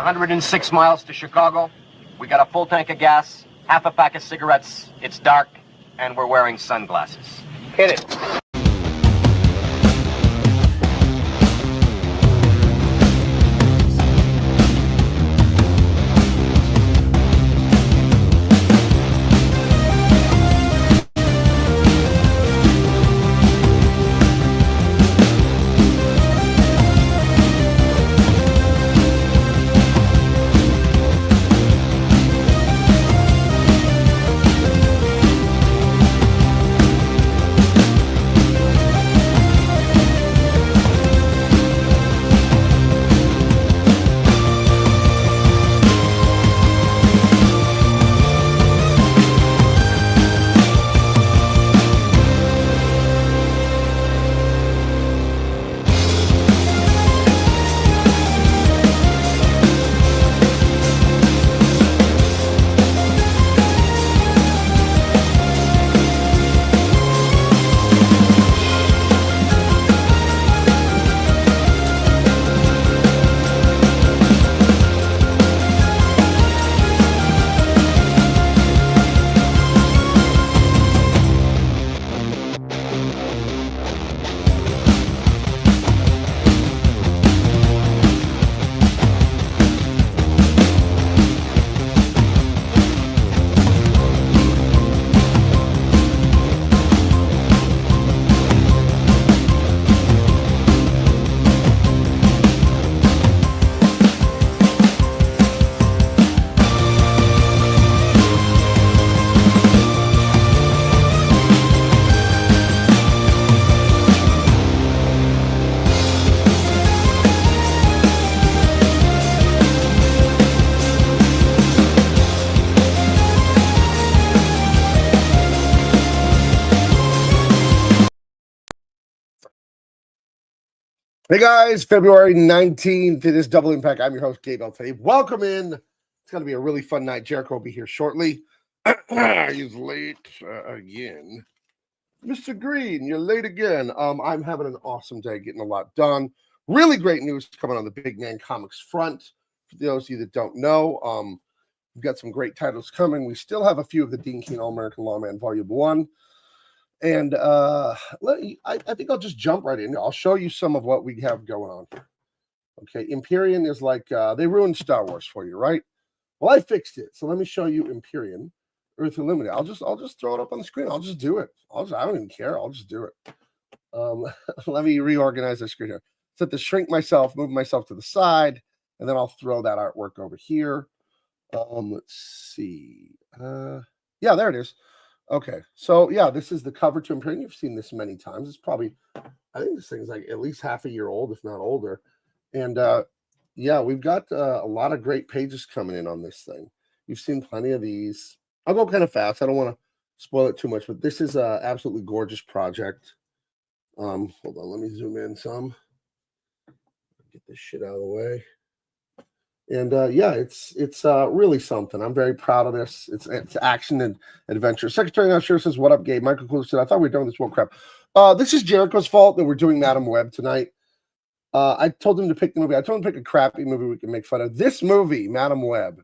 106 miles to Chicago. We got a full tank of gas, half a pack of cigarettes. It's dark, and we're wearing sunglasses. Hit it. Hey guys, February 19th, it is Double Impact. I'm your host, Gabe Eltaeb. Welcome in. It's going to be a really fun night. Jericho will be here shortly. He's late again. Mr. Green, you're late again. I'm having an awesome day, getting a lot done. Really great news coming on the Big Man Comics front. For those of you that don't know, we've got some great titles coming. We still have a few of the Dean Cain All-American Lawman Volume 1. And I think I'll just jump right in. I'll show you some of what we have going on here. Okay, Empyrean is like, they ruined Star Wars for you, right? Well, I fixed it. So let me show you Empyrean, Earth Illuminated. I'll just throw it up on the screen. I'll just do it. I don't even care. I'll just do it. Let me reorganize the screen here. So to shrink myself, move myself to the side, and then I'll throw that artwork over here. Let's see. Yeah, there it is. Okay, so yeah, this is the cover to Empyrean. You've seen this many times. It's probably, I think this thing's like at least half a year old, if not older. And yeah, we've got a lot of great pages coming in on this thing. You've seen plenty of these. I'll go kind of fast. I don't want to spoil it too much, but this is an absolutely gorgeous project. Hold on, let me zoom in some. Get this shit out of the way. And yeah, it's really something. I'm very proud of this. It's action and adventure. Secretary Not Sure says, "What up, Gabe?" Michael Clue said, "I thought we were doing this one crap." This is Jericho's fault that we're doing Madam Web tonight. I told him to pick the movie. I told him to pick a crappy movie we can make fun of. This movie, Madam Web,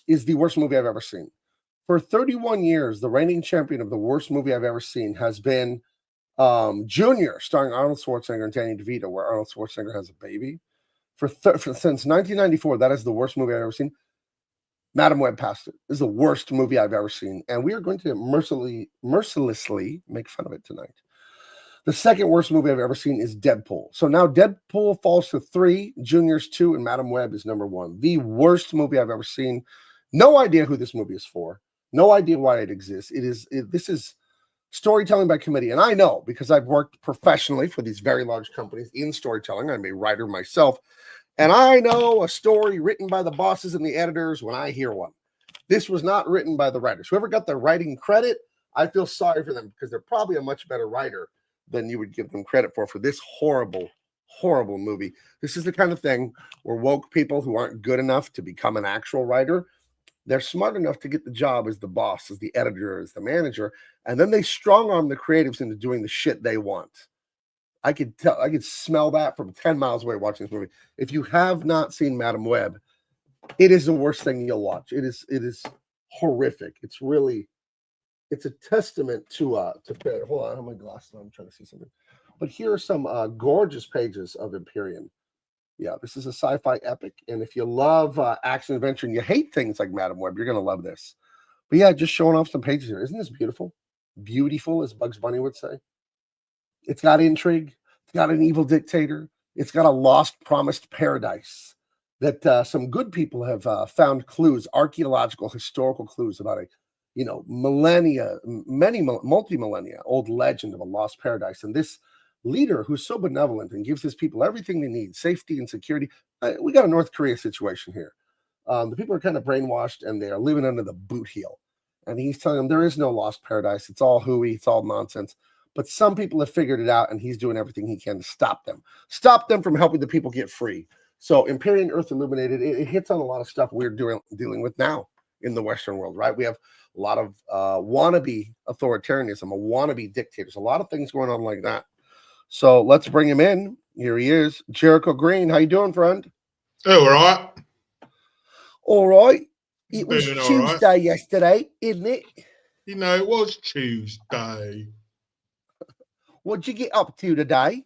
is the worst movie I've ever seen. For 31 years, the reigning champion of the worst movie I've ever seen has been Junior, starring Arnold Schwarzenegger and Danny DeVito, where Arnold Schwarzenegger has a baby. Since 1994, that is the worst movie I've ever seen. Madam Web passed it. This is the worst movie I've ever seen, and we are going to mercilessly make fun of it tonight. The second worst movie I've ever seen is Deadpool. So now Deadpool falls to 3, Junior's 2, and Madam Web is number 1. The worst movie I've ever seen. No idea who this movie is for. No idea why it exists. This is storytelling by committee, and I know because I've worked professionally for these very large companies in storytelling. I'm a writer myself, and I know a story written by the bosses and the editors when I hear one. This was not written by the writers. Whoever got the writing credit, I feel sorry for them because they're probably a much better writer than you would give them credit for this horrible, horrible movie. This is the kind of thing where woke people who aren't good enough to become an actual writer, they're smart enough to get the job as the boss, as the editor, as the manager, and then they strong arm the creatives into doing the shit they want. I could smell that from 10 miles away watching this movie. If you have not seen Madam Web, It is the worst thing you'll watch. It is horrific. It's a testament to hold on, I have my glasses on. I'm trying to see something. But here are some gorgeous pages of Empyrean. Yeah, this is a sci-fi epic, and if you love action adventure and you hate things like Madam Web, you're gonna love this. But yeah, just showing off some pages here. Isn't this beautiful? Beautiful, as Bugs Bunny would say. It's got intrigue. It's got an evil dictator. It's got a lost, promised paradise that some good people have found clues, archaeological, historical clues about a, millennia, multi-millennia old legend of a lost paradise. And this leader who's so benevolent and gives his people everything they need, safety and security. We got a North Korea situation here. The people are kind of brainwashed and they are living under the boot heel. And he's telling them there is no lost paradise. It's all hooey. It's all nonsense. But some people have figured it out, and he's doing everything he can to stop them from helping the people get free. So Empyrean Earth Illuminated, it hits on a lot of stuff we're dealing with now in the Western world, right? We have a lot of wannabe authoritarianism, a wannabe dictators, a lot of things going on like that. So let's bring him in. Here he is, Jericho Green. How you doing, friend? Oh, all right. All right. It was Doing all Tuesday right. yesterday, isn't it? It was Tuesday. What'd you get up to today?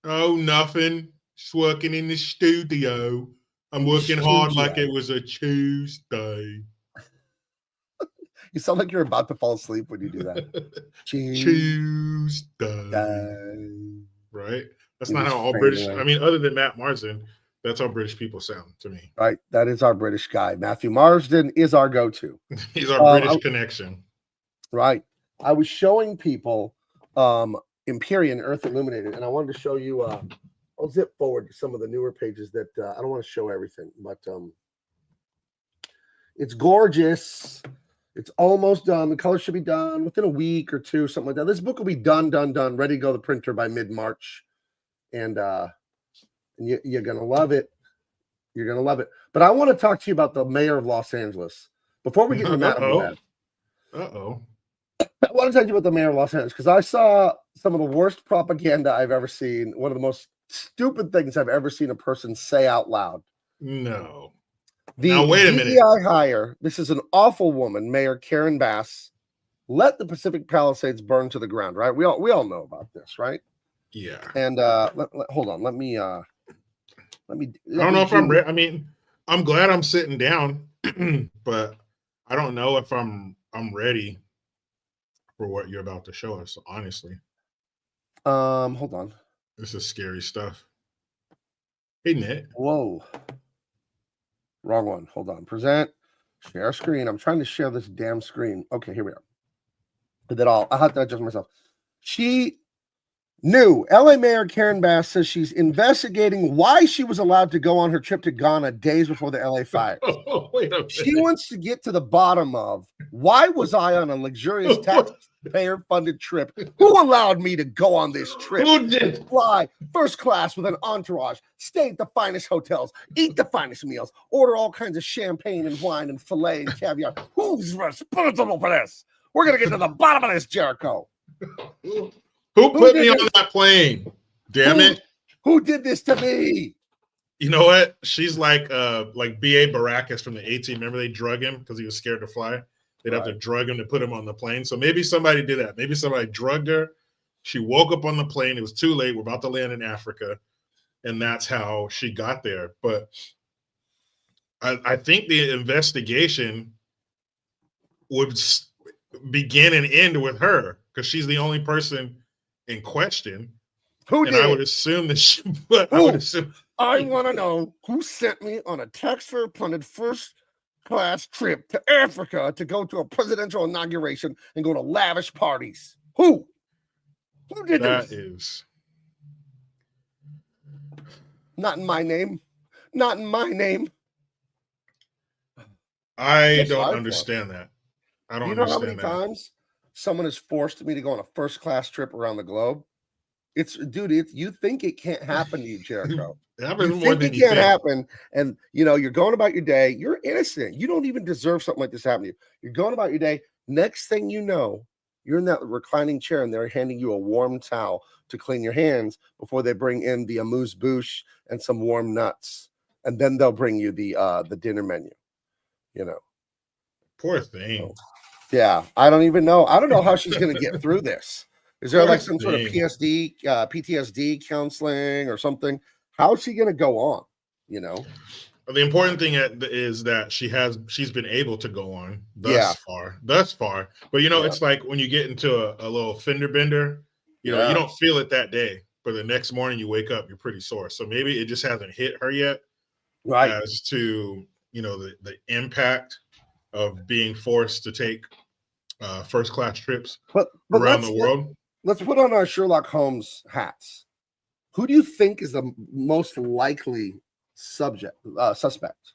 Oh, nothing. Just working in the studio. I'm In the working hard like studio. it was a Tuesday. You sound like you're about to fall asleep when you do that. Tuesday. Right? That's not how all British, other than Matt Marsden, that's how British people sound to me. Right. That is our British guy. Matthew Marsden is our go-to. He's our British connection. Right. I was showing people Empyrean Earth Illuminated, and I wanted to show you I'll zip forward to some of the newer pages that I don't want to show everything, but it's gorgeous. It's almost done. The color should be done within a week or two, something like that. This book will be done, ready to go to the printer by mid-March. And you're going to love it. You're going to love it. But I want to talk to you about the mayor of Los Angeles. Before we get into Madam Web. I want to talk to you about the mayor of Los Angeles because I saw some of the worst propaganda I've ever seen. One of the most stupid things I've ever seen a person say out loud. No. Now, wait a minute. DEI hire, this is an awful woman, Mayor Karen Bass, let the Pacific Palisades burn to the ground, right? We all know about this, right? Yeah. And hold on. Let me I don't know if I'm ready. I'm glad I'm sitting down, but I don't know if I'm ready for what you're about to show us, honestly. Hold on. This is scary stuff. Isn't it? Whoa. Wrong one. Hold on. Present. Share screen. I'm trying to share this damn screen. Okay, here we are. I have to adjust myself. She knew. LA Mayor Karen Bass says she's investigating why she was allowed to go on her trip to Ghana days before the LA fires. Wait a minute. She wants to get to the bottom of why was I on a luxurious taxpayer-funded trip? Who allowed me to go on this trip? Who did? Fly first class with an entourage, stay at the finest hotels, eat the finest meals, order all kinds of champagne and wine and filet and caviar. Who's responsible for this? We're going to get to the bottom of this, Jericho. Who put me on that plane? Damn it. Who did this to me? You know what? She's like B.A. Baracus from the A-Team. Remember they drug him because he was scared to fly? They'd have to drug him to put him on the plane. So maybe somebody did that. Maybe somebody drugged her. She woke up on the plane. It was too late. We're about to land in Africa. And that's how she got there. But I think the investigation would begin and end with her because she's the only person in question. Who and did? I would assume that I want to know who sent me on a taxpayer-funded first-class trip to Africa to go to a presidential inauguration and go to lavish parties. Who? Who did this? That is not in my name. Not in my name. I don't understand that. I don't understand that. You know how many times someone has forced me to go on a first-class trip around the globe? You think it can't happen to you, Jericho. You think it can't happen, and you're going about your day. You're innocent. You don't even deserve something like this happening to you. You're going about your day. Next thing you know, you're in that reclining chair, and they're handing you a warm towel to clean your hands before they bring in the amuse-bouche and some warm nuts. and then they'll bring you the dinner menu. You know, Poor thing. yeah. I don't even know. I don't know how she's going to get through this. Is there Poor like some sort of thing. PTSD counseling or something? How is she going to go on? You know, The important thing is that she's been able to go on Yeah. thus far. But you know, Yeah. it's like when you get into a little fender bender, you know, Yeah. you don't feel it that day, but the next morning you wake up, you're pretty sore. So maybe it just hasn't hit her yet Right. as to, you know, the impact of being forced to take first class trips But around the world. let's put on our Sherlock Holmes hats. Who do you think is the most likely suspect?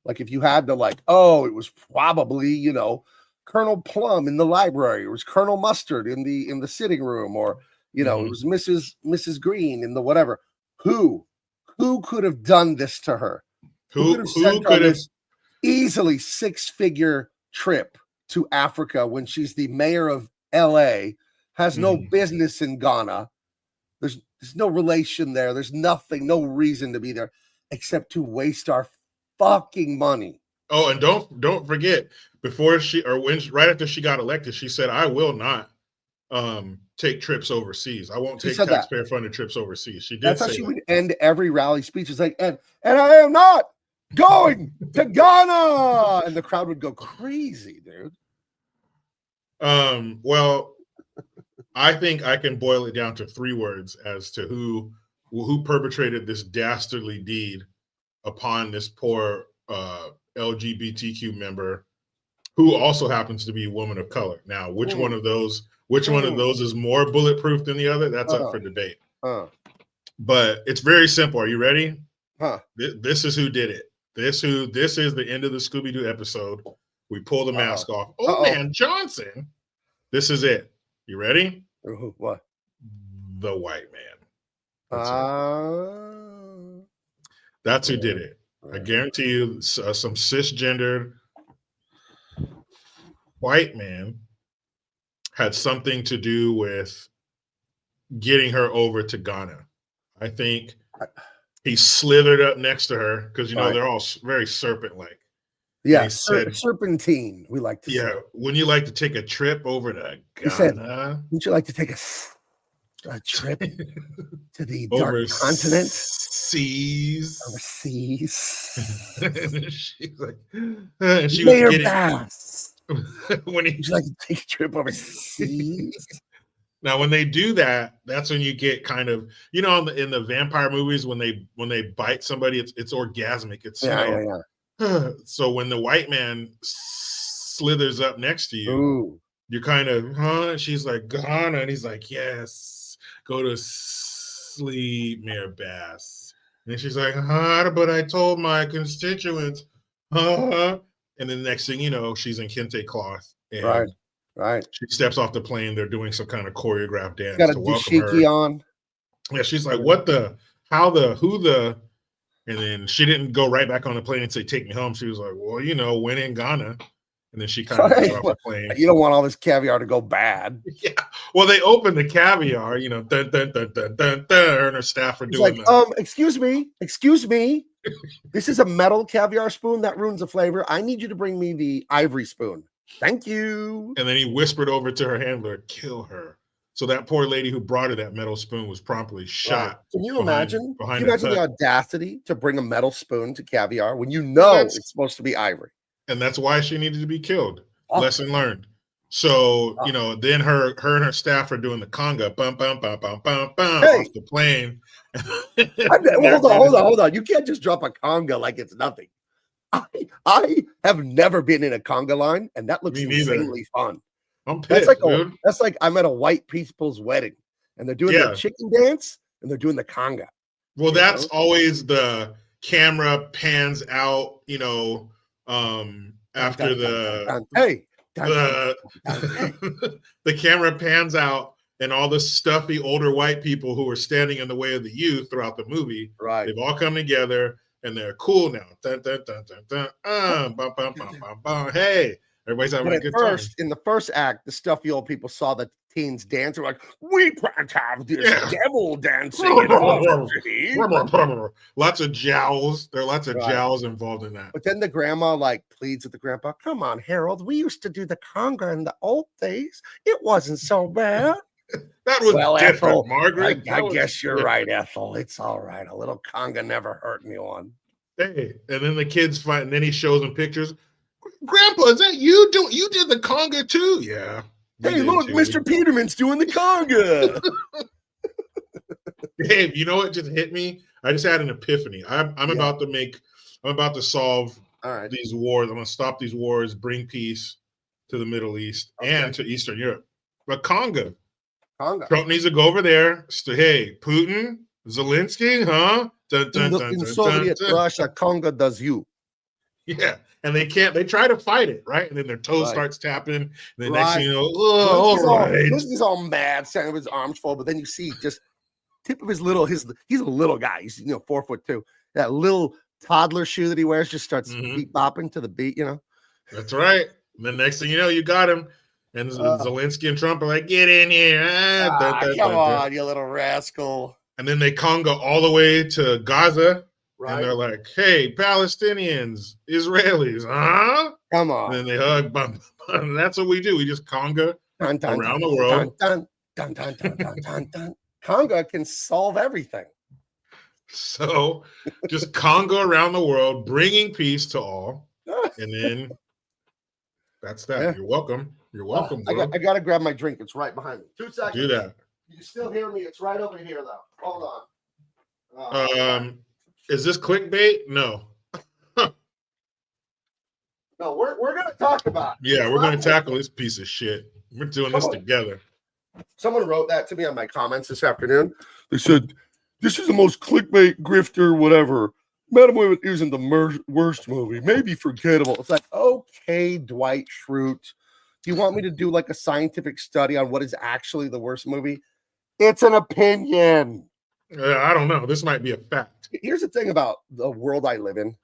Like if you had to it was probably, you know, Colonel Plum in the library, it was Colonel Mustard in the sitting room, or you know, it was Mrs. Green in the whatever. Who could have done this to her? Who could have sent her on this easily 6-figure trip to Africa when she's the mayor of LA, has no business in Ghana? There's no relation there. There's nothing, no reason to be there except to waste our fucking money. Oh, and don't forget, right after she got elected, she said, "I will not take trips overseas. I won't take taxpayer funded trips overseas." She did. That's how she would end every rally speech. It's like, and I am not going to Ghana, and the crowd would go crazy, dude. Well, I think I can boil it down to 3 words as to who perpetrated this dastardly deed upon this poor LGBTQ member, who also happens to be a woman of color. Now, which one of those is more bulletproof than the other? That's up for debate. But it's very simple. Are you ready? This is who did it. This is the end of the Scooby-Doo episode. We pull the mask off. Oh man, Johnson. This is it. You ready? What? The white man. That's who did it. I guarantee you, some cisgendered white man had something to do with getting her over to Ghana. I think he slithered up next to her because, you know, they're all very serpent-like. Yeah, serpentine, we like to say. Yeah, wouldn't you like to take a trip over to Ghana? He said, wouldn't you like to take a trip to the dark continent? Seas. Overseas. She's like, and she Mayor was getting Bass. would you like to take a trip overseas? Now, when they do that, that's when you get kind of, you know, in the vampire movies, when they bite somebody, it's orgasmic. It's yeah. So when the white man slithers up next to you, you're kind of, huh? She's like, Ghana, and he's like, yes, go to sleep, Mayor Bass. And she's like, huh? But I told my constituents, huh? And then the next thing you know, she's in kente cloth, and right. She steps off the plane. They're doing some kind of choreographed dance got a to welcome dashiki her. On. Yeah, she's like, what the, how the, who the, and then she didn't go right back on the plane and say, take me home. She was like, well, you know, when in Ghana. And then she kind of got off the plane. You don't want all this caviar to go bad. Yeah. Well, they opened the caviar, you know, dun, dun, dun, dun, dun, dun, her and her staff are doing like, excuse me. This is a metal caviar spoon that ruins the flavor. I need you to bring me the ivory spoon. Thank you. And then he whispered over to her handler, kill her. So that poor lady who brought her that metal spoon was promptly shot. Can you imagine? Can you imagine the audacity to bring a metal spoon to caviar when you know it's supposed to be ivory? And that's why she needed to be killed. Lesson learned. So, you know, then her and her staff are doing the conga, bum, bum, bum, bum, bum, bum, off the plane. Hold on. You can't just drop a conga like it's nothing. I have never been in a conga line, and that looks insanely fun. I'm pissed, dude. That's like I'm at a white people's wedding, and they're doing the chicken dance, and they're doing the conga. Well, that's always the camera pans out, you know, after the camera pans out, and all the stuffy older white people who are standing in the way of the youth throughout the movie, they've all come together and they're cool now. Dun, dun, dun, dun, dun, bum, bum, bum, bum, bum. Hey, everybody's having a good time. In the first act, the stuffy old people saw the teens dance. They're like, we can't have this devil dancing. Lots of jowls. There are lots of jowls involved in that. But then the grandma like pleads with the grandpa, come on, Harold, we used to do the conga in the old days. It wasn't so bad. That was different, Ethel, Margaret. I guess you're right, Ethel. It's all right. A little conga never hurt anyone. Hey, and then the kids fight, and then he shows them pictures. Grandpa, is that you? You did the conga too? Yeah. Hey, look, Mr. Peterman's doing the conga. Gabe, you know what just hit me? I just had an epiphany. I'm about to solve these wars. I'm going to stop these wars, bring peace to the Middle East and to Eastern Europe. But conga. Trump needs to go over there. Hey, Putin, Zelensky, huh? In Soviet Russia, conga does you. Yeah, and they can't. They try to fight it, right? And then their toe starts tapping. And then next thing you know, all right. He's all mad, standing with his arms full. But then you see just tip of his little. He's a little guy. He's 4'2". That little toddler shoe that he wears just starts beat bopping to the beat. That's right. And then next thing you know, you got him. And Zelensky and Trump are like, get in here. Come on, you little rascal. And then they conga all the way to Gaza. Right. And they're like, hey, Palestinians, Israelis, huh? Come on. And then they hug. And that's what we do. We just conga around the world. Conga can solve everything. So just conga around the world, bringing peace to all. And then that's that. Yeah. You're welcome. You're welcome, bro. I got to grab my drink. It's right behind me. 2 seconds. Do that. You can still hear me. It's right over here, though. Hold on. Is this clickbait? No. No, we're going to talk about it. Yeah, we're going to tackle this piece of shit. We're doing this together. Someone wrote that to me on my comments this afternoon. They said, this is the most clickbait, grifter, whatever. Madam Women isn't the worst movie. Maybe forgettable. It's like, okay, Dwight Schrute. Do you want me to do like a scientific study on what is actually the worst movie? It's an opinion. I don't know. This might be a fact. Here's the thing about the world I live in.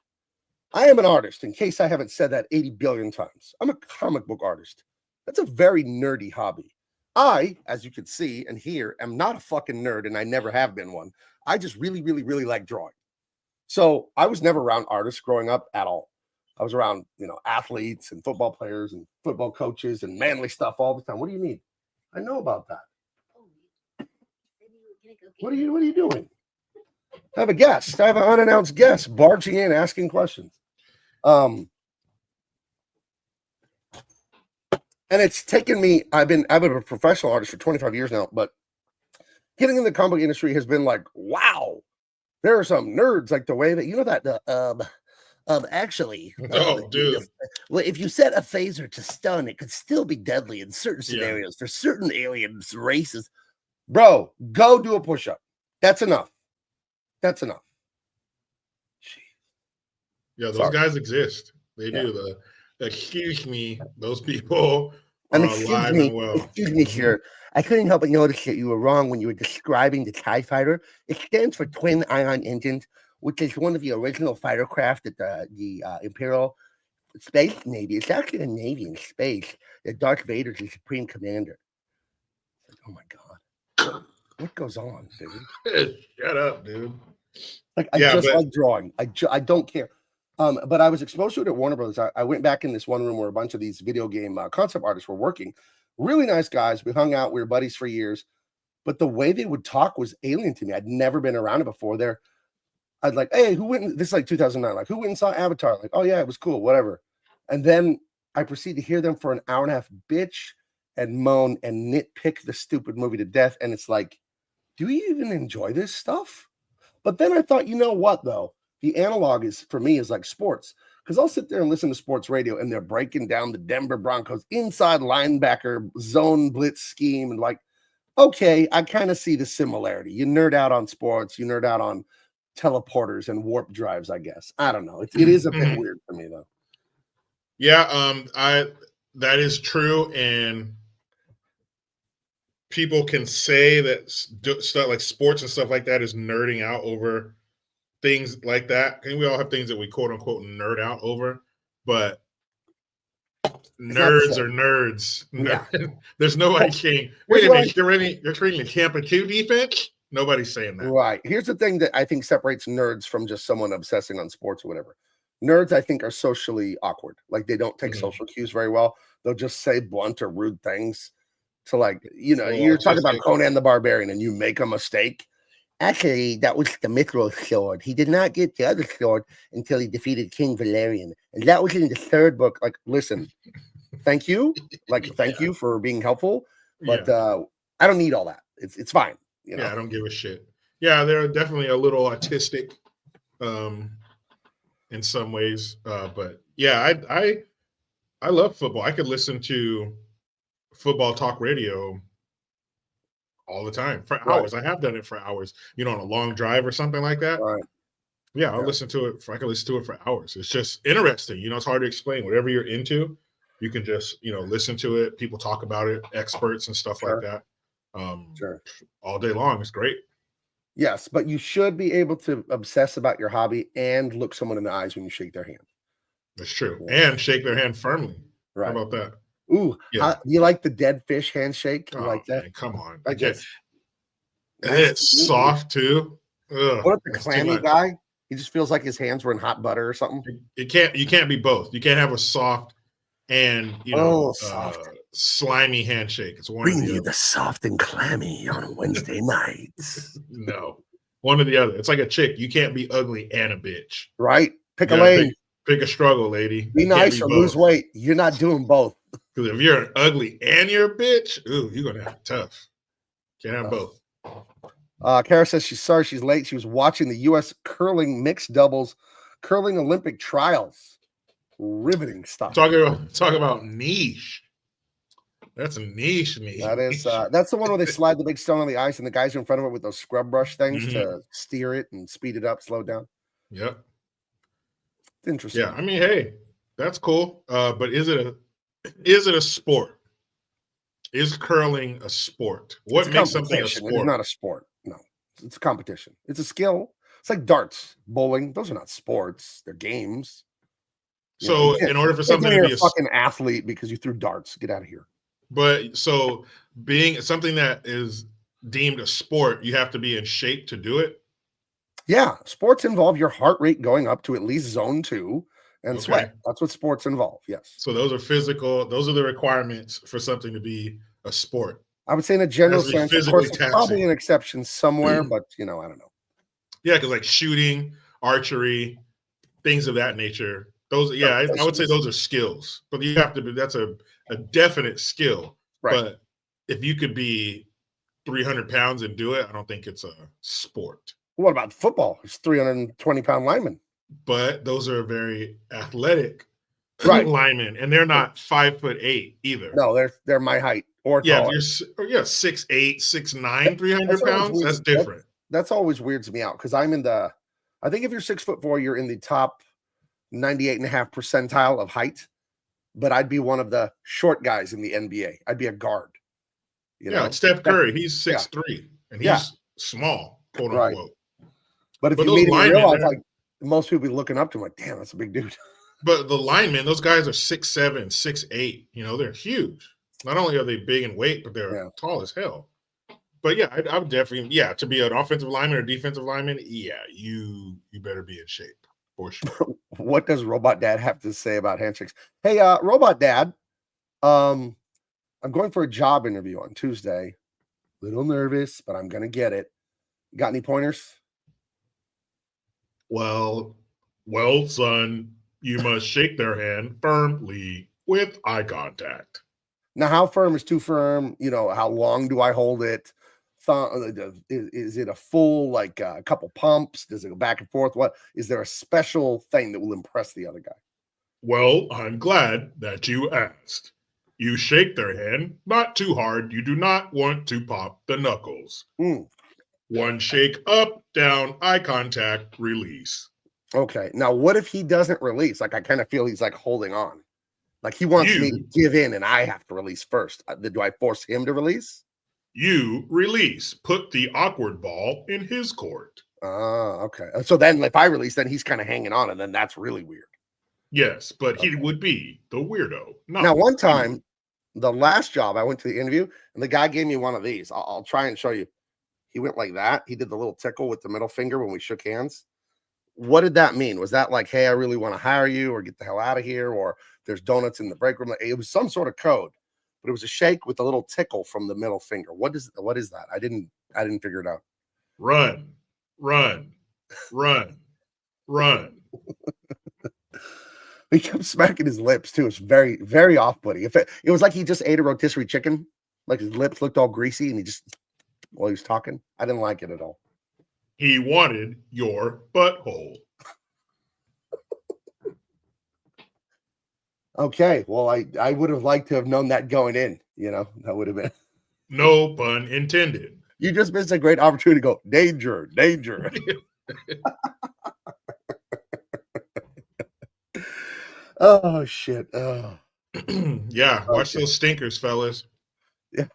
I am an artist, in case I haven't said that 80 billion times. I'm a comic book artist. That's a very nerdy hobby. I, as you can see and hear, am not a fucking nerd, and I never have been one. I just really, really, really like drawing. So I was never around artists growing up at all. I was around, athletes and football players and football coaches and manly stuff all the time. What do you need? I know about that. What are you doing? I have a guest. I have an unannounced guest barging in, asking questions. And it's taken me. I've been a professional artist for 25 years now, but getting in the comic book industry has been like, wow. There are some nerds like the way that actually, dude. Well, if you set a phaser to stun, it could still be deadly in certain scenarios for certain aliens races. Bro, go do a push-up. That's enough. That's enough. Yeah, those guys exist. They do. Excuse me, those people are alive and well. Excuse me, sir. I couldn't help but notice that you were wrong when you were describing the TIE fighter. It stands for Twin Ion Engines, which is one of the original fighter craft that the Imperial Space Navy. It's actually a Navy in space that Darth Vader is the supreme commander. Oh my God. What goes on, dude? Shut up, dude. Like I like drawing. I don't care. But I was exposed to it at Warner Brothers. I went back in this one room where a bunch of these video game concept artists were working. Really nice guys. We hung out. We were buddies for years. But the way they would talk was alien to me. I'd never been around it before. I'd like, hey, who went? This is like 2009. Like, who went and saw Avatar? Like, oh yeah, it was cool, whatever. And then I proceed to hear them for an hour and a half bitch and moan and nitpick the stupid movie to death. And it's like, do we even enjoy this stuff? But then I thought, you know what though? The analog is for me is like sports, because I'll sit there and listen to sports radio and they're breaking down the Denver Broncos inside linebacker zone blitz scheme. And like, okay, I kind of see the similarity. You nerd out on sports, you nerd out on teleporters and warp drives, I guess. I don't know. It is a bit weird for me though. Yeah, that is true. And people can say that stuff like sports and stuff like that is nerding out over things like that. And we all have things that we quote unquote nerd out over, but Nerds are nerds. Yeah. There's nobody saying, wait a minute, you're training the Tampa 2 defense? Nobody's saying that. Right. Here's the thing that I think separates nerds from just someone obsessing on sports or whatever. Nerds, I think, are socially awkward. Like they don't take social cues very well. They'll just say blunt or rude things to, like, you're talking about Conan the Barbarian and you make a mistake. Actually, that was the Mithril sword. He did not get the other sword until he defeated King Valerian. And that was in the third book. Like, listen, thank you. Like, thank you for being helpful. But I don't need all that. It's fine. Yeah, I don't give a shit. Yeah, they're definitely a little autistic in some ways. But yeah, I love football. I could listen to football talk radio all the time for hours. I have done it for hours, on a long drive or something like that. Right. Yeah, I can listen to it for hours. It's just interesting. It's hard to explain. Whatever you're into, you can just, listen to it. People talk about it, experts and stuff like that. All day long. It's great. Yes, but you should be able to obsess about your hobby and look someone in the eyes when you shake their hand. That's true. And shake their hand firmly. Right. How about that? Ooh, you like the dead fish handshake? You like that? Man, come on. I guess. And it's soft too. Ugh, what if the clammy guy? He just feels like his hands were in hot butter or something. You can't be both. You can't have a soft and soft. Slimy handshake. It's one. Bring you the soft and clammy on a Wednesday night. No, one or the other. It's like a chick. You can't be ugly and a bitch. Right. Pick a lane. Pick a struggle, lady. Be nice or lose weight. You're not doing both. Because if you're an ugly and you're a bitch, you're gonna have it tough. Can't have both. Kara says she's sorry she's late. She was watching the U.S. curling mixed doubles curling Olympic trials. Riveting stuff. Talk about niche. That's a niche. That is that's the one where they slide the big stone on the ice and the guys are in front of it with those scrub brush things to steer it and speed it up, slow it down. Yep. Interesting. Yeah, I mean, hey, that's cool. But is it a sport? Is curling a sport? What makes something a sport? It's not a sport. No, it's a competition. It's a skill. It's like darts, bowling. Those are not sports. They're games. So in order for something to be a fucking athlete because you threw darts, get out of here. But so being something that is deemed a sport, you have to be in shape to do it. Yeah, sports involve your heart rate going up to at least zone 2 and sweat. That's what sports involve. Yes. So those are physical. Those are the requirements for something to be a sport. I would say in a general sense, of course, there's probably an exception somewhere, but I don't know. Yeah, because like shooting, archery, things of that nature. Those, I would say those are skills, but you have to be. That's a definite skill. Right. But if you could be 300 pounds and do it, I don't think it's a sport. What about football? It's 320-pound linemen. But those are very athletic linemen, and they're not 5'8" either. No, they're my height or taller. If you're 6'8", 6'9", 300 pounds, that's different. That's always weirds me out because I think if you're 6'4", you're in the top 98.5 percentile of height, but I'd be one of the short guys in the NBA. I'd be a guard. Like Steph Curry, he's 6'3", and he's small, quote unquote. But if you meet him in real life, like most people be looking up to him, like, damn, that's a big dude. But the linemen, those guys are 6'7", 6'8". They're huge. Not only are they big in weight, but they're tall as hell. But I would definitely, to be an offensive lineman or defensive lineman, you better be in shape for sure. What does Robot Dad have to say about handshakes? Hey, Robot Dad, I'm going for a job interview on Tuesday. Little nervous, but I'm gonna get it. Got any pointers? Well, son, you must shake their hand firmly with eye contact. Now, how firm is too firm? How long do I hold it? Is it a full, like a couple pumps? Does it go back and forth? What is there a special thing that will impress the other guy? Well, I'm glad that you asked. You shake their hand, not too hard. You do not want to pop the knuckles. One shake up, down, eye contact, release. Okay. Now, what if he doesn't release? Like, I kind of feel he's like holding on. Like he wants me to give in and I have to release first. Do I force him to release? You release. Put the awkward ball in his court. Okay. So then if I release, then he's kind of hanging on and then that's really weird. Yes, but he would be the weirdo. Now, one time, the last job, I went to the interview, and the guy gave me one of these. I'll try and show you. He went like that. He did the little tickle with the middle finger when we shook hands. What did that mean? Was that like, hey, I really want to hire you, or get the hell out of here, or there's donuts in the break room? It was some sort of code, but it was a shake with a little tickle from the middle finger. What is that? I didn't figure it out. Run, run, run, run. He kept smacking his lips too. It's very, very off-putting. It was like he just ate a rotisserie chicken, like his lips looked all greasy, and he just, while he was talking, I didn't like it at all. He wanted your butthole. Okay, well, I would have liked to have known that going in. You know, that would have been. No pun intended. You just missed a great opportunity to go, danger, danger. Oh, shit. Oh. Yeah, watch those stinkers, fellas. Yeah.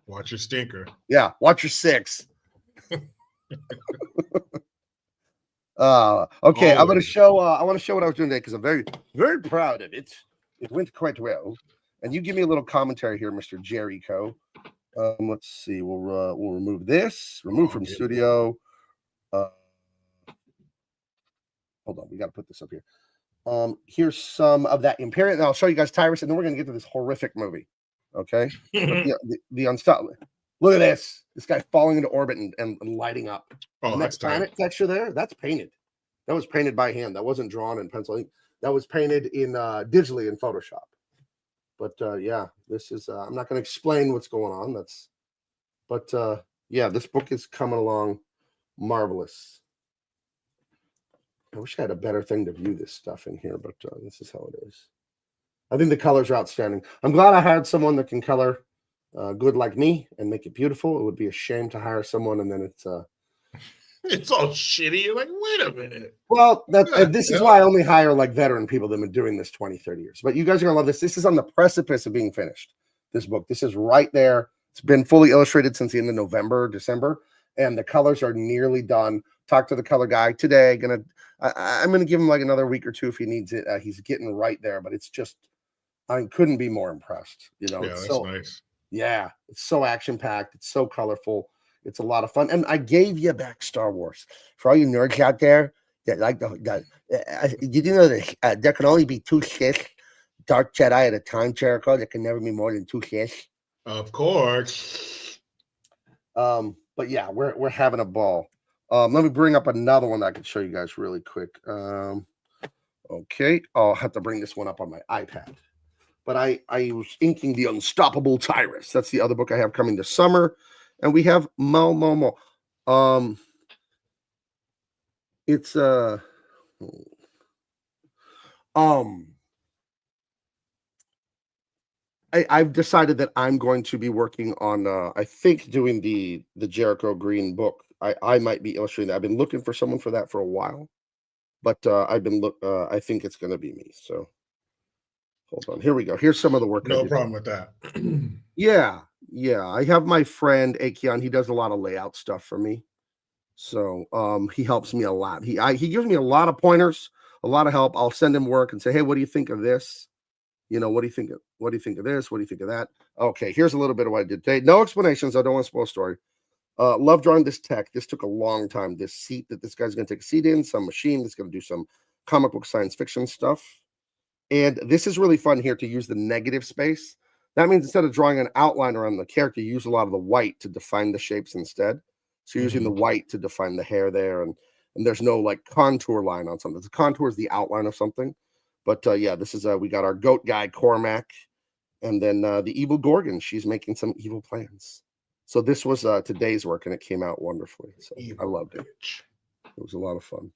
Watch your stinker. Yeah, watch your six. Okay, I want to show what I was doing today because I'm very, very proud of it. It went quite well. And you give me a little commentary here, Mr. Jericho. Let's see. We'll remove this. Remove from studio. Hold on, we got to put this up here. Here's some of that Imperial. And I'll show you guys Tyrus, and then we're gonna get to this horrific movie. Okay. The Unstoppable. Look at this. This guy falling into orbit and lighting up. Oh, and that's that planet texture there, that's painted. That was painted by hand. That wasn't drawn in pencil ink. That was painted in digitally in Photoshop. But yeah, this is I'm not gonna explain what's going on. Yeah, this book is coming along marvelous. I wish I had a better thing to view this stuff in here, but this is how it is. I think the colors are outstanding. I'm glad I hired someone that can color good like me and make it beautiful. It would be a shame to hire someone and then it's all shitty. You're like, wait a minute. Well, this is why I only hire like veteran people that have been doing this 20, 30 years. But you guys are gonna love this. This is on the precipice of being finished. This book. This is right there. It's been fully illustrated since the end of November, December, and the colors are nearly done. Talked to the color guy today. I'm gonna give him like another week or two if he needs it. He's getting right there, but it's just I couldn't be more impressed. You know, yeah, it's that's so nice. Yeah, it's so action packed. It's so colorful. It's a lot of fun. And I gave you back Star Wars for all you nerds out there that like did you know that there can only be 2 Sith Dark Jedi at a time, Jericho? There can never be more than 2 Sith. Of course. But yeah, we're having a ball. Let me bring up another one that I can show you guys really quick. Okay, I'll have to bring this one up on my iPad. But I was inking The Unstoppable Tyrus. That's the other book I have coming this summer. And we have Mo. It's I've decided that I'm going to be working on I think doing the Jericho Green book. I might be illustrating that. I've been looking for someone for that for a while, but I think it's going to be me. So hold on. Here we go. Here's some of the work. No problem with that. Yeah. I have my friend Akion. He does a lot of layout stuff for me. So he helps me a lot. He gives me a lot of pointers, a lot of help. I'll send him work and say, hey, what do you think of this? You know, what do you think of this? What do you think of that? Okay, here's a little bit of what I did today. No explanations. I don't want to spoil a story. Love drawing this tech. This took a long time. This seat that this guy's going to take a seat in, some machine that's going to do some comic book science fiction stuff. And this is really fun here to use the negative space. That means instead of drawing an outline around the character, you use a lot of the white to define the shapes instead. So you're using the white to define the hair there, and there's no like contour line on something. The contour is the outline of something. But yeah, this is we got our goat guy Cormac, and then the evil Gorgon. She's making some evil plans. So this was today's work, and it came out wonderfully. So I loved it. It was a lot of fun.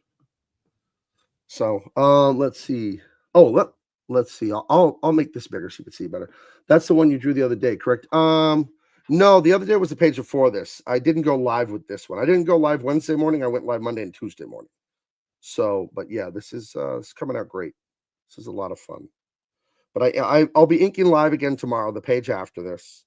So let's see. Oh, let's see. I'll make this bigger so you can see better. That's the one you drew the other day, correct? No, the other day was the page before this. I didn't go live with this one. I didn't go live Wednesday morning. I went live Monday and Tuesday morning. So, but yeah, this is it's coming out great. This is a lot of fun. But I'll be inking live again tomorrow, the page after this.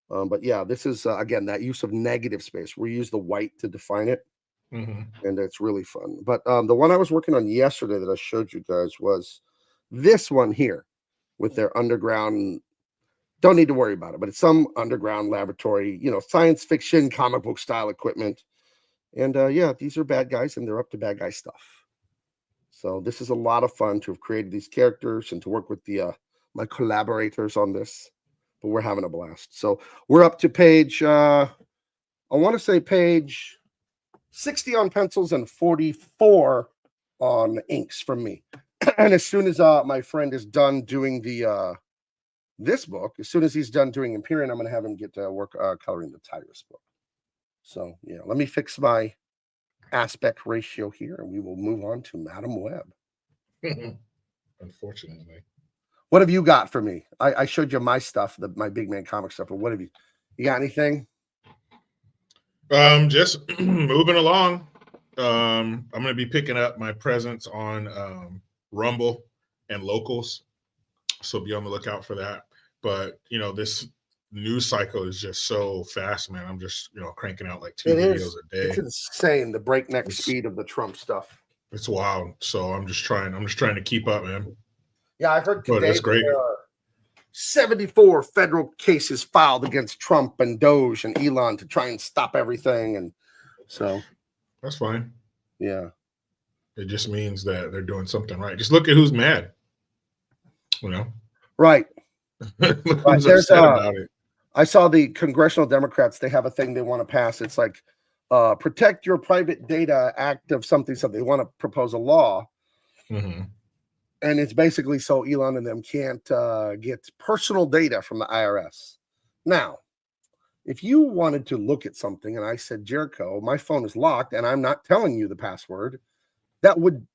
But yeah, this is again that use of negative space. We use the white to define it, and it's really fun. But the one I was working on yesterday that I showed you guys was This one here with their underground, don't need to worry about it, but it's some underground laboratory, science fiction, comic book style equipment. And yeah, these are bad guys and they're up to bad guy stuff. So this is a lot of fun to have created these characters and to work with the my collaborators on this. But we're having a blast. So we're up to page, I want to say page 60 on pencils and 44 on inks from me. And as soon as my friend is done doing the this book, as soon as he's done doing Imperium, I'm going to have him get to work coloring the Tyrus book. So yeah, let me fix my aspect ratio here, and we will move on to Madam Web. Unfortunately. What have you got for me? I showed you my stuff, my big man comic stuff, but what have you got anything? Just moving along. I'm going to be picking up my presence on Rumble and Locals, so be on the lookout for that. But this news cycle is just so fast, man. I'm just cranking out like 2 videos a day. It's insane, the breakneck speed of the Trump stuff. It's wild. So I'm just trying to keep up, man. Yeah, I heard today that's great. There are 74 federal cases filed against Trump and Doge and Elon to try and stop everything, and so that's fine. Yeah, it just means that they're doing something right. Just look at who's mad. Right. Who's upset about it. I saw the congressional Democrats. They have a thing they want to pass. It's like Protect Your Private Data Act of something. So they want to propose a law. Mm-hmm. And it's basically so Elon and them can't get personal data from the IRS. Now, if you wanted to look at something and I said, Jericho, my phone is locked and I'm not telling you the password, that would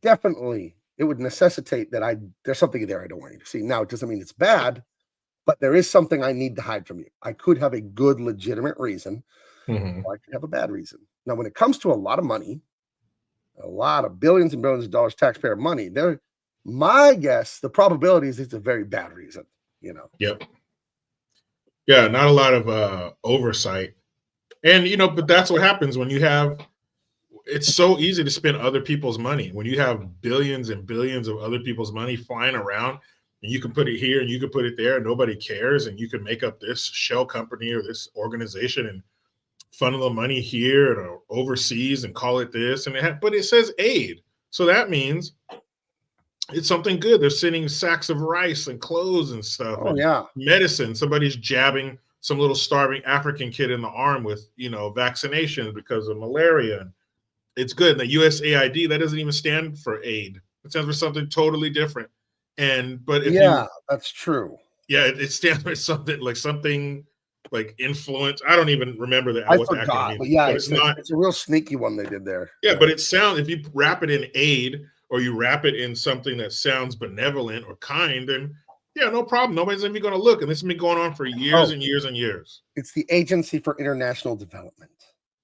definitely, it would necessitate that there's something there I don't want you to see. Now, it doesn't mean it's bad, but there is something I need to hide from you. I could have a good, legitimate reason. Mm-hmm. Or I could have a bad reason. Now, when it comes to a lot of money, a lot of billions and billions of dollars taxpayer money, my guess, the probability is it's a very bad reason, Yep. Yeah, not a lot of oversight. And, but that's what happens when it's so easy to spend other people's money. When you have billions and billions of other people's money flying around, and you can put it here and you can put it there and nobody cares, and you can make up this shell company or this organization and funnel the money here and overseas and call it this, but it says aid. So that means it's something good. They're sending sacks of rice and clothes and stuff. Oh, yeah. Medicine. Somebody's jabbing some little starving African kid in the arm with, vaccinations because of malaria. And it's good. And the USAID, that doesn't even stand for aid. It stands for something totally different. That's true. Yeah, it stands for something like influence. I don't even remember that. I forgot. But yeah, it's a real sneaky one they did there. Yeah, but if you wrap it in aid or you wrap it in something that sounds benevolent or kind, then yeah, no problem. Nobody's even going to look. And this has been going on for years and years and years. It's the Agency for International Development.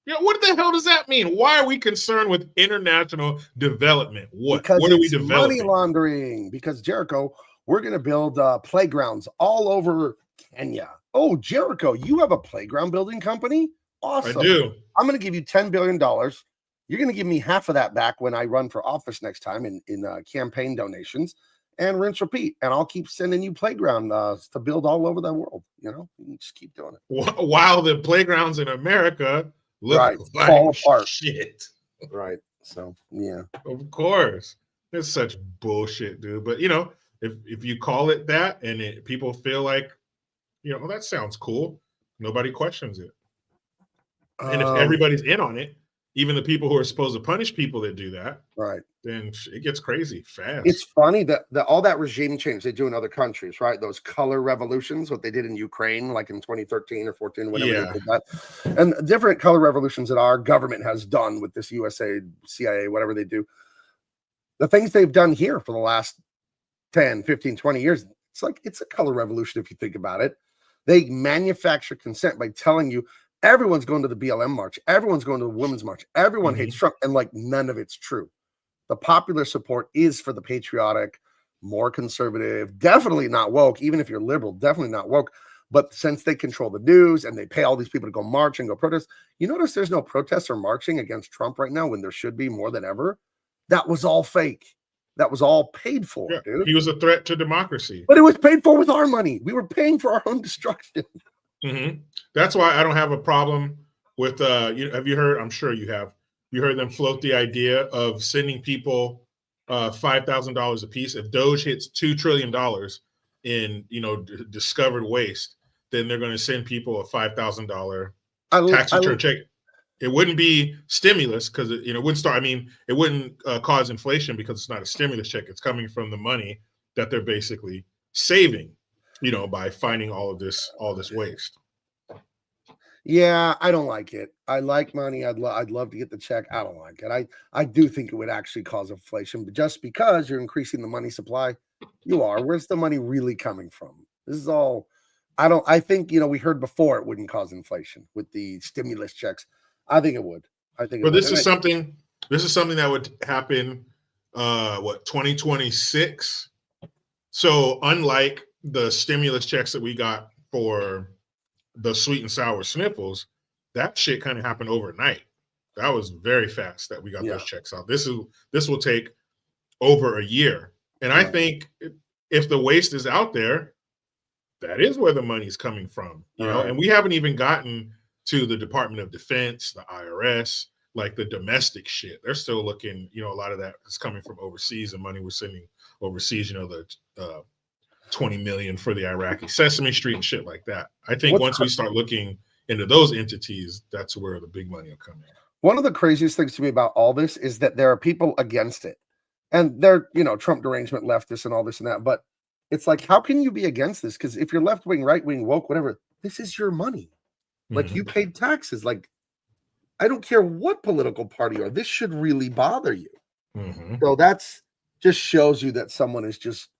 Yeah, what the hell does that mean? Why are we concerned with international development? What are we developing? Money laundering. Because Jericho, we're going to build playgrounds all over Kenya. Oh, Jericho, you have a playground building company? Awesome. I do. I'm going to give you $10 billion. You're going to give me half of that back when I run for office next time in campaign donations, and rinse, repeat. And I'll keep sending you playground to build all over the world. You just keep doing it. While the playgrounds in America look like fall apart. Shit. Right. So, yeah. Of course. It's such bullshit, dude. But, if you call it that and people feel like, that sounds cool, nobody questions it. And if everybody's in on it, even the people who are supposed to punish people that do that, right, then it gets crazy fast. It's funny that all that regime change they do in other countries, right? Those color revolutions, what they did in Ukraine, like in 2013 or 14, whenever they did that, and different color revolutions that our government has done with this USA, CIA, whatever they do. The things they've done here for the last 10, 15, 20 years, it's a color revolution if you think about it. They manufacture consent by telling you everyone's going to the BLM march, everyone's going to the women's march, everyone hates Trump, and none of it's true. The popular support is for the patriotic, more conservative, definitely not woke, even if you're liberal, definitely not woke. But since they control the news and they pay all these people to go march and go protest, you notice there's no protests or marching against Trump right now when there should be more than ever. That was all fake. that was all paid for, Yeah, dude. he was a threat to democracy. But it was paid for with our money. We were paying for our own destruction. That's why I don't have a problem with have you heard, I'm sure you have, you heard them float the idea of sending people $5,000 a piece. If Doge hits $2 trillion in discovered waste, then they're going to send people a $5,000 tax return check. It wouldn't be stimulus because it wouldn't start. I mean, it wouldn't cause inflation because it's not a stimulus check. It's coming from the money that they're basically saving, by finding all this waste. Yeah, I don't like it. I like money. I'd love to get the check. I don't like it. I do think it would actually cause inflation, but just because you're increasing the money supply, you are. Where's the money really coming from? This is all. I think we heard before it wouldn't cause inflation with the stimulus checks. I think it would. But this is something that would happen 2026. So unlike the stimulus checks that we got for the sweet and sour sniffles, that shit kind of happened overnight. That was very fast that we got those checks out. This will take over a year. And I think if the waste is out there, that is where the money's coming from. And we haven't even gotten to the Department of Defense, the IRS, like the domestic shit. They're still looking, a lot of that is coming from overseas, and money we're sending overseas, the 20 million for the Iraqi Sesame Street and shit like that. I think once we start looking into those entities, that's where the big money will come in. One of the craziest things to me about all this is that there are people against it. And they're, Trump derangement leftists and all this and that. But it's like, how can you be against this? Because if you're left wing, right wing, woke, whatever, this is your money. Like you paid taxes. Like, I don't care what political party you are. This should really bother you. So that's just shows you that someone is just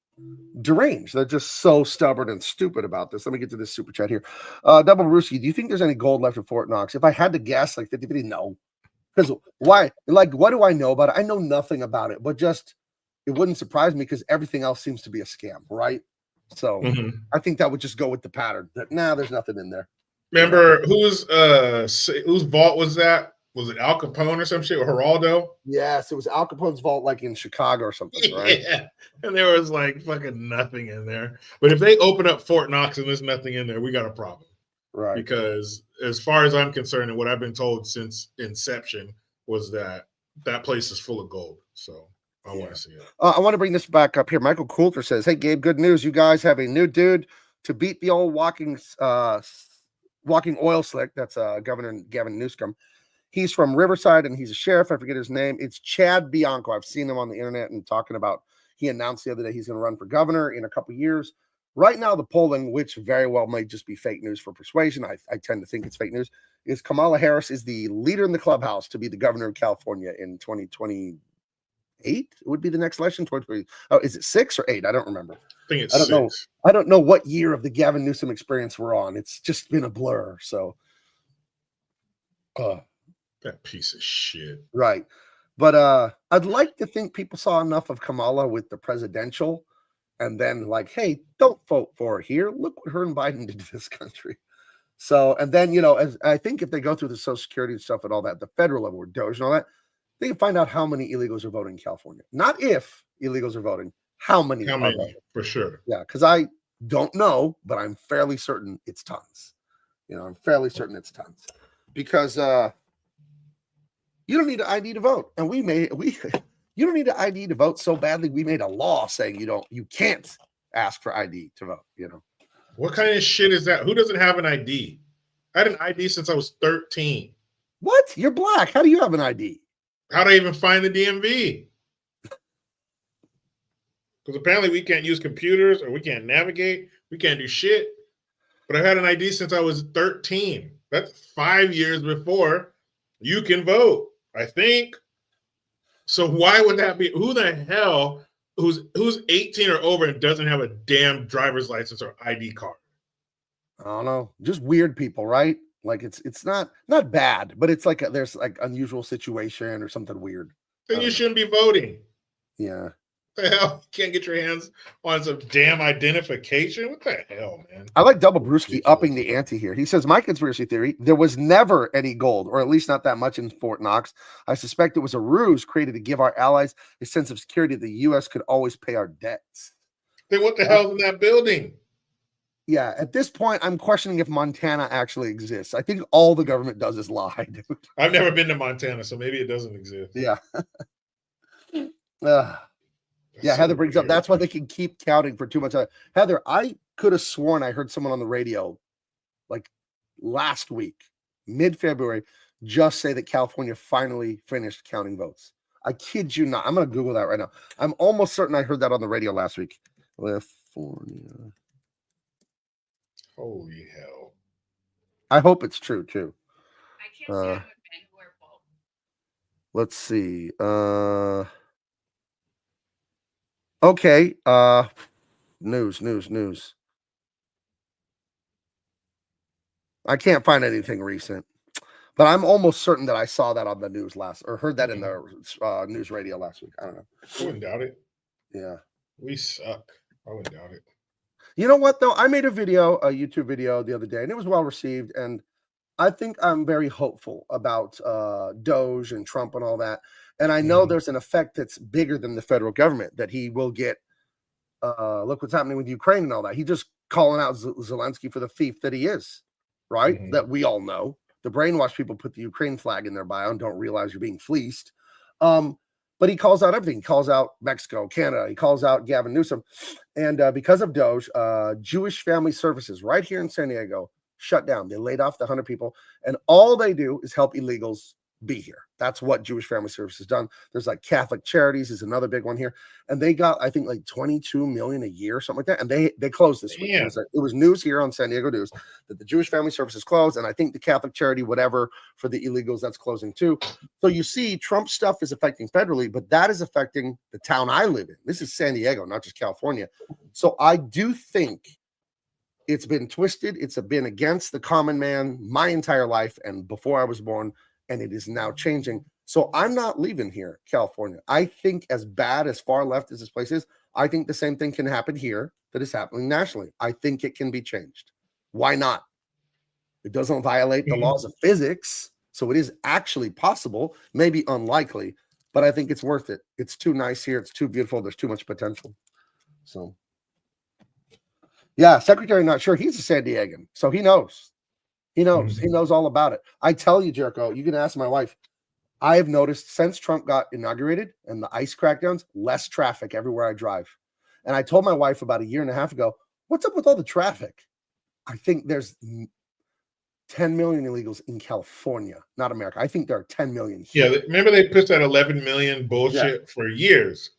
deranged. They're just so stubborn and stupid about this. Let me get to this super chat here. Double Ruski, do you think there's any gold left in Fort Knox? If I had to guess, like 50-50, no. Because why? Like, what do I know about it? I know nothing about it, but just it wouldn't surprise me because everything else seems to be a scam, right? So I think that would just go with the pattern. That there's nothing in there. Remember whose vault was that? Was it Al Capone or some shit, or Geraldo? Yes, it was Al Capone's vault, like in Chicago or something, right? Yeah, and there was like fucking nothing in there. But if they open up Fort Knox and there's nothing in there, we got a problem, right? Because as far as I'm concerned, and what I've been told since inception was that place is full of gold. So I want to see it. I want to bring this back up here. Michael Coulter says, "Hey Gabe, good news. You guys have a new dude to beat the old walking oil slick. That's Governor Gavin Newsom. He's from Riverside and he's a sheriff. I forget his name. It's Chad Bianco. I've seen him on the internet and talking about, he announced the other day he's going to run for governor in a couple years. Right now, the polling, which very well might just be fake news for persuasion, I tend to think it's fake news, is Kamala Harris is the leader in the clubhouse to be the governor of California in 2028. It would be the next election. 2020. Oh, is it 6 or 8? I don't remember. I think it's 6. know. I don't know what year of the Gavin Newsom experience we're on. It's just been a blur. So, that piece of shit. Right. But I'd like to think people saw enough of Kamala with the presidential and then like, hey, don't vote for her here. Look what her and Biden did to this country. So, and then, as I think if they go through the Social Security and stuff and all that, the federal level, Doge and all that, they can find out how many illegals are voting in California. Not if illegals are voting, how many are voting. For sure. Yeah, because I don't know, but I'm fairly certain it's tons. I'm fairly certain it's tons. Because you don't need an ID to vote. And you don't need an ID to vote so badly. We made a law saying you can't ask for ID to vote, What kind of shit is that? Who doesn't have an ID? I had an ID since I was 13. What? You're black. How do you have an ID? How do I even find the DMV? Because apparently we can't use computers or we can't navigate. We can't do shit. But I've had an ID since I was 13. That's 5 years before you can vote, I think. So why would that be? Who the hell who's 18 or over and doesn't have a damn driver's license or ID card? I don't know. Just weird people, right? Like it's not bad, but it's like there's like unusual situation or something weird. Then you shouldn't be voting. Yeah. The hell? You can't get your hands on some damn identification? What the hell, man? I like Double Brewski upping the ante here. He says, my conspiracy theory, there was never any gold, or at least not that much in Fort Knox. I suspect it was a ruse created to give our allies a sense of security that the U.S. could always pay our debts. Then what the hell's in that building? Yeah, at this point, I'm questioning if Montana actually exists. I think all the government does is lie, dude. I've never been to Montana, so maybe it doesn't exist. Yeah. Yeah, Heather brings up that's why they can keep counting for too much time. Heather, I could have sworn I heard someone on the radio like last week, mid-February, just say that California finally finished counting votes. I kid you not. I'm going to Google that right now. I'm almost certain I heard that on the radio last week. California. Holy hell. I hope it's true, too. I can't stand when men who are bald. Let's see. Okay. News. I can't find anything recent, but I'm almost certain that I saw that on the news or heard that in the news radio last week. I don't know. I wouldn't doubt it. Yeah. We suck. I wouldn't doubt it. You know what, though? I made a YouTube video the other day, and it was well received. And I think I'm very hopeful about Doge and Trump and all that. And I know there's an effect that's bigger than the federal government, that he will get, look what's happening with Ukraine and all that. He just calling out Zelensky for the thief that he is, right? That we all know. The brainwashed people put the Ukraine flag in their bio and don't realize you're being fleeced. But he calls out everything. He calls out Mexico, Canada. He calls out Gavin Newsom. And because of Doge, Jewish Family Services right here in San Diego shut down. They laid off the 100 people. And all they do is help illegals be here. That's what Jewish Family Services done. There's like Catholic Charities is another big one here. And they got, I think, like 22 million a year or something like that. And they closed this week. It was news here on San Diego News that the Jewish Family Services closed. And I think the Catholic Charity, whatever, for the illegals, that's closing too. So you see Trump stuff is affecting federally, but that is affecting the town I live in. This is San Diego, not just California. So I do think it's been twisted. It's been against the common man my entire life and before I was born. And it is now changing. So I'm not leaving here, California. I think as bad, as far left as this place is, I think the same thing can happen here that is happening nationally. I think it can be changed. Why not? It doesn't violate the laws of physics. So it is actually possible, maybe unlikely, but I think it's worth it. It's too nice here. It's too beautiful. There's too much potential. So, yeah, Secretary, not sure. He's a San Diegan, so he knows. He knows. He knows all about it. I tell you, Jericho, you can ask my wife. I have noticed since Trump got inaugurated and the ICE crackdowns, less traffic everywhere I drive. And I told my wife about a year and a half ago, what's up with all the traffic? I think there's 10 million illegals in California, not America. I think there are 10 million here. Yeah, remember they pushed that 11 million bullshit for years.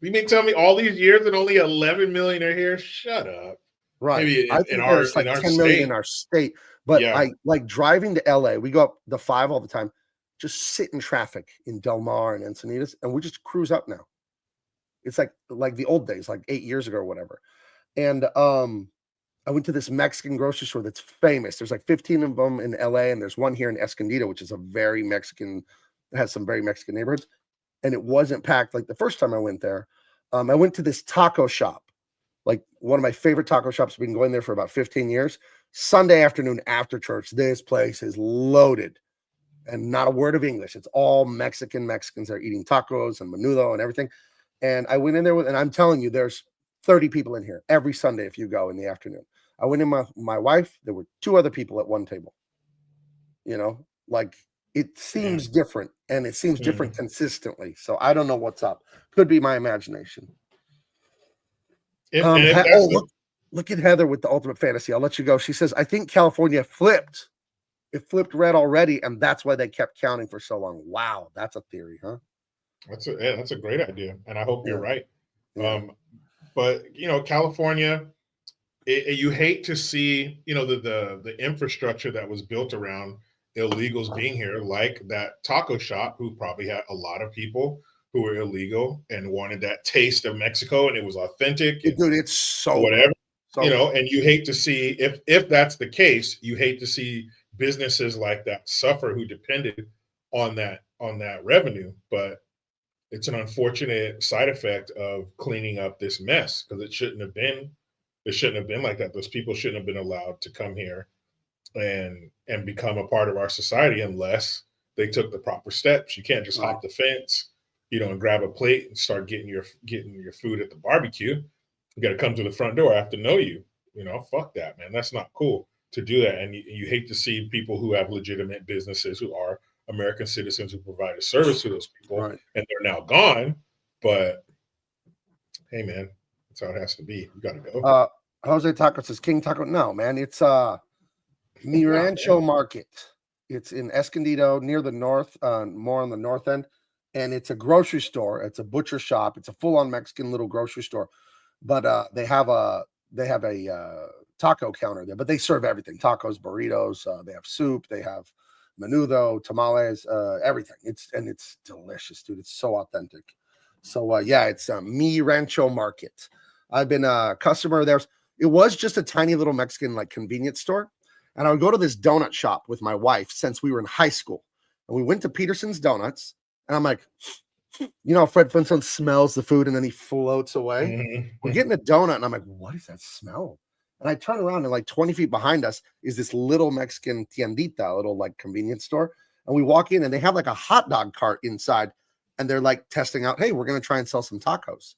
You mean tell me all these years and only 11 million are here? Shut up. Right. Maybe I think there's like 10 million in our state. But I like driving to LA. We go up the 5 all the time. Just sit in traffic in Del Mar and Encinitas, and we just cruise up now. It's like the old days, like 8 years ago or whatever. And I went to this Mexican grocery store that's famous. There's like 15 of them in LA, and there's one here in Escondido, which is a very Mexican, has some very Mexican neighborhoods. And it wasn't packed like the first time I went there. I went to this taco shop, like one of my favorite taco shops. I've been going there for about 15 years. Sunday afternoon after church, this place is loaded and not a word of English. It's all Mexicans that are eating tacos and menudo and everything. And I went in there and I'm telling you, there's 30 people in here every Sunday if you go in the afternoon. I went in with my wife. There were 2 other people at one table. You know, like it seems different, and it seems different consistently. So I don't know what's up. Could be my imagination. Look at Heather with the ultimate fantasy. I'll let you go. She says, I think California flipped. It flipped red already, and that's why they kept counting for so long. Wow, that's a theory, huh? That's a great idea, and I hope you're right. Yeah. But you know, California, you hate to see, you know, the infrastructure that was built around illegals being here, like that taco shop, who probably had a lot of people who were illegal and wanted that taste of Mexico, and it was authentic. Dude, it's so whatever, so you know. And you hate to see, if that's the case, you hate to see businesses like that suffer who depended on that revenue. But it's an unfortunate side effect of cleaning up this mess because it shouldn't have been like that. Those people shouldn't have been allowed to come here and become a part of our society unless they took the proper steps. You can't just hop the fence, and grab a plate and start getting your food at the barbecue. You got to come to the front door. I have to know you. Fuck that, man. That's not cool to do that. And you hate to see people who have legitimate businesses who are American citizens who provide a service to those people, and they're now gone. But hey, man, that's how it has to be. You got to go. Jose Taco says King Taco. No, man, it's Mi Rancho Market. It's in Escondido, near the north, more on the north end, and it's a grocery store. It's a butcher shop. It's a full-on Mexican little grocery store, but they have a taco counter there. But they serve everything: tacos, burritos. They have soup. They have menudo, tamales, everything. It's delicious, dude. It's so authentic. So it's Mi Rancho Market. I've been a customer there. It was just a tiny little Mexican convenience store. And I would go to this donut shop with my wife since we were in high school. And we went to Peterson's Donuts. And I'm like, Fred Flintstone smells the food and then he floats away. Mm-hmm. We're getting a donut. And I'm like, what is that smell? And I turn around and 20 feet behind us is this little Mexican tiendita, a little convenience store. And we walk in and they have a hot dog cart inside. And they're testing out, hey, we're going to try and sell some tacos.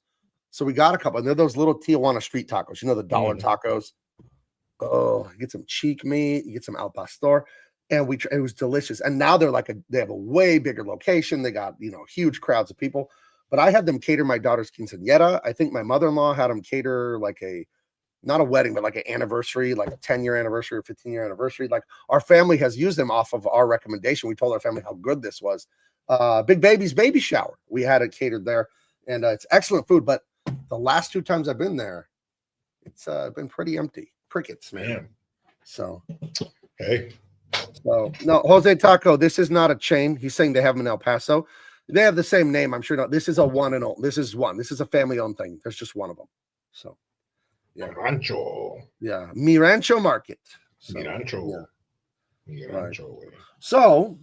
So we got a couple. And they're those little Tijuana street tacos, the dollar tacos. Oh, you get some cheek meat, you get some al pastor, and it was delicious. And now they're they have a way bigger location. They got huge crowds of people. But I had them cater my daughter's quinceañera. I think my mother-in-law had them cater not a wedding, but an anniversary, a 10-year anniversary or 15-year anniversary. Our family has used them off of our recommendation. We told our family how good this was. Big Baby's baby shower, we had it catered there, and it's excellent food. But the last 2 times I've been there, it's been pretty empty. Crickets, man. So, hey. So, no, Jose Taco, this is not a chain. He's saying they have them in El Paso. They have the same name, I'm sure. No, this is a one and all. This is one. This is a family-owned thing. There's just one of them. So, yeah. Rancho. Yeah. Mi Rancho Market. So, Mi Rancho. Yeah. Mi Rancho. Right. So,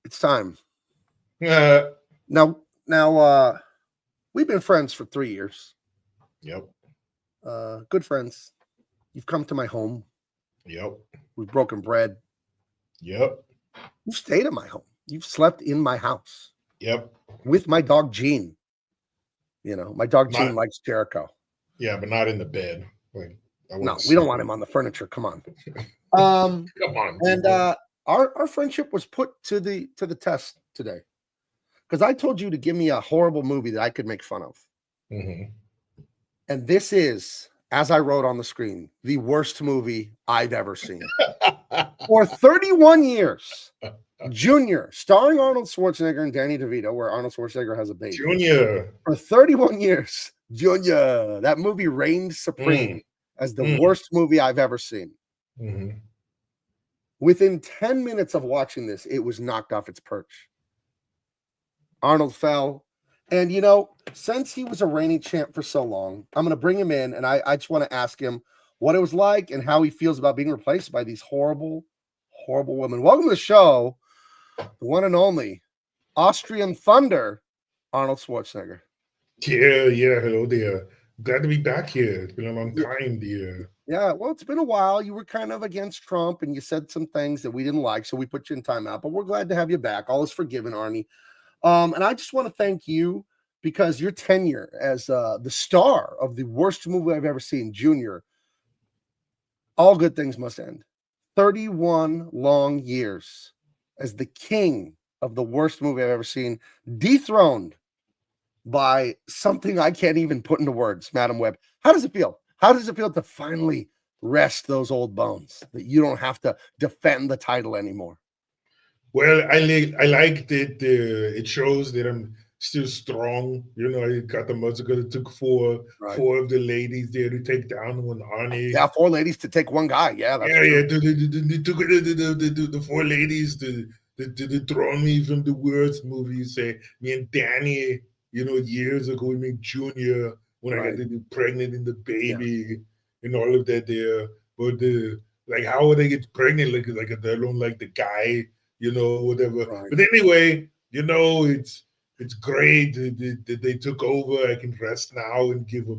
it's time. Now, we've been friends for 3 years. Yep. Good friends. You've come to my home. Yep. We've broken bread. Yep. You've stayed at my home. You've slept in my house. Yep. With my dog Gene. My dog Gene likes Jericho. Yeah, but not in the bed. No, we don't want him on the furniture. Come on. Come on. And our friendship was put to the test today. Because I told you to give me a horrible movie that I could make fun of. Mm-hmm. And this is, as I wrote on the screen, the worst movie I've ever seen. For 31 years, Junior, starring Arnold Schwarzenegger and Danny DeVito, where Arnold Schwarzenegger has a baby. Junior. For 31 years, Junior, that movie reigned supreme as the worst movie I've ever seen. Mm-hmm. Within 10 minutes of watching this, it was knocked off its perch. Arnold fell. And, since he was a reigning champ for so long, I'm going to bring him in, and I just want to ask him what it was like and how he feels about being replaced by these horrible, horrible women. Welcome to the show, the one and only Austrian Thunder, Arnold Schwarzenegger. Yeah. Hello there. Glad to be back here. It's been a long time, dear. Yeah, well, it's been a while. You were kind of against Trump, and you said some things that we didn't like, so we put you in timeout. But we're glad to have you back. All is forgiven, Arnie. And I just want to thank you because your tenure as the star of the worst movie I've ever seen, Junior, all good things must end. 31 long years as the king of the worst movie I've ever seen, dethroned by something I can't even put into words, Madam Webb. How does it feel? How does it feel to finally rest those old bones, that you don't have to defend the title anymore? Well, I like that it shows that I'm still strong. I got the muscle because it took four of the ladies there to take down one Arnie. Yeah, 4 ladies to take one guy. Yeah, that's true. Yeah. They took the 4 ladies to dethrone me from the worst movie. You say me and Danny, years ago we made Junior when I got to be pregnant and the baby and all of that there. But how would they get pregnant? Like they don't like the guy. Whatever. Right. But anyway, it's it's great that they took over. I can rest now and give up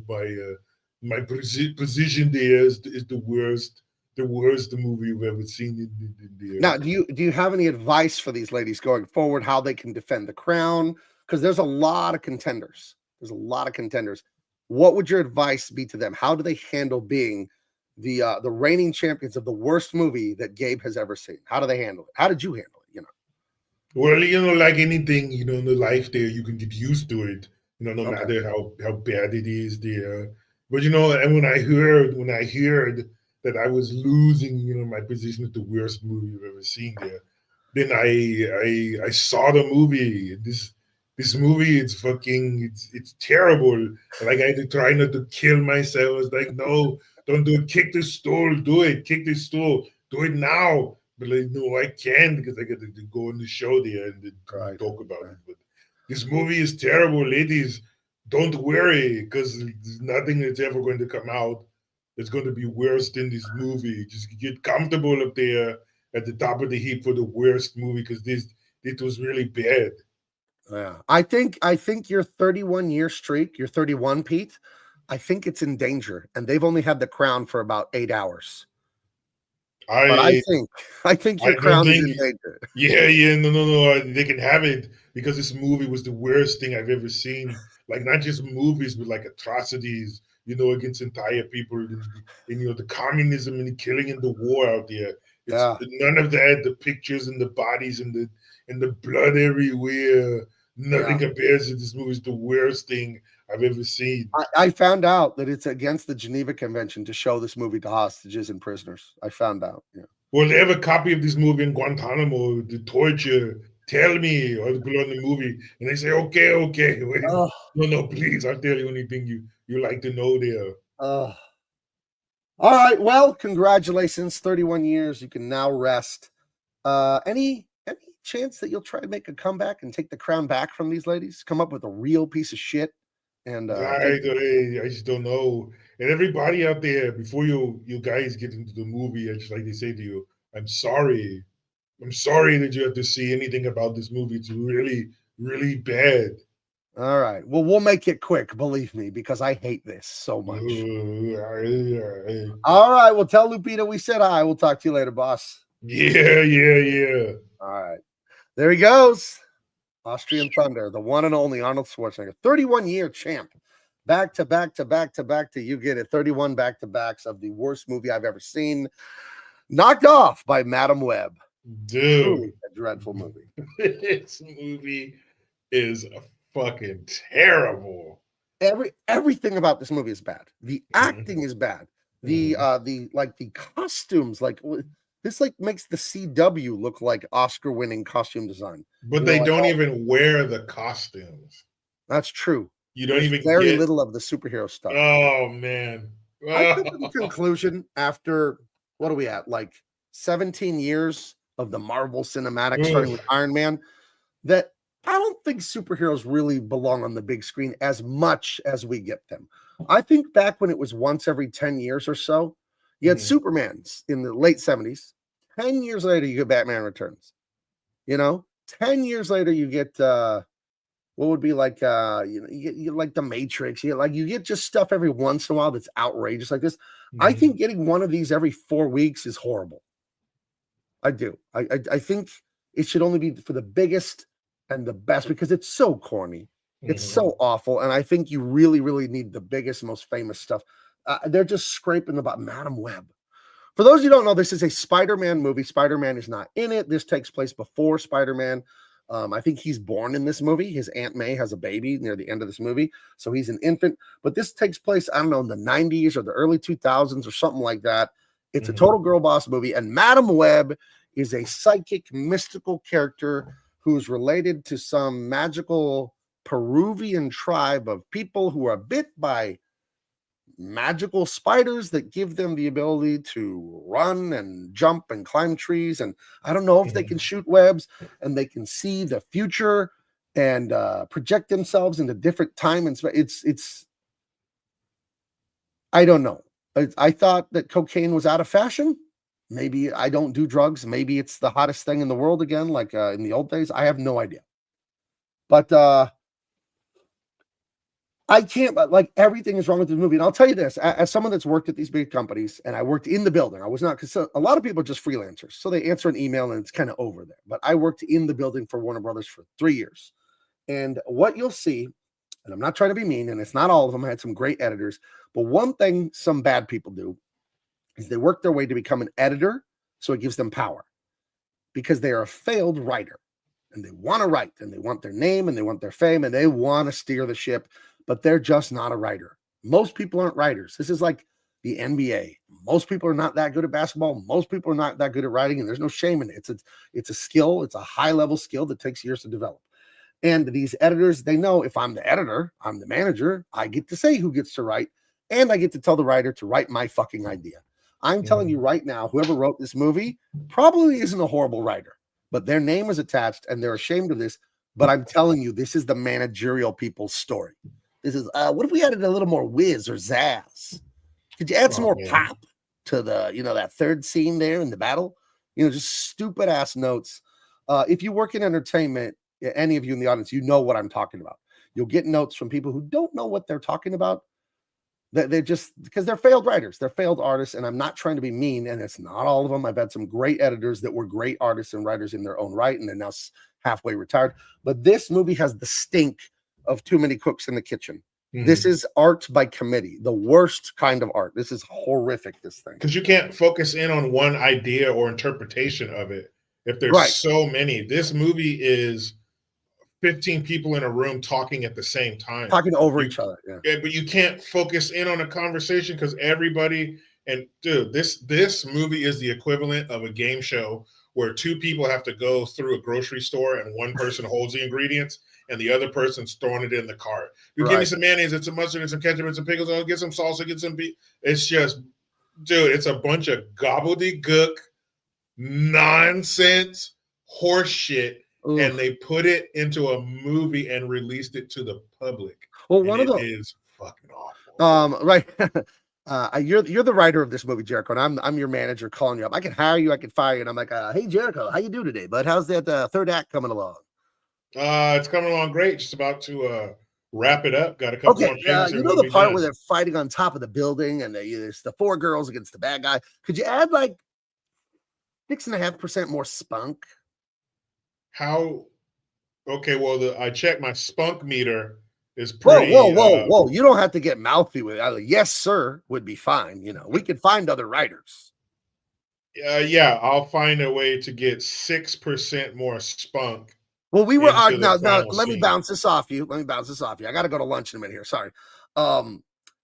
my position there is the worst movie you've ever seen in the Now, do you have any advice for these ladies going forward, how they can defend the crown? Because there's a lot of contenders. There's a lot of contenders. What would your advice be to them? How do they handle being the reigning champions of the worst movie that Gabe has ever seen? How do they handle it? How did you handle it? Well, like anything, in the life there, you can get used to it, no Okay. matter how bad it is there. But and when I heard that I was losing, my position at the worst movie I've ever seen there, then I saw the movie. This movie, it's terrible. Like I had to try not to kill myself. I was like, no, don't do it. Kick the stool. Do it. Kick the stool. Do it now. But like, no, I can't because I got to go on the show there and talk about it. But this movie is terrible, ladies. Don't worry, because there's nothing that's ever going to come out that's going to be worse than this movie. Just get comfortable up there at the top of the heap for the worst movie, because it was really bad. Yeah, I think your 31-year streak, your 31, Pete, I think it's in danger, and they've only had the crown for about 8 hours. But I think your crown is in danger. Yeah, no. They can have it because this movie was the worst thing I've ever seen. Like not just movies, but like atrocities, against entire people, and the communism and the killing and the war out there. It's none of that. The pictures and the bodies and the blood everywhere. Nothing compares to this movie. It's the worst thing I've ever seen. I found out that it's against the Geneva Convention to show this movie to hostages and prisoners. I found out. Yeah. Well, they have a copy of this movie in Guantanamo, the torture. Tell me, or put on the movie, and they say, okay, wait. No, please, I'll tell you anything you like to know there. All right, well, congratulations, 31 years. You can now rest. Any chance that you'll try to make a comeback and take the crown back from these ladies? Come up with a real piece of shit? And I just don't know. And everybody out there, before you guys get into the movie, I just like to say to you, I'm sorry. I'm sorry that you have to see anything about this movie. It's really, really bad. All right. Well, we'll make it quick, believe me, because I hate this so much. All right. Well, tell Lupita we said hi. We'll talk to you later, boss. Yeah. All right. There he goes. Austrian Thunder, the one and only Arnold Schwarzenegger, 31-year champ. Back to back to back to back to, you get it, 31 back-to-backs of the worst movie I've ever seen. Knocked off by Madam Web. Dude. Truly a dreadful movie. This movie is fucking terrible. Everything about this movie is bad. The acting is bad. The costumes, this makes the CW look like Oscar-winning costume design. But they don't even wear the costumes. That's true. You don't even very little of the superhero stuff. Oh man. I come to the conclusion after, what are we at? 17 years of the Marvel Cinematic, starting with Iron Man, that I don't think superheroes really belong on the big screen as much as we get them. I think back when it was once every 10 years or so, you had Supermans in the late 70s. 10 years later, you get Batman Returns. 10 years later, you get what would be you get like The Matrix. You get just stuff every once in a while that's outrageous like this. I think getting one of these every 4 weeks is horrible. I do. I think it should only be for the biggest and the best, because it's so corny. It's so awful. And I think you really, really need the biggest, most famous stuff. They're just scraping about Madam Web. For those who don't know, this is a Spider-Man movie. Spider-Man is not in it. This takes place before Spider-Man. I think he's born in this movie. His Aunt May has a baby near the end of this movie, so he's an infant. But this takes place, I don't know, in the 90s or the early 2000s or something like that. It's a total girl boss movie, and Madam Web is a psychic, mystical character who's related to some magical Peruvian tribe of people who are bit by magical spiders that give them the ability to run and jump and climb trees. And I don't know if they can shoot webs, and they can see the future and project themselves into different time and space. It's I don't know. I thought that cocaine was out of fashion. Maybe I don't do drugs. Maybe it's the hottest thing in the world again, like in the old days. I have no idea. But I can't, like, everything is wrong with this movie. And I'll tell you this, as someone that's worked at these big companies, and I worked in the building, I was not, because a lot of people are just freelancers. So they answer an email and it's kind of over there. But I worked in the building for Warner Brothers for 3 years. And what you'll see, and I'm not trying to be mean, and it's not all of them, I had some great editors, but one thing some bad people do is they work their way to become an editor. So it gives them power because they are a failed writer and they want to write and they want their name and they want their fame and they want to steer the ship, but they're just not a writer. Most people aren't writers. This is like the NBA. Most people are not that good at basketball. Most people are not that good at writing, and there's no shame in it. It's a skill. It's a high-level skill that takes years to develop. And these editors, they know if I'm the editor, I'm the manager, I get to say who gets to write, and I get to tell the writer to write my fucking idea. I'm telling you right now, whoever wrote this movie probably isn't a horrible writer, but their name is attached and they're ashamed of this. But I'm telling you, this is the managerial people's story. This is, what if we added a little more whiz or zazz? Could you add some more pop to the, that third scene there in the battle? Just stupid ass notes. If you work in entertainment, any of you in the audience, you know what I'm talking about. You'll get notes from people who don't know what they're talking about. They're just, because they're failed writers, they're failed artists, and I'm not trying to be mean, and it's not all of them. I've had some great editors that were great artists and writers in their own right, and they're now halfway retired. But this movie has the stink of too many cooks in the kitchen. This is art by committee, the worst kind of art. This is horrific, this thing. Because you can't focus in on one idea or interpretation of it if there's so many. This movie is 15 people in a room talking at the same time. Talking over each other. Yeah. But you can't focus in on a conversation because everybody, and dude, this movie is the equivalent of a game show where two people have to go through a grocery store and one person holds the ingredients and the other person's throwing it in the cart. You give me some mayonnaise, and some mustard, and some ketchup, and some pickles, and get some salsa, get some beef. It's just, dude, it's a bunch of gobbledygook, nonsense, horse shit. Ooh. And they put it into a movie and released it to the public. Well, one of them is fucking awful. Right. You're the writer of this movie, Jericho, and I'm your manager calling you up. I can hire you, I can fire you, and I'm like, hey Jericho, how you do today, bud? How's that third act coming along? It's coming along great. Just about to wrap it up. Got a couple more things. You know the part where they're fighting on top of the building and it's the four girls against the bad guy. Could you add like 6.5% more spunk? How? Okay, well, I checked my spunk meter is pretty. Whoa! You don't have to get mouthy with it. Yes, sir, would be fine. We could find other writers. Yeah, I'll find a way to get 6% more spunk. Well, we were now. Let me bounce this off you. I got to go to lunch in a minute here. Sorry.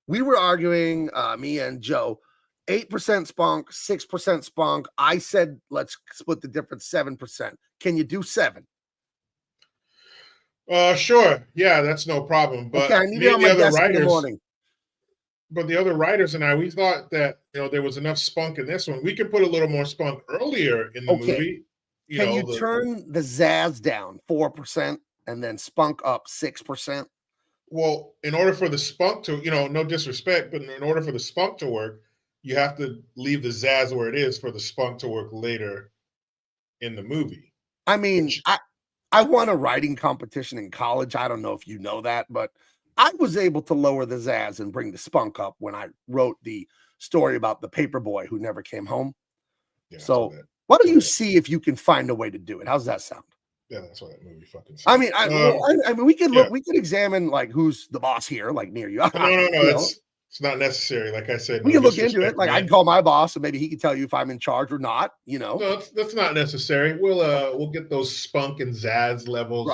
We were arguing, me and Joe. 8% spunk, 6% spunk. I said, let's split the difference, 7%. Can you do 7? Sure. Yeah, that's no problem. But I need it on my desk in the morning. But the other writers and I, we thought that there was enough spunk in this one. We could put a little more spunk earlier in the movie. Can you turn the zazz down 4% and then spunk up 6%? Well, in order for the spunk to, no disrespect, but in order for the spunk to work, you have to leave the zazz where it is for the spunk to work later in the movie. I mean, I won a writing competition in college. I don't know if you know that, but I was able to lower the zazz and bring the spunk up when I wrote the story about the paper boy who never came home. Yeah, so why don't you see if you can find a way to do it? How's that sound? Yeah, that's what that movie fucking sounds. I mean, we could look, we could examine like who's the boss here, like near you. No. It's not necessary. Like I said, we can look into it. Like I can call my boss and maybe he can tell you if I'm in charge or not. No, that's not necessary. We'll get those spunk and zazz levels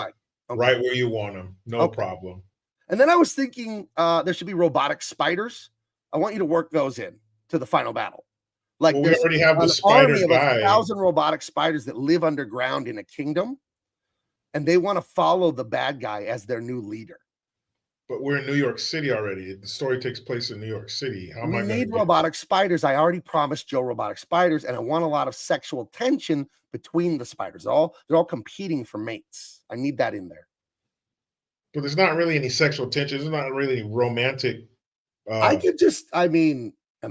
right where you want them. No problem. And then I was thinking there should be robotic spiders. I want you to work those in to the final battle. Like we already have the spider guy. 1,000 robotic spiders that live underground in a kingdom, and they want to follow the bad guy as their new leader. But we're in New York City already. The story takes place in New York City. We need robotic spiders. I already promised Joe robotic spiders, and I want a lot of sexual tension between the spiders. They're all competing for mates. I need that in there. But there's not really any sexual tension. There's not really any romantic. Am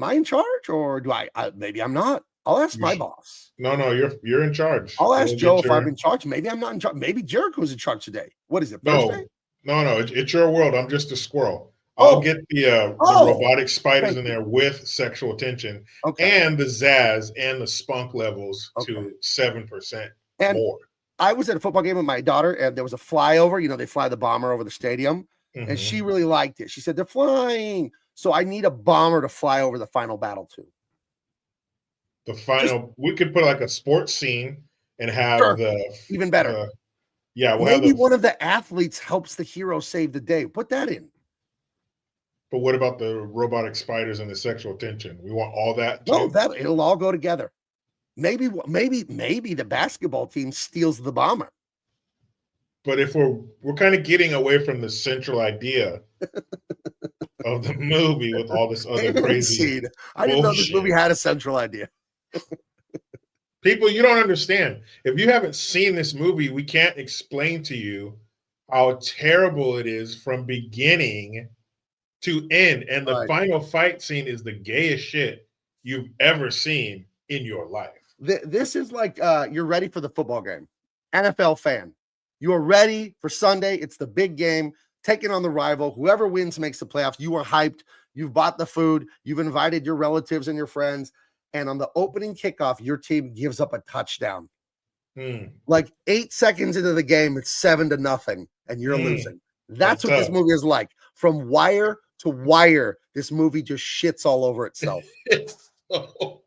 I in charge or do maybe I'm not? I'll ask You my sh- boss. No, you're in charge. I'll ask You'll Joe get if I'm in charge. Maybe I'm not in charge. Maybe Jericho's in charge today. What is it, Thursday? No. It's your world. I'm just a squirrel. I'll Oh, get the robotic spiders thank in there with sexual tension okay. and the zazz and the spunk levels Okay. to 7% And more. I was at a football game with my daughter, and there was a flyover. You know, they fly the bomber over the stadium, and she really liked it. She said, they're flying. So I need a bomber to fly over the final battle too. We could put like a sports scene and have Sure. Even better. Maybe one of the athletes helps the hero save the day. Put that in. But what about the robotic spiders and the sexual tension? We want all that too? No, it'll all go together. Maybe the basketball team steals the bomber. But if we're kind of getting away from the central idea of the movie with all this other crazy I didn't know this movie had a central idea. People, you don't understand. If you haven't seen this movie, we can't explain to you how terrible it is from beginning to end. And the final fight scene is the gayest shit you've ever seen in your life. This is like you're ready for the football game. NFL fan. You are ready for Sunday. It's the big game. Taking on the rival. Whoever wins makes the playoffs. You are hyped. You've bought the food. You've invited your relatives and your friends. And on the opening kickoff, your team gives up a touchdown. Like 8 seconds into the game, it's 7-0, and you're losing. That's what this movie is like. From wire to wire, this movie just shits all over itself. It's so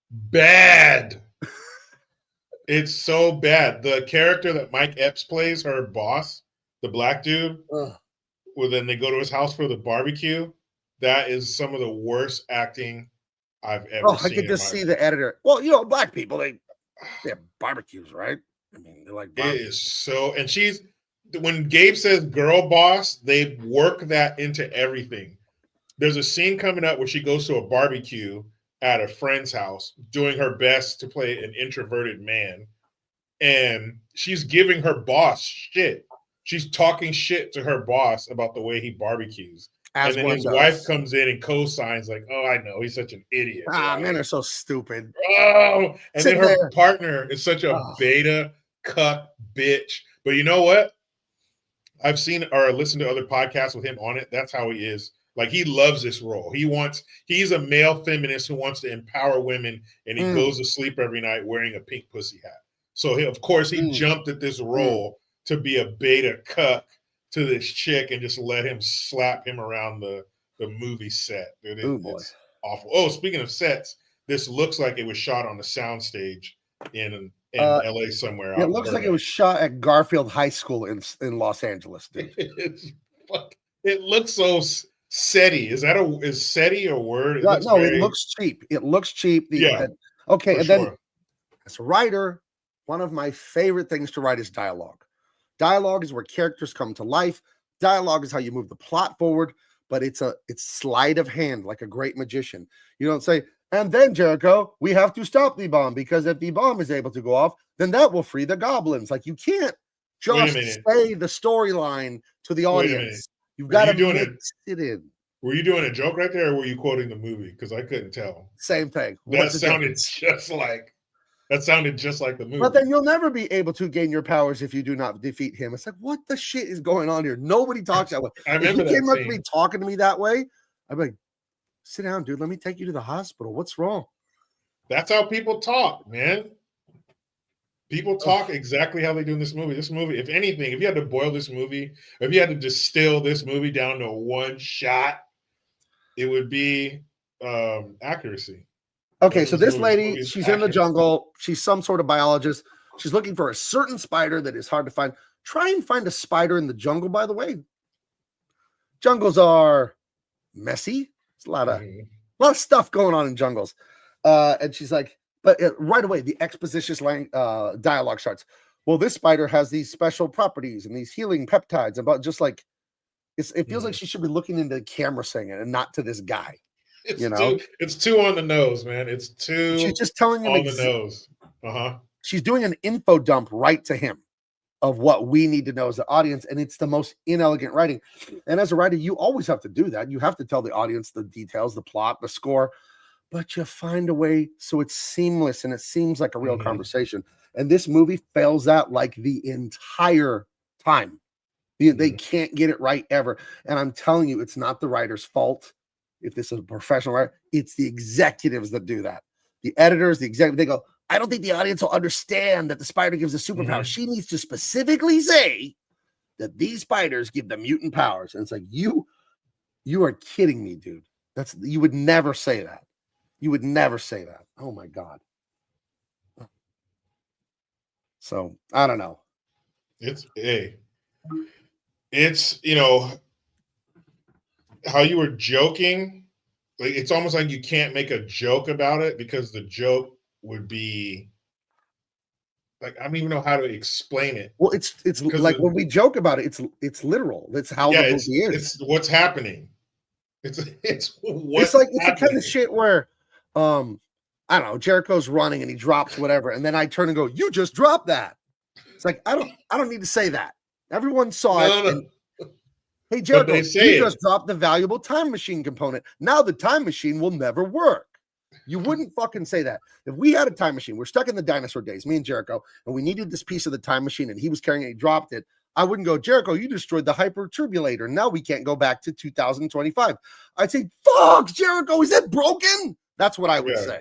bad. It's so bad. The character that Mike Epps plays, her boss, the black dude, well, then they go to his house for the barbecue. That is some of the worst acting I've ever seen. I could just see the editor. Well, you know, black people, they have barbecues, right? I mean, they're like barbecues. It is so, and when Gabe says girl boss, they work that into everything. There's a scene coming up where she goes to a barbecue at a friend's house, doing her best to play an introverted man. And she's giving her boss shit. She's talking shit to her boss about the way he barbecues. And then his wife comes in and co-signs like, oh, I know, he's such an idiot. Men are so stupid. Oh, and then her partner is such a beta cuck bitch. But you know what? I've seen or listened to other podcasts with him on it. That's how he is. Like, he loves this role. He's a male feminist who wants to empower women, and he goes to sleep every night wearing a pink pussy hat. So, of course, he jumped at this role to be a beta cuck to this chick and just let him slap him around the movie set. Dude, it's awful. Oh, speaking of sets, this looks like it was shot on a soundstage in LA somewhere. It looks like it was shot at Garfield High School in Los Angeles, dude. It looks so setty. Is setty a word? It looks cheap. It looks cheap. Okay, and then as a writer, one of my favorite things to write is dialogue. Dialogue is where characters come to life. Dialogue is how you move the plot forward, but it's sleight of hand, like a great magician. You don't say, and then Jericho, we have to stop the bomb, because if the bomb is able to go off, then that will free the goblins. Like, you can't just say the storyline to the audience. You've got to mix it in. Were you doing a joke right there, or were you quoting the movie? Because I couldn't tell. Same thing. That sounded just like the movie. But then you'll never be able to gain your powers if you do not defeat him. It's like, what the shit is going on here? Nobody talks that way. If he came up to me talking to me that way, I'd be like, sit down, dude. Let me take you to the hospital. What's wrong? That's how people talk, man. People talk exactly how they do in this movie. This movie, if anything, if you had to boil this movie, if you had to distill this movie down to one shot, it would be accuracy. Okay, so this lady, she's in the jungle. She's some sort of biologist. She's looking for a certain spider that is hard to find. Try and find a spider in the jungle, by the way. Jungles are messy. There's a lot of stuff going on in jungles. And she's like, but right away, the exposition dialogue starts. Well, this spider has these special properties and these healing peptides. About just like, it feels like she should be looking into the camera saying it and not to this guy. It's too on the nose, man. It's too. She's just telling him on the nose. She's doing an info dump right to him of what we need to know as an audience, and it's the most inelegant writing. And as a writer, you always have to do that. You have to tell the audience the details, the plot, the score. but you find a way so it's seamless and it seems like a real conversation. And this movie fails that like the entire time. They can't get it right ever. And I'm telling you, it's not the writer's fault. If this is a professional writer, it's the executives that do that. The editors, the executive, they go, I don't think the audience will understand that the spider gives a superpower. She needs to specifically say that these spiders give the mutant powers. And it's like, you are kidding me, dude. You would never say that. You would never say that. Oh my God. So I don't know. It's you know how you were joking, like it's almost like you can't make a joke about it because the joke would be like I don't even know how to explain it. Well, it's like when we joke about it, it's literal. That's how the movie is. It's what's happening. It's like it's the kind of shit where I don't know, Jericho's running and he drops whatever, and then I turn and go, "You just dropped that." It's like I don't need to say that. Everyone saw it. No. And, hey, Jericho, you just dropped the valuable time machine component. Now the time machine will never work. You wouldn't fucking say that. If we had a time machine, we're stuck in the dinosaur days, me and Jericho, and we needed this piece of the time machine, and he was carrying it, he dropped it. I wouldn't go, Jericho, you destroyed the hyperturbulator. Now we can't go back to 2025. I'd say, fuck, Jericho, is that broken? That's what I would say.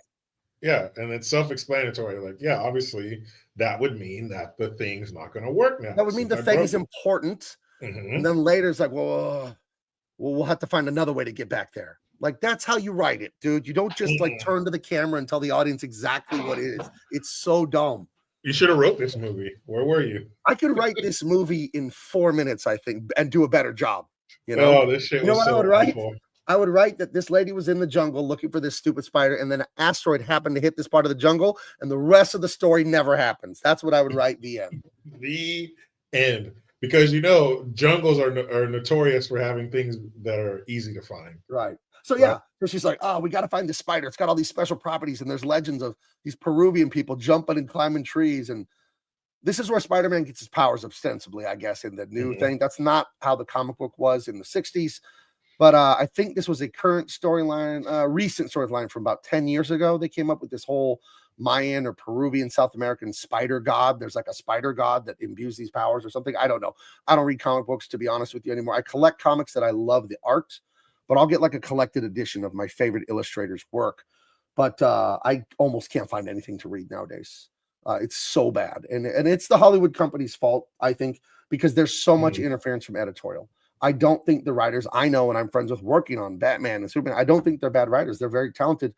Yeah, and it's self-explanatory. Like, yeah, obviously that would mean that the thing's not going to work now. That would mean the thing is important. And then later it's like, well, we'll have to find another way to get back there. Like, that's how you write it, dude. You don't just like turn to the camera and tell the audience exactly what it is. It's so dumb. You should have wrote this movie. Where were you? I could write this movie in 4 minutes, I think, and do a better job. You know, this shit you know was what so I would write? awful. I would write that this lady was in the jungle looking for this stupid spider, and then an asteroid happened to hit this part of the jungle, and the rest of the story never happens. That's what I would write. The end. The end. Because you know, jungles are notorious for having things that are easy to find. Right. So yeah, so she's like, oh, we got to find this spider. It's got all these special properties, and there's legends of these Peruvian people jumping and climbing trees, and this is where Spider-Man gets his powers ostensibly, I guess, in the new thing. That's not how the comic book was in the 60s. But I think this was a current storyline, recent storyline from about 10 years ago. They came up with this whole Mayan or Peruvian South American spider god. There's like a spider god that imbues these powers or something. I don't know. I don't read comic books, to be honest with you, anymore. I collect comics that I love the art, but I'll get like a collected edition of my favorite illustrator's work. But I almost can't find anything to read nowadays. It's so bad. And it's the Hollywood company's fault, I think, because there's so much interference from editorial. I don't think the writers I know and I'm friends with working on Batman and Superman, I don't think they're bad writers. They're very talented,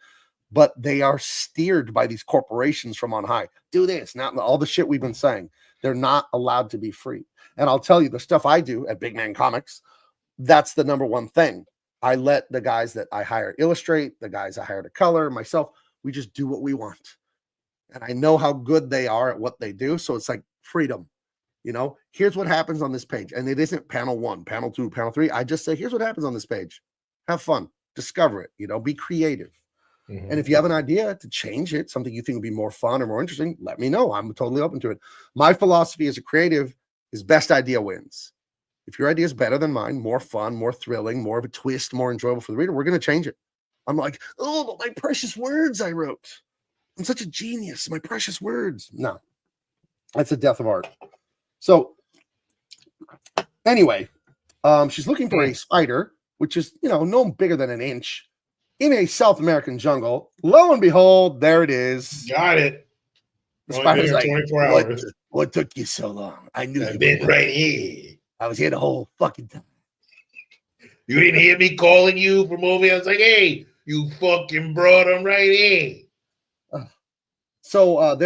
but they are steered by these corporations from on high. Do this, not all the shit we've been saying. They're not allowed to be free. And I'll tell you, the stuff I do at Big Man Comics, that's the number one thing. I let the guys that I hire illustrate, the guys I hire to color, myself, we just do what we want. And I know how good they are at what they do. So it's like freedom. You know, here's what happens on this page. And it isn't panel 1, panel 2, panel 3. I just say, here's what happens on this page. Have fun. Discover it. You know, be creative. And if you have an idea to change it, something you think would be more fun or more interesting, let me know. I'm totally open to it. My philosophy as a creative is best idea wins. If your idea is better than mine, more fun, more thrilling, more of a twist, more enjoyable for the reader, we're going to change it. I'm like, oh, but my precious words I wrote. I'm such a genius. My precious words. No, that's the death of art. So anyway, she's looking for a spider, which is, you know, no bigger than an inch in a South American jungle. Lo and behold, there it is. Got it. The spider's like, 24 hours. What took you so long? I knew I've been right here. I was here the whole fucking time. You didn't hear me calling you for movie? I was like, hey, you fucking brought him right in. So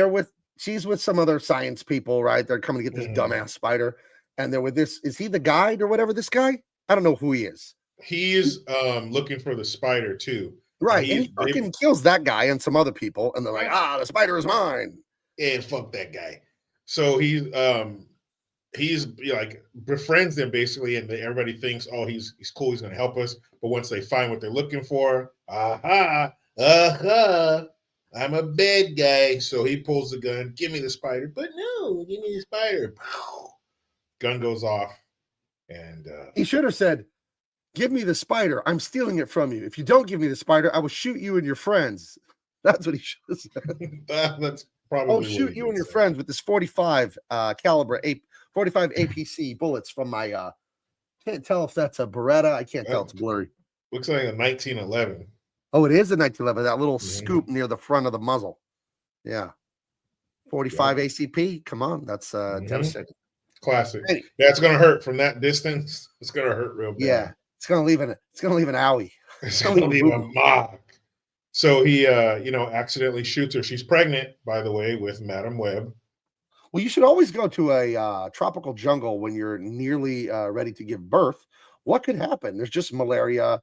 she's with some other science people, right? They're coming to get this dumbass spider. And they're with this, is he the guide or whatever, this guy? I don't know who he is. He's looking for the spider too. Right. And he fucking kills that guy and some other people. And they're like, the spider is mine. And fuck that guy. So he's like befriends them basically, and everybody thinks, oh, he's cool, he's gonna help us. But once they find what they're looking for, I'm a bad guy. So he pulls the gun, give me the spider. But no, give me the spider. Gun goes off. And he should have said, Give me the spider. I'm stealing it from you. If you don't give me the spider, I will shoot you and your friends. That's what he should have said. That's probably. I'll shoot you and your friends with this 45 caliber 45 APC bullets from my can't tell if that's a Beretta. I can't tell. It's blurry. Looks like a 1911. Oh, it is a 1911. That little scoop near the front of the muzzle. Yeah. 45 ACP. Come on. That's devastating. Classic. Hey. That's gonna hurt from that distance. It's gonna hurt real bad. Yeah. It's gonna leave an owie. It's gonna leave a mark. So he accidentally shoots her. She's pregnant, by the way, with Madam Web. Well, you should always go to a tropical jungle when you're nearly ready to give birth. What could happen? There's just malaria,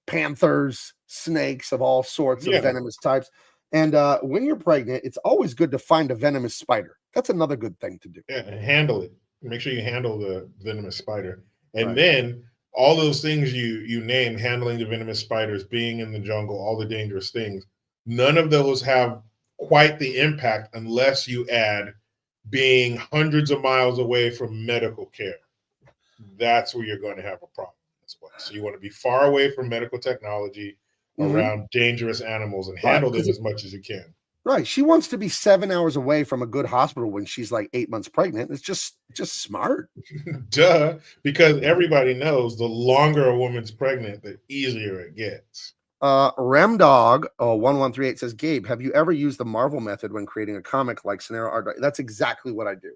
panthers, snakes of all sorts of venomous types. And when you're pregnant, it's always good to find a venomous spider. That's another good thing to do. Yeah, and handle it. Make sure you handle the venomous spider. And then all those things you name, handling the venomous spiders, being in the jungle, all the dangerous things, none of those have quite the impact unless you add being hundreds of miles away from medical care. That's where you're going to have a problem. So you want to be far away from medical technology, around dangerous animals, and handle them as much as you can. Right. She wants to be 7 hours away from a good hospital when she's like 8 months pregnant. It's just smart. Duh. Because everybody knows the longer a woman's pregnant, the easier it gets. Remdog 1138 says, Gabe, have you ever used the Marvel method when creating a comic like scenario art? That's exactly what I do.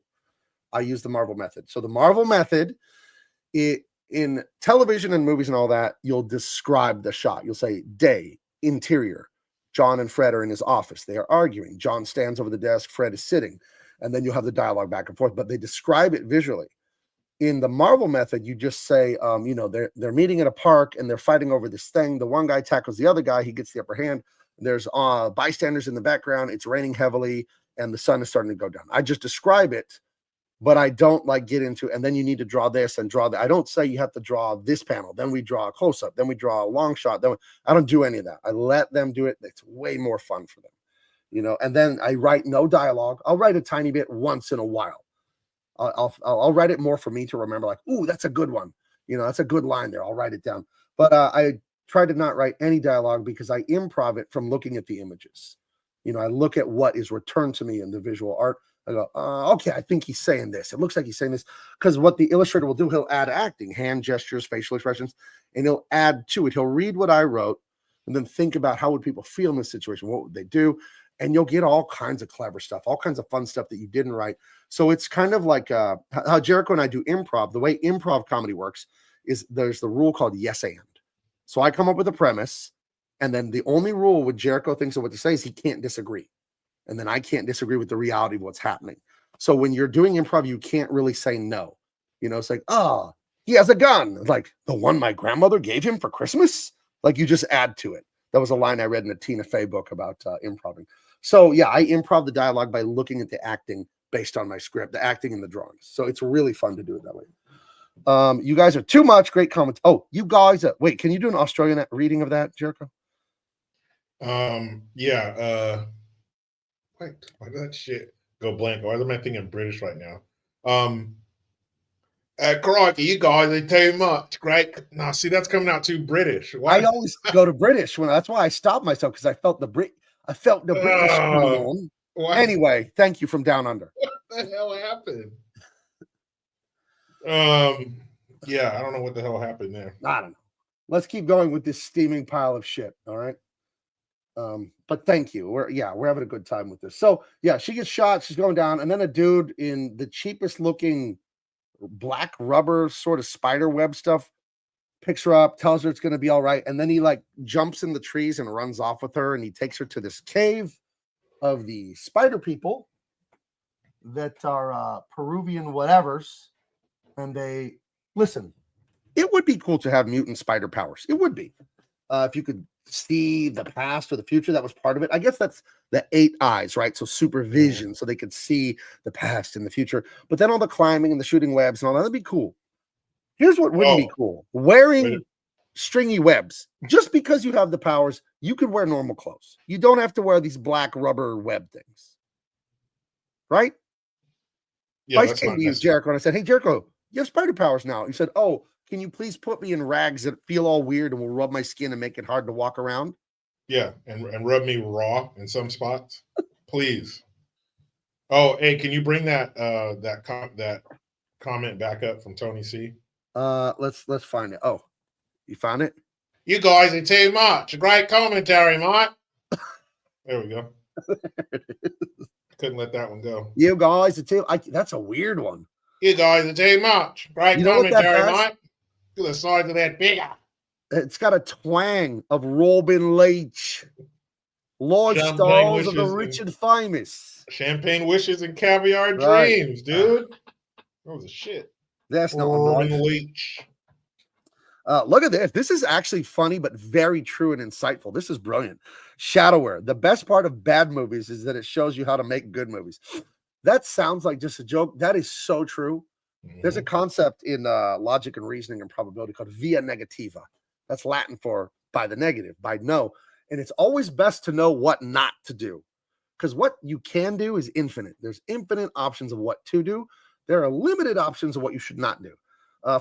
I use the Marvel method. So the Marvel method, in television and movies and all that, you'll describe the shot. You'll say, day, interior. John and Fred are in his office. They are arguing. John stands over the desk. Fred is sitting. And then you'll have the dialogue back and forth, but they describe it visually. In the Marvel method, you just say, they're meeting at a park and they're fighting over this thing. The one guy tackles the other guy. He gets the upper hand. There's bystanders in the background. It's raining heavily and the sun is starting to go down. I just describe it, but I don't get into, and then you need to draw this and draw that. I don't say you have to draw this panel. Then we draw a close up. Then we draw a long shot. I don't do any of that. I let them do it. It's way more fun for them, and then I write no dialogue. I'll write a tiny bit once in a while. I'll write it more for me to remember, ooh, that's a good one. That's a good line there. I'll write it down. But I try to not write any dialogue because I improv it from looking at the images. I look at what is returned to me in the visual art. I go, okay, I think he's saying this. It looks like he's saying this. Because what the illustrator will do, he'll add acting, hand gestures, facial expressions, and he'll add to it. He'll read what I wrote and then think about how would people feel in this situation? What would they do? And you'll get all kinds of clever stuff, all kinds of fun stuff that you didn't write. So it's kind of like how Jericho and I do improv. The way improv comedy works is there's the rule called yes and. So I come up with a premise, and then the only rule when Jericho thinks of what to say is he can't disagree. And then I can't disagree with the reality of what's happening. So when you're doing improv, you can't really say no. It's like, he has a gun. Like the one my grandmother gave him for Christmas. You just add to it. That was a line I read in a Tina Fey book about improving. So yeah, I improv the dialogue by looking at the acting based on my script, the acting and the drawings. So it's really fun to do it that way. You guys are too much. Great comments. Oh, you guys, wait, can you do an Australian reading of that, Jericho? Yeah. Wait, why did that shit go blank? Why am I thinking British right now? Crikey, you guys are too much. Great. No, see, that's coming out too British. Why? I always go to British that's why I stopped myself, because I felt the British on. Anyway, thank you from down under. What the hell happened? Yeah, I don't know what the hell happened there. I don't know. Let's keep going with this steaming pile of shit. All right. But thank you. We're having a good time with this. So yeah, she gets shot, she's going down, and then a dude in the cheapest looking black rubber sort of spider web stuff picks her up, tells her it's going to be all right, and then he jumps in the trees and runs off with her, and he takes her to this cave of the spider people that are Peruvian whatevers, and they listen. It would be cool to have mutant spider powers. It would be if you could see the past or the future. That was part of it. I guess that's the 8 eyes, right? So supervision, so they could see the past and the future. But then all the climbing and the shooting webs and all that'd be cool. Here's what wouldn't be cool: wearing stringy webs. Just because you have the powers, you could wear normal clothes. You don't have to wear these black rubber web things, right? Yeah, I came to you, Jericho, and I said, "Hey, Jericho, you have spider powers now." You said, "Oh, can you please put me in rags that feel all weird and will rub my skin and make it hard to walk around? Yeah, and rub me raw in some spots, please. Oh, hey, can you bring that that comment back up from Tony C? Let's find it. Oh, you found it? You guys are too much. Great commentary, Mike. There we go. Couldn't let that one go. You guys are too. That's a weird one. You guys are too much. Great You know what that commentary, does? Mike. To the size of that bigger. It's got a twang of Robin Leach, lifestyles of the rich and famous. Champagne wishes and caviar Right. dreams, dude. That was a shit. That's not Robin nice. Leach. Look at this. This is actually funny, but very true and insightful. This is brilliant. Shadowware. The best part of bad movies is that it shows you how to make good movies. That sounds like just a joke. That is so true. There's a concept in logic and reasoning and probability called via negativa. That's Latin for by the negative, by no. And it's always best to know what not to do, because what you can do is infinite. There's infinite options of what to do. There are limited options of what you should not do.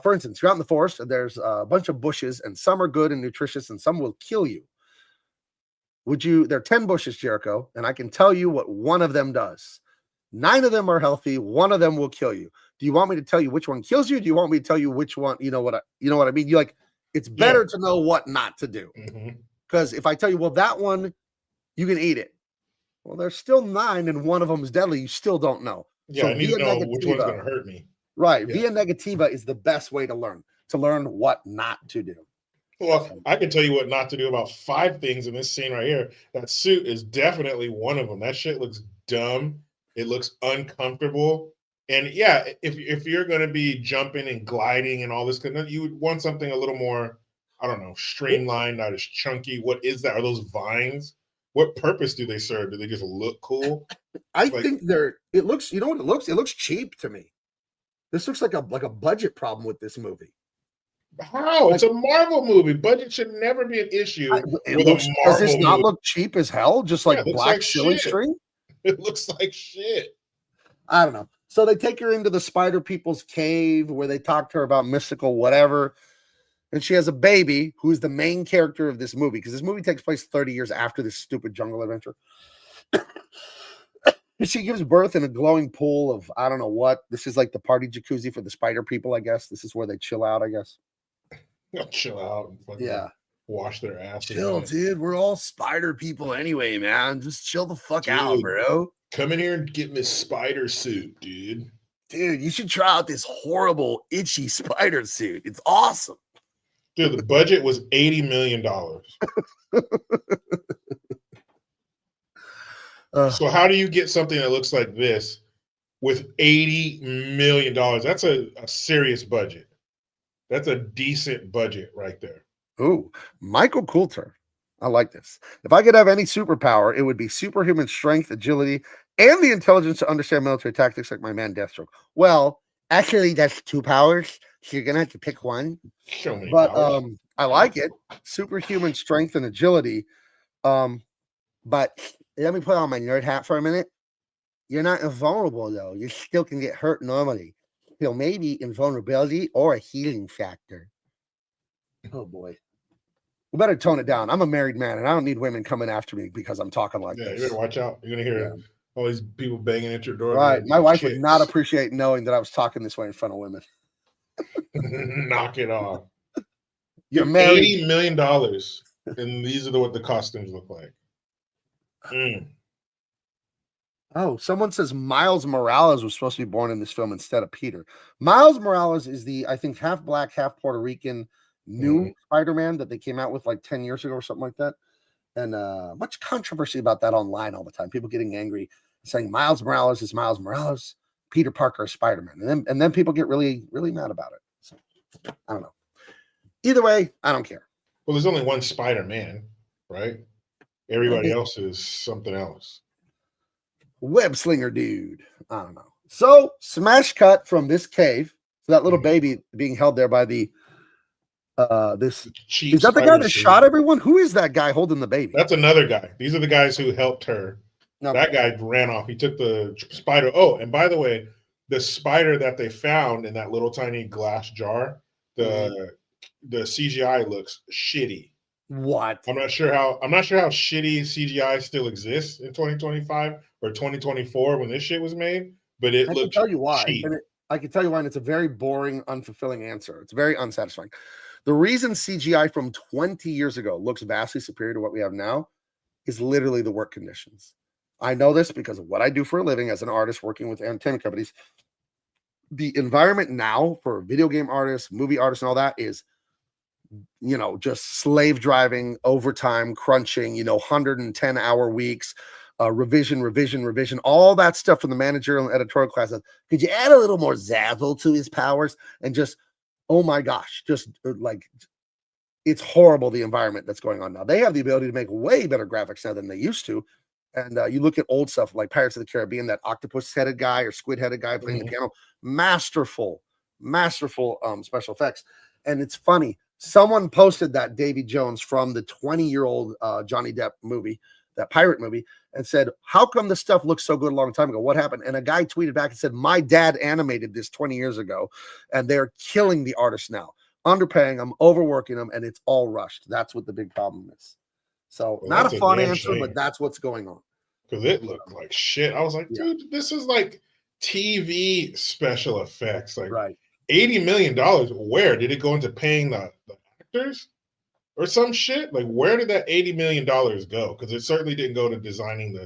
For instance, you're out in the forest and there's a bunch of bushes, and some are good and nutritious and some will kill you. There are 10 bushes, Jericho, and I can tell you what one of them does. 9 of them are healthy. 1 of them will kill you. Do you want me to tell you which one kills you? Do you want me to tell you which one? You know what I mean? It's better to know what not to do. Because if I tell you, well, that one, you can eat it. Well, there's still 9 and one of them is deadly. You still don't know. Yeah, I need to know which one's going to hurt me. Right. Yeah. Via negativa is the best way to learn what not to do. Well, I can tell you what not to do about 5 things in this scene right here. That suit is definitely one of them. That shit looks dumb. It looks uncomfortable. And yeah, if you're going to be jumping and gliding and all this, you would want something a little more, I don't know, streamlined, not as chunky. What is that? Are those vines? What purpose do they serve? Do they just look cool? I think it looks, you know what it looks? It looks cheap to me. This looks like a budget problem with this movie. How? It's a Marvel movie. Budget should never be an issue. Does this not look cheap as hell? Just like black silly string? It looks like shit. I don't know. So they take her into the spider people's cave where they talk to her about mystical whatever. And she has a baby who's the main character of this movie, because this movie takes place 30 years after this stupid jungle adventure. She gives birth in a glowing pool of, I don't know what. This is like the party jacuzzi for the spider people, I guess. This is where they chill out, I guess. They'll chill out and fucking wash their ass. Chill, dude. We're all spider people anyway, man. Just chill the fuck out, bro. Come in here and get Miss Spider suit, dude. Dude, you should try out this horrible, itchy spider suit. It's awesome. Dude, the budget was $80 million. So how do you get something that looks like this with $80 million? That's a serious budget. That's a decent budget right there. Ooh, Michael Coulter. I like this. If I could have any superpower, it would be superhuman strength, agility, and the intelligence to understand military tactics like my man Deathstroke. Well, actually, that's 2 powers, so you're going to have to pick one. So many powers. I like it. Superhuman strength and agility. But let me put on my nerd hat for a minute. You're not invulnerable, though. You still can get hurt normally. So maybe invulnerability or a healing factor. Oh, boy. We better tone it down. I'm a married man, and I don't need women coming after me because I'm talking like this. You better watch out. You're going to hear all these people banging at your door. Right. My wife would not appreciate knowing that I was talking this way in front of women. Knock it off. You're married. $80 million, and these are what the costumes look like. Oh, someone says Miles Morales was supposed to be born in this film instead of Peter. Miles Morales is the, I think, half black, half Puerto Rican new Spider-Man that they came out with like 10 years ago or something like that. And much controversy about that online all the time. People getting angry, saying Miles Morales is Miles Morales, Peter Parker is Spider-Man. And then people get really, really mad about it. So I don't know. Either way, I don't care. Well, there's only one Spider-Man, right? Everybody else is something else. Web slinger dude. I don't know. So smash cut from this cave. So that little baby being held there by the this cheap is that the guy that shot everyone? Who is that guy holding the baby? That's another guy. These are the guys who helped her. Okay. That guy ran off. He took the spider. Oh, and by the way, the spider that they found in that little tiny glass jar, the CGI looks shitty. What? I'm not sure how shitty CGI still exists in 2025 or 2024 when this shit was made, but it I can looks tell you why. cheap. And I can tell you why, and it's a very boring, unfulfilling answer. It's very unsatisfying. The reason CGI from 20 years ago looks vastly superior to what we have now is literally the work conditions. I know this because of what I do for a living as an artist working with entertainment companies. The environment now for video game artists, movie artists, and all that is, just slave driving, overtime, crunching, 110-hour weeks, revision, all that stuff from the managerial and editorial class. Could you add a little more zazzle to his powers? And just, oh my gosh, just like, it's horrible, the environment that's going on now. They have the ability to make way better graphics now than they used to. And you look at old stuff like Pirates of the Caribbean, that octopus-headed guy or squid-headed guy playing the piano, masterful special effects. And it's funny. Someone posted that Davy Jones from the 20-year-old Johnny Depp movie, that pirate movie, and said, how come this stuff looks so good a long time ago? What happened? And a guy tweeted back and said, my dad animated this 20 years ago, and they're killing the artists now, underpaying them, overworking them, and it's all rushed. That's what the big problem is. So not a fun answer, but that's what's going on. Because it looked like shit. I was like, dude, this is like TV special effects. Like $80 million. Where did it go into paying the actors or some shit? Like, where did that $80 million go? Because it certainly didn't go to designing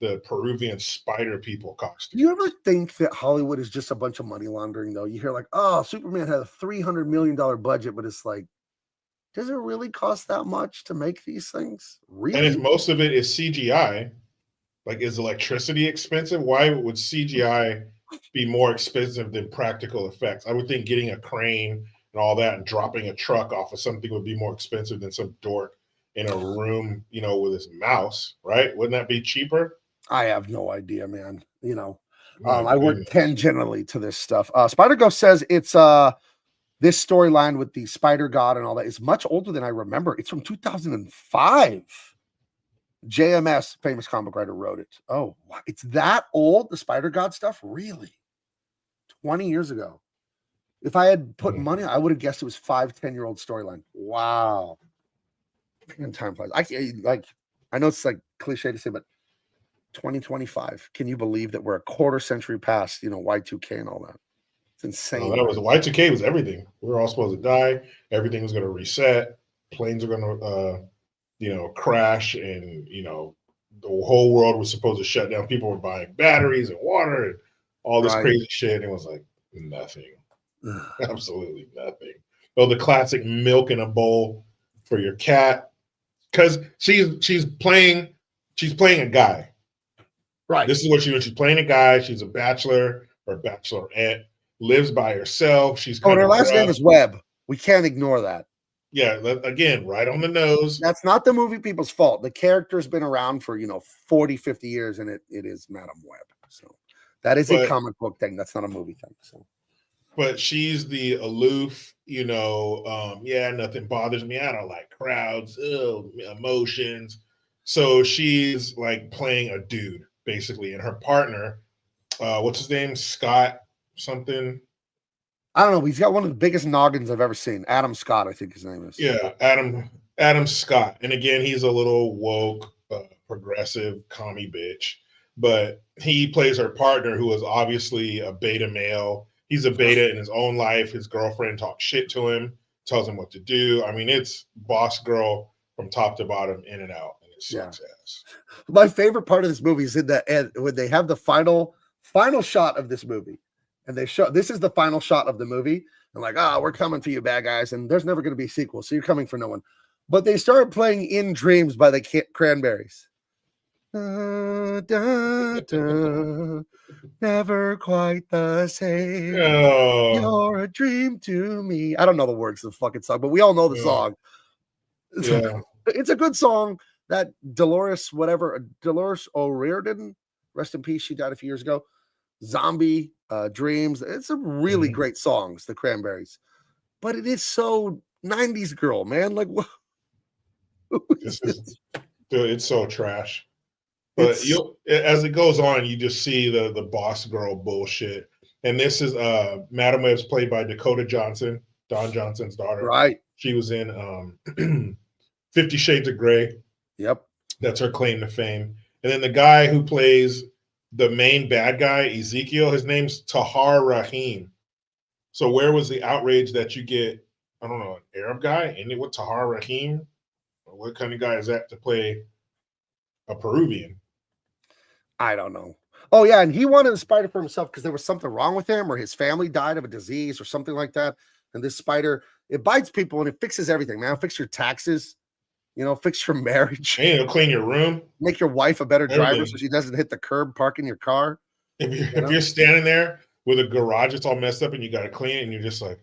the Peruvian spider people costumes. Do you ever think that Hollywood is just a bunch of money laundering, though? You hear like, oh, Superman had a $300 million budget, but it's like, does it really cost that much to make these things? Really? And if most of it is CGI, like, is electricity expensive? Why would CGI be more expensive than practical effects? I would think getting a crane and all that and dropping a truck off of something would be more expensive than some dork in a room, with his mouse, right? Wouldn't that be cheaper? I have no idea, man. I work tangentially to this stuff. Spider Ghost says it's this storyline with the Spider God and all that is much older than I remember. It's from 2005. JMS, famous comic writer, wrote it. Oh, it's that old, the Spider God stuff? Really? 20 years ago. If I had put money, I would have guessed it was 5-10-year-old storyline. Wow. Man, time flies. I know it's like cliche to say, but 2025. Can you believe that we're a quarter century past, Y2K and all that? It's insane. That was Y2K was everything. We were all supposed to die. Everything was going to reset. Planes are going to, crash, and the whole world was supposed to shut down. People were buying batteries and water and all this crazy shit. And it was like nothing, absolutely nothing. Oh, the classic milk in a bowl for your cat, because she's playing a guy. Right. This is what she's playing a guy. She's a bachelor or bachelorette. Lives by herself. She's her last name is Webb. We can't ignore that. Yeah, again, right on the nose. That's not the movie people's fault. The character's been around for 40, 50 years, and it is Madam Webb. So that is a comic book thing. That's not a movie thing. So, but she's the aloof, nothing bothers me. I don't like crowds, emotions. So she's like playing a dude, basically, and her partner, what's his name? Scott something. I don't know. He's got one of the biggest noggins I've ever seen. Adam Scott, I think his name is. Yeah, Adam Scott. And again, he's a little woke, progressive commie bitch. But he plays her partner, who is obviously a beta male. He's a beta in his own life. His girlfriend talks shit to him, tells him what to do. I mean, it's boss girl from top to bottom, in and out. And it sucks ass. My favorite part of this movie is in the end when they have the final shot of this movie. And they show this is the final shot of the movie. And like, we're coming for you, bad guys. And there's never going to be a sequel. So you're coming for no one. But they started playing In Dreams by the Cranberries. Da, da, da, never quite the same. You're a dream to me. I don't know the words of the fucking song, but we all know the song. Yeah. It's a good song. That Dolores O'Riordan, rest in peace. She died a few years ago. Zombie, Dreams. It's a really great songs, the Cranberries. But it is so 90s girl, man. Like, what? It's so trash. But as it goes on, you just see the boss girl bullshit. And this is Madam Web's played by Dakota Johnson. Don Johnson's daughter. Right. She was in 50 Shades of Grey. Yep. That's her claim to fame. And then the guy who plays the main bad guy, Ezekiel, his name's Tahar Rahim. So where was the outrage that you get, I don't know, an Arab guy? And it with Tahar Rahim? What kind of guy is that to play a Peruvian? I don't know. Oh, yeah, and he wanted a spider for himself because there was something wrong with him or his family died of a disease or something like that. And this spider, it bites people and it fixes everything, man. Fix your taxes, fix your marriage. And it'll clean your room. Make your wife a better driver so she doesn't hit the curb parking your car. If you're standing there with a garage that's all messed up and you got to clean it and you're just like,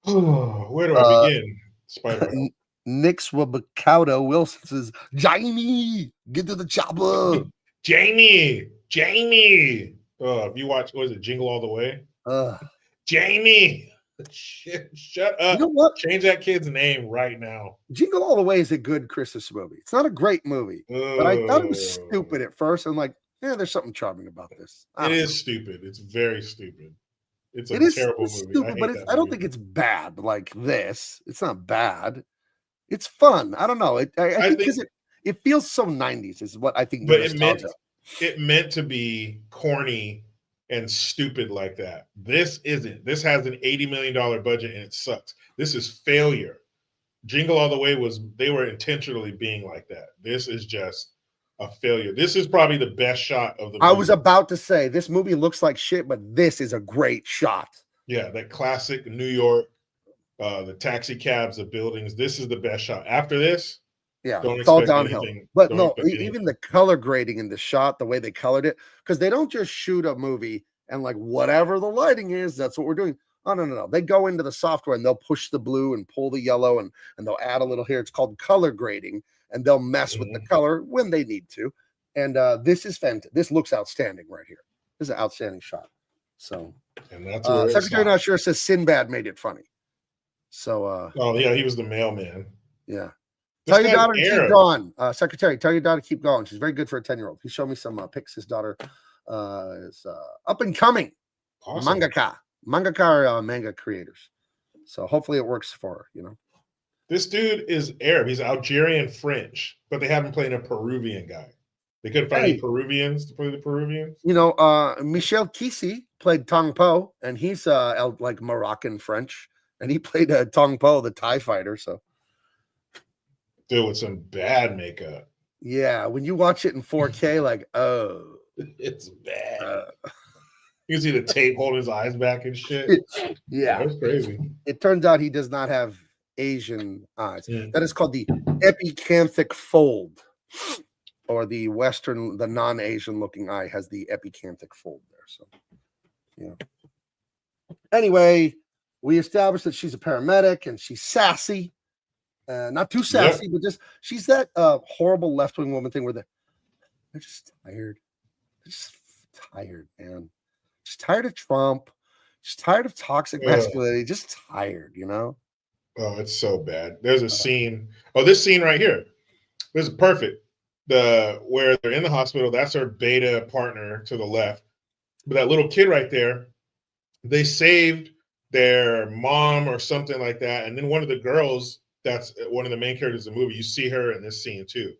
oh, where do I begin? Spider. Nick Swabakauta Wilson says, Jamie, get to the chopper. Jamie. If you watch, what is it, Jingle All the Way? Jamie. Shut up. You know what? Change that kid's name right now. Jingle All the Way is a good Christmas movie. It's not a great movie, but I thought it was stupid at first. I'm like, there's something charming about this. It is stupid. It's very stupid. It's a terrible movie. Stupid, but I don't think it's bad like this. It's not bad. It's fun. I don't know. I think because it feels so 90s is what I think. But it meant to be corny and stupid like that. This isn't. This has an $80 million budget and it sucks. This is failure. Jingle All the Way they were intentionally being like that. This is just a failure. This is probably the best shot of the movie. I was about to say this movie looks like shit, but this is a great shot. Yeah, that classic New York, the taxi cabs, the buildings. This is the best shot. After this, it's all downhill. But no, even the color grading in the shot, the way they colored it, because they don't just shoot a movie and like whatever the lighting is, that's what we're doing. Oh, no. They go into the software and they'll push the blue and pull the yellow and they'll add a little here. It's called color grading, and they'll mess with the color when they need to. And this is fantastic. This looks outstanding right here. This is an outstanding shot. So, and that's Secretary Not Sure says Sinbad made it funny. So, he was the mailman. Yeah. Tell your daughter to keep going. Secretary, tell your daughter to keep going. She's very good for a 10-year-old. He showed me some pics. His daughter is up and coming. Awesome. Mangaka are manga creators. So hopefully it works for her, This dude is Arab. He's Algerian French, but they haven't played a Peruvian guy. They couldn't find any Peruvians to play the Peruvians. Michel Kisi played Tong Po, and he's like Moroccan French, and he played Tong Po, the TIE fighter. So, dude, with some bad makeup. Yeah, when you watch it in 4K, like, oh, it's bad. You can see the tape holding his eyes back and shit. Yeah, that's crazy. It turns out he does not have Asian eyes. That is called the epicanthic fold, or the non-Asian looking eye has the epicanthic fold there. So, Anyway, we established that she's a paramedic and she's sassy. Not too sassy, but she's that horrible left-wing woman thing where they're just tired. They're just tired, man. Just tired of Trump. Just tired of toxic masculinity. Just tired, Oh, it's so bad. There's a scene. Oh, this scene right here. This is perfect. Where they're in the hospital. That's her beta partner to the left. But that little kid right there, they saved their mom or something like that. And then one of the girls, that's one of the main characters of the movie, you see her in this scene too.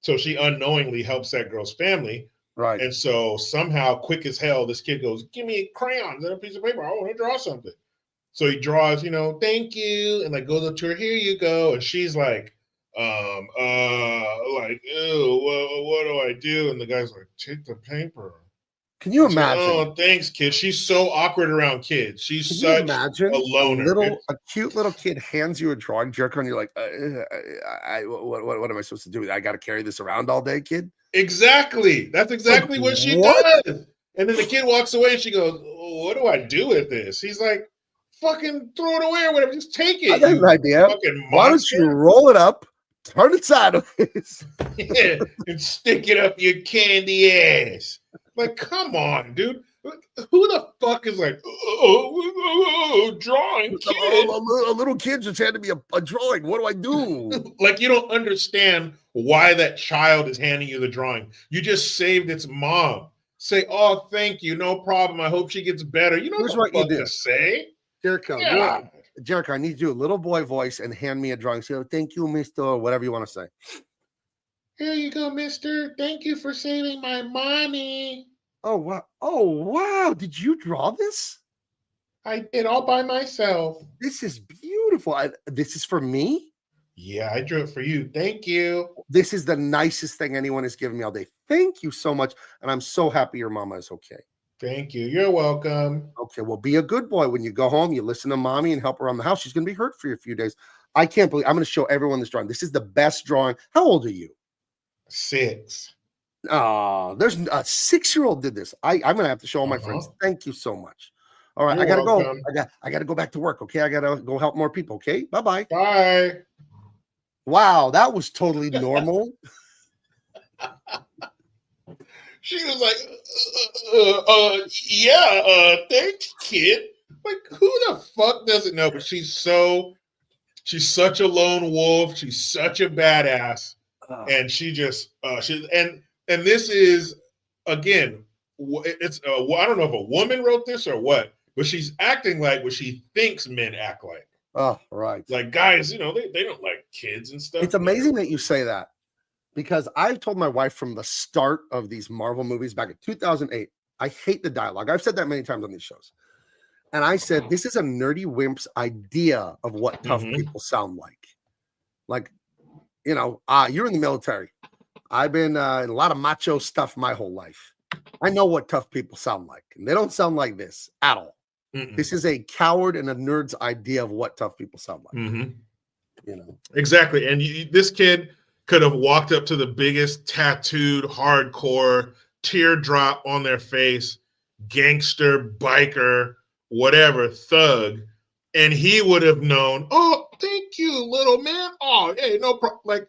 So she unknowingly helps that girl's family. Right. And so somehow, quick as hell, this kid goes, give me crayons and a piece of paper. I want to draw something. So he draws, thank you. And like goes up to her, here you go. And she's like, ew, what do I do? And the guy's like, take the paper. Can you imagine? Oh, thanks, kid. She's so awkward around kids. She's such a loner. A cute little kid hands you a drawing Jericho, and you're like, what am I supposed to do? I got to carry this around all day, kid? Exactly. That's exactly what she does. And then the kid walks away, and she goes, what do I do with this? He's like, fucking throw it away or whatever. Just take it. I got an idea. Why don't you roll it up, turn it sideways, and stick it up your candy ass? Like, come on, dude. Who the fuck is like, drawing kid? A little kid just handed me a drawing. What do I do? Like, you don't understand why that child is handing you the drawing. You just saved its mom. Say, oh, thank you. No problem. I hope she gets better. You know what you do to say. Jericho, Jericho, I need you to do a little boy voice and hand me a drawing. So thank you, Mister, or whatever you want to say. Here you go, mister. Thank you for saving my mommy. Oh wow! Oh wow! Did you draw this? I did all by myself. This is beautiful. This is for me. Yeah, I drew it for you. Thank you. This is the nicest thing anyone has given me all day. Thank you so much, and I'm so happy your mama is okay. Thank you. You're welcome. Okay, well, be a good boy. When you go home, you listen to mommy and help her around the house. She's going to be hurt for a few days. I can't believe I'm going to show everyone this drawing. This is the best drawing. How old are you? 6. Oh, there's a 6-year-old did this. I'm going to have to show all my friends. Thank you so much. All right, You're I got to go. welcome. I got to go back to work. Okay, I got to go help more people. Okay, bye-bye. Bye. Wow, that was totally normal. She was like, thanks, kid. Like, who the fuck doesn't know? But she's such a lone wolf. She's such a badass. And she just, and this is, again, it's, I don't know if a woman wrote this or what, but she's acting like what she thinks men act like. Oh, right. Like guys, they don't like kids and stuff. It's amazing that you say that, because I've told my wife from the start of these Marvel movies back in 2008, I hate the dialogue. I've said that many times on these shows. And I said, this is a nerdy wimp's idea of what tough people sound like. Like, you're in the military. I've been in a lot of macho stuff my whole life. I know what tough people sound like. And they don't sound like this at all. This is a coward and a nerd's idea of what tough people sound like. Exactly. And this kid could have walked up to the biggest tattooed, hardcore, teardrop on their face, gangster, biker, whatever, thug, and he would have known, oh, thank you, little man. Oh, hey, no problem. Like,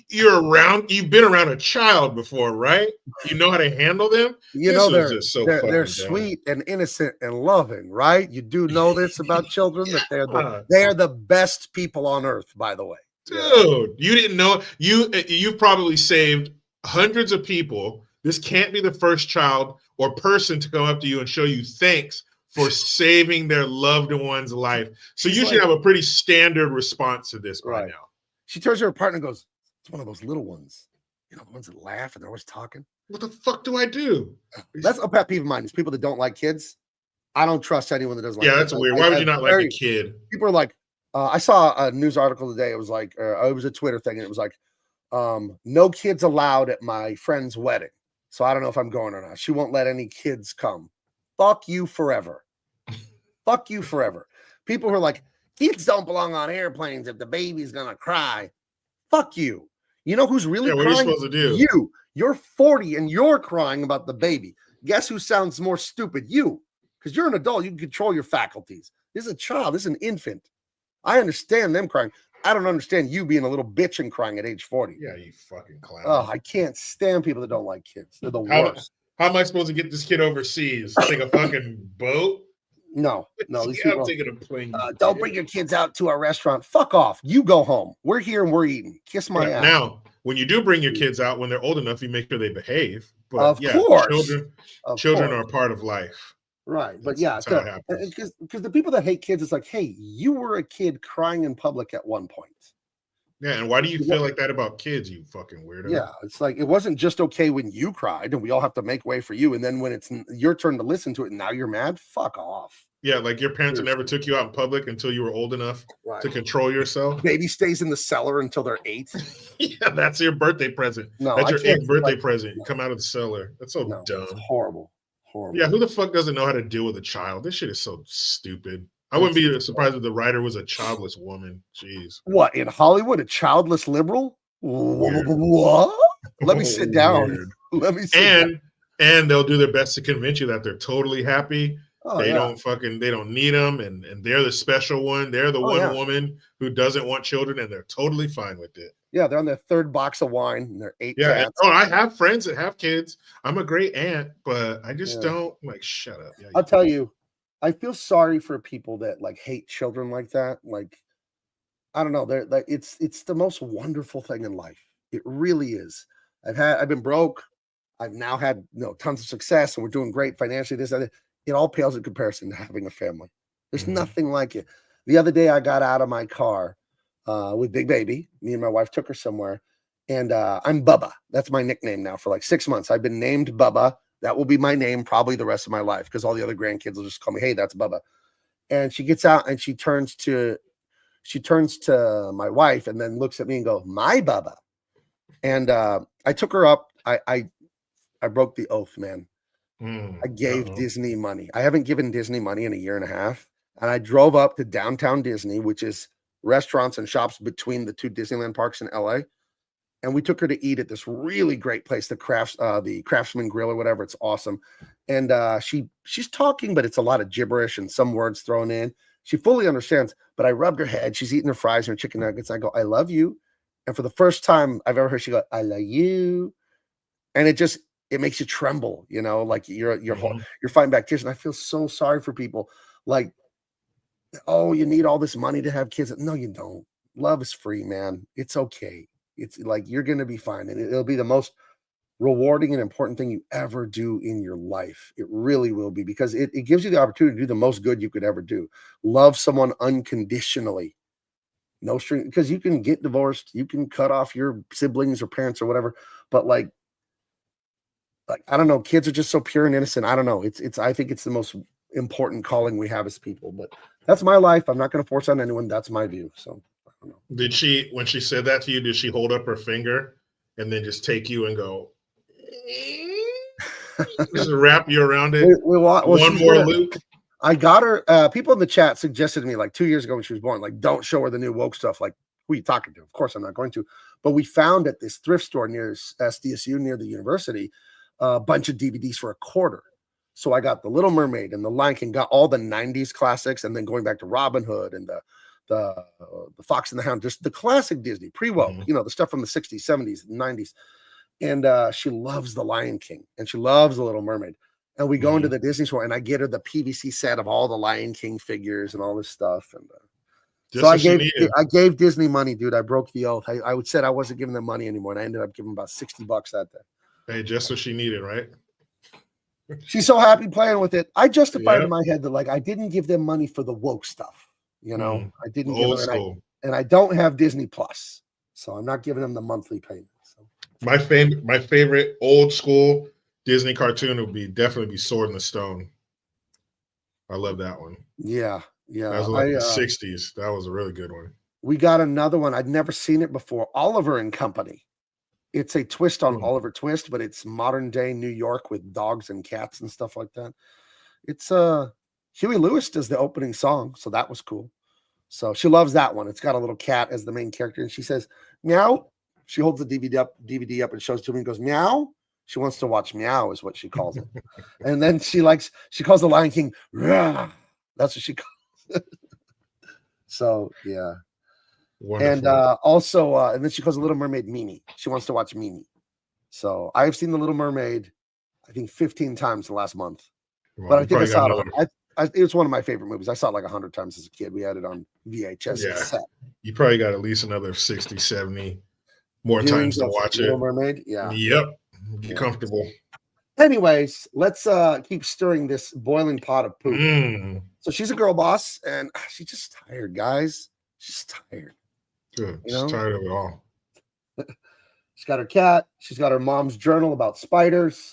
you've been around a child before, right? You know how to handle them. They're just so they're sweet and innocent and loving, right? You do know this about children, that they are the best people on earth, by the way. Dude, you didn't know. You've probably saved hundreds of people. This can't be the first child or person to come up to you and show you thanks for saving their loved one's life. So you should have a pretty standard response to this by now. She turns to her partner and goes, it's one of those little ones. The ones that laugh and they're always talking. What the fuck do I do? That's a pet peeve of mine, is people that don't like kids. I don't trust anyone that doesn't like kids. Yeah, that's weird. Why would you not like a kid? People are like, I saw a news article today. It was like, it was a Twitter thing, and it was like, no kids allowed at my friend's wedding. So I don't know if I'm going or not. She won't let any kids come. Fuck you forever. Fuck you forever. People who are like, kids don't belong on airplanes if the baby's going to cry. Fuck you. You know who's really crying? What are you supposed to do? You. You're 40 and you're crying about the baby. Guess who sounds more stupid? You. Because you're an adult. You can control your faculties. This is a child. This is an infant. I understand them crying. I don't understand you being a little bitch and crying at age 40. Yeah, you fucking clown. Oh, I can't stand people that don't like kids. They're the worst. How am I supposed to get this kid overseas? Take a fucking boat? No. These I'm people, taking a plane. don't bring your kids out to a restaurant. Fuck off. You go home. We're here and we're eating. Kiss my ass. Now, when you do bring your kids out, when they're old enough, you make sure they behave. But of course. Children are a part of life. Right. But because the people that hate kids, it's like, hey, you were a kid crying in public at one point. Yeah, and why do you feel like that about kids, you fucking weirdo? Yeah, it's like, it wasn't just okay when you cried and we all have to make way for you. And then when it's your turn to listen to it and now you're mad, fuck off. Yeah, like your parents never took you out in public until you were old enough to control yourself. Baby stays in the cellar until they're 8. Yeah, that's your birthday present. No, that's your 8th birthday present. You come out of the cellar. That's so dumb. It's horrible. Yeah, who the fuck doesn't know how to deal with a child? This shit is so stupid. I wouldn't be surprised if the writer was a childless woman. Jeez. What, in Hollywood, a childless liberal? Weird. What? Let me sit down. Weird. Let me sit down. And they'll do their best to convince you that they're totally happy. They don't need them, and they're the special one. They're the woman who doesn't want children, and they're totally fine with it. Yeah, they're on their 3rd box of wine, and they're 8 cats. I have friends that have kids. I'm a great aunt, but I just don't shut up. Yeah, I'll tell you, I feel sorry for people that hate children like that. Like, I don't know. They're like, it's the most wonderful thing in life. It really is. I've been broke. I've now had tons of success, and we're doing great financially. It all pales in comparison to having a family. There's nothing like it. The other day, I got out of my car with Big Baby. Me and my wife took her somewhere, and I'm Bubba. That's my nickname now for like 6 months. I've been named Bubba. That will be my name probably the rest of my life because all the other grandkids will just call me, hey, that's Bubba. And she gets out and she turns to my wife and then looks at me and go, my Bubba. And I took her up. I broke the oath, man. I gave Disney money. I haven't given Disney money in a year and a half. And I drove up to downtown Disney, which is restaurants and shops between the two Disneyland parks in LA. And we took her to eat at this really great place, the Craftsman Grill or whatever. It's awesome. And she's talking, but it's a lot of gibberish and some words thrown in. She fully understands, but I rubbed her head. She's eating her fries and her chicken nuggets. I go, I love you. And for the first time I've ever heard, she go, I love you. And it makes you tremble, you know, like you're fighting back tears. And I feel so sorry for people like, oh, you need all this money to have kids. No, you don't. Love is free, man. It's okay. It's like you're going to be fine. And it'll be the most rewarding and important thing you ever do in your life. It really will be, because it gives you the opportunity to do the most good you could ever do. Love someone unconditionally. No string, because you can get divorced. You can cut off your siblings or parents or whatever. But like, I don't know. Kids are just so pure and innocent. I don't know. I think it's the most important calling we have as people. But that's my life. I'm not going to force on anyone. That's my view. So. Did she, when she said that to you, did she hold up her finger and then just take you and go, just wrap you around it? One more loop. I got her. People in the chat suggested to me like 2 years ago when she was born, like, don't show her the new woke stuff. Like, who are you talking to? Of course, I'm not going to. But we found at this thrift store near SDSU, near the university, a bunch of DVDs for $0.25. So I got The Little Mermaid and The Lion King, got all the 90s classics, and then going back to Robin Hood and the Fox and the Hound, just the classic Disney pre-woke, you know, the stuff from the 60s, 70s, 90s. And she loves The Lion King and she loves The Little Mermaid. And we go into the Disney store and I get her the PVC set of all the Lion King figures and all this stuff. And so I gave Disney money, dude. I broke the oath. I said I wasn't giving them money anymore, and I ended up giving about $60 that day. Hey, just what she needed, right? She's so happy playing with it. I justified in my head that like I didn't give them money for the woke stuff. You know, I didn't give them, and I don't have Disney Plus, so I'm not giving them the monthly payment. So. My favorite old school Disney cartoon would definitely be Sword in the Stone. I love that one. Yeah. That was like the 60s. That was a really good one. We got another one. I'd never seen it before. Oliver and Company. It's a twist on Oliver Twist, but it's modern day New York with dogs and cats and stuff like that. It's Huey Lewis does the opening song, so that was cool. So she loves that one. It's got a little cat as the main character, and she says, meow. She holds the DVD up and shows it to me and goes, meow. She wants to watch Meow is what she calls it. And then she calls the Lion King, rah. That's what she calls it. So, yeah. Wonderful. And also, and then she calls the Little Mermaid Mimi. She wants to watch Mimi. So I've seen the Little Mermaid, I think 15 times the last month. Well, but I think I saw it. It was one of my favorite movies. I saw it like 100 times as a kid. We had it on VHS. Yeah. You probably got at least another 60, 70 more times to watch it. Little Mermaid. Yeah. Yep. Get comfortable. Anyways, let's keep stirring this boiling pot of poop. So she's a girl boss, and she's just tired, guys. She's tired. Good. She's tired of it all. She's got her cat. She's got her mom's journal about spiders.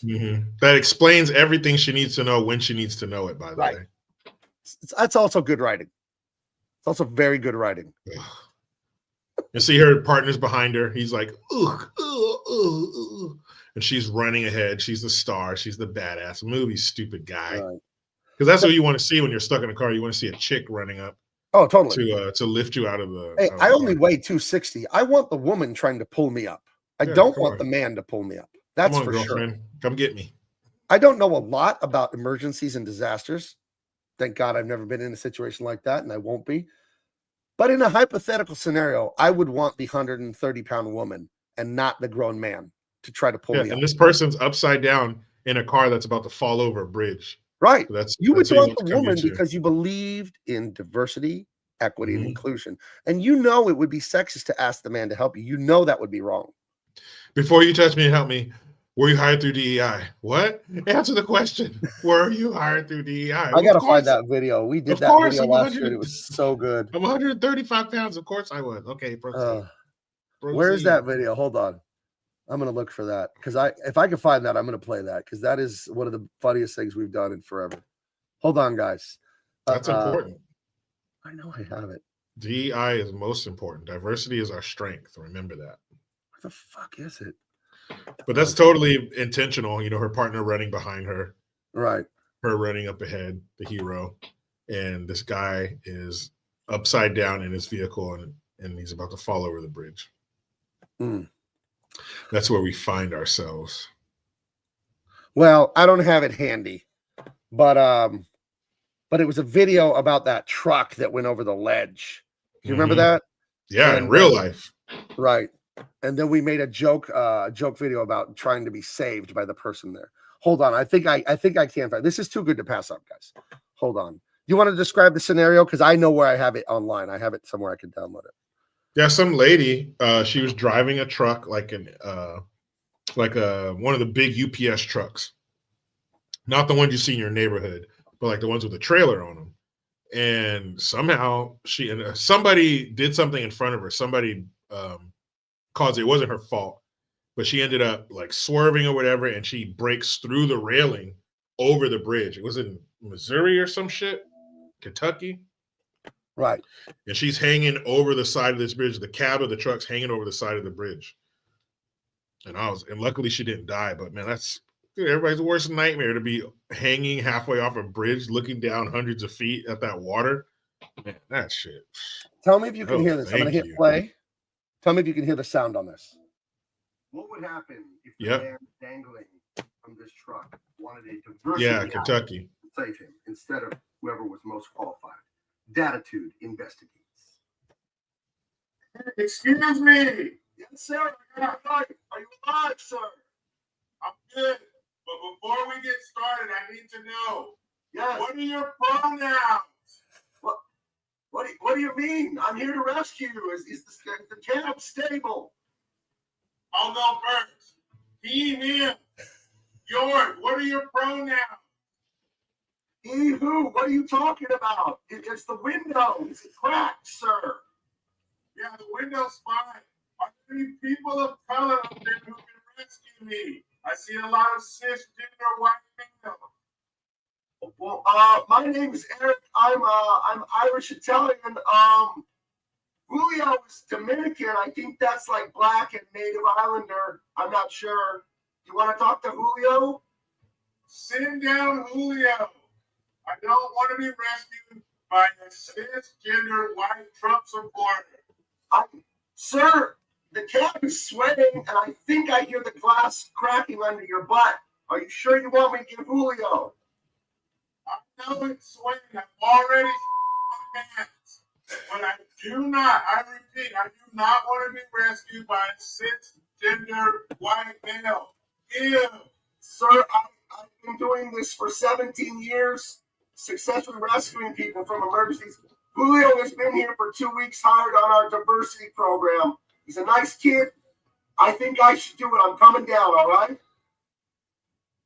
That explains everything she needs to know when she needs to know it, by the way. That's also good writing. It's also very good writing. You see her partner's behind her. He's like, ugh, ugh, ugh, ugh. And she's running ahead. She's the star. She's the badass. Movie, stupid guy. Because that's what you want to see when you're stuck in a car. You want to see a chick running up. Oh, totally. To lift you out of the. Hey, I only weigh 260. I want the woman trying to pull me up. I don't want the man to pull me up. That's for sure. Come get me. I don't know a lot about emergencies and disasters. Thank God I've never been in a situation like that, and I won't be. But in a hypothetical scenario, I would want the 130-pound woman and not the grown man to try to pull me up. And this person's upside down in a car that's about to fall over a bridge. Right. So you would want the woman because you believed in diversity, equity, and inclusion. And you know it would be sexist to ask the man to help you. You know that would be wrong. Before you touch me and help me, Were you hired through DEI? What? Answer the question. Were you hired through DEI? I gotta find that video. We did Of that course, video I'm last year. 100 And it was so good. I'm 135 pounds. Of course I was. Okay, proceed. Where's that video? Hold on. I'm gonna look for that because if I can find that, I'm gonna play that because that is one of the funniest things we've done in forever. Hold on, guys. That's important. I know I have it. DEI is most important. Diversity is our strength. Remember that. Where the fuck is it? But that's totally intentional. You know, her partner running behind her. Right. Her running up ahead, the hero. And this guy is upside down in his vehicle and he's about to fall over the bridge. Mm. That's where we find ourselves. Well, I don't have it handy, but it was a video about that truck that went over the ledge. Do you remember that? Yeah, and, in real life. Right. And then we made a joke video about trying to be saved by the person there. Hold on. I think I can find this is too good to pass up, guys. Hold on. You want to describe the scenario? Because I know where I have it online. I have it somewhere I can download it. Yeah, some lady, she was driving a truck like one of the big UPS trucks. Not the ones you see in your neighborhood, but like the ones with a trailer on them. And somehow somebody did something in front of her. Somebody caused it. It wasn't her fault, but she ended up like swerving or whatever, and she breaks through the railing over the bridge. It was in Missouri or some shit, Kentucky. Right. And she's hanging over the side of this bridge. The cab of the truck's hanging over the side of the bridge. And luckily she didn't die, but man, that's everybody's worst nightmare to be hanging halfway off a bridge, looking down hundreds of feet at that water. Man, that shit. Tell me if you can hear this. I'm going to hit you. play. Tell me if you can hear the sound on this. What would happen if the man dangling from this truck wanted a diversity? Yeah, Kentucky. To save him instead of whoever was most qualified. Datitude investigates. Excuse me. Yes, sir. Are you alive, sir? I'm good. But before we get started, I need to know. Yes. What are your pronouns? What do you mean? I'm here to rescue you. Is the cab stable? I'll go first. He, him. Yours. What are your pronouns? He, who? What are you talking about? It's the window. It's cracked, sir. Yeah, the window's fine. Are there any people of color up there who can rescue me? I see a lot of cisgender white males. Well, my name is Eric. I'm Irish Italian. Julio is Dominican. I think that's like black and native islander. I'm not sure. You want to talk to Julio? Send down Julio. I don't want to be rescued by a cisgender white Trump supporter. Sir, the cab is swaying, and I think I hear the glass cracking under your butt. Are you sure you want me to give Julio? I know it's swaying. I've already my pants. But I do not, I repeat, I do not want to be rescued by a cisgender white male. Ew. Sir, I've been doing this for 17 years, successfully rescuing people from emergencies. Julio has been here for 2 weeks, hired on our diversity program. He's a nice kid. I think I should do it. I'm coming down, all right?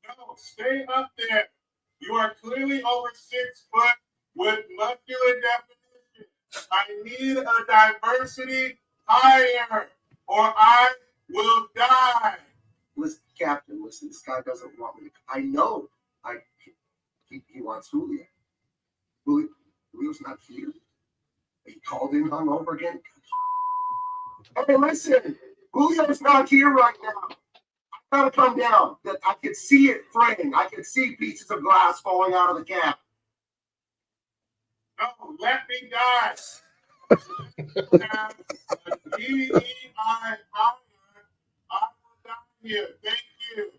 No, stay up there. You are clearly over 6 foot with muscular definition. I need a diversity hire, or I will die. Listen, Captain, listen, this guy doesn't want me to. I know. He wants Julio. Julio's not here. He called in hungover again. Hey, listen, Julio's not here right now. I gotta come down. That I could see it fraying. I could see pieces of glass falling out of the cab. No, let me die. I will die here. Thank you.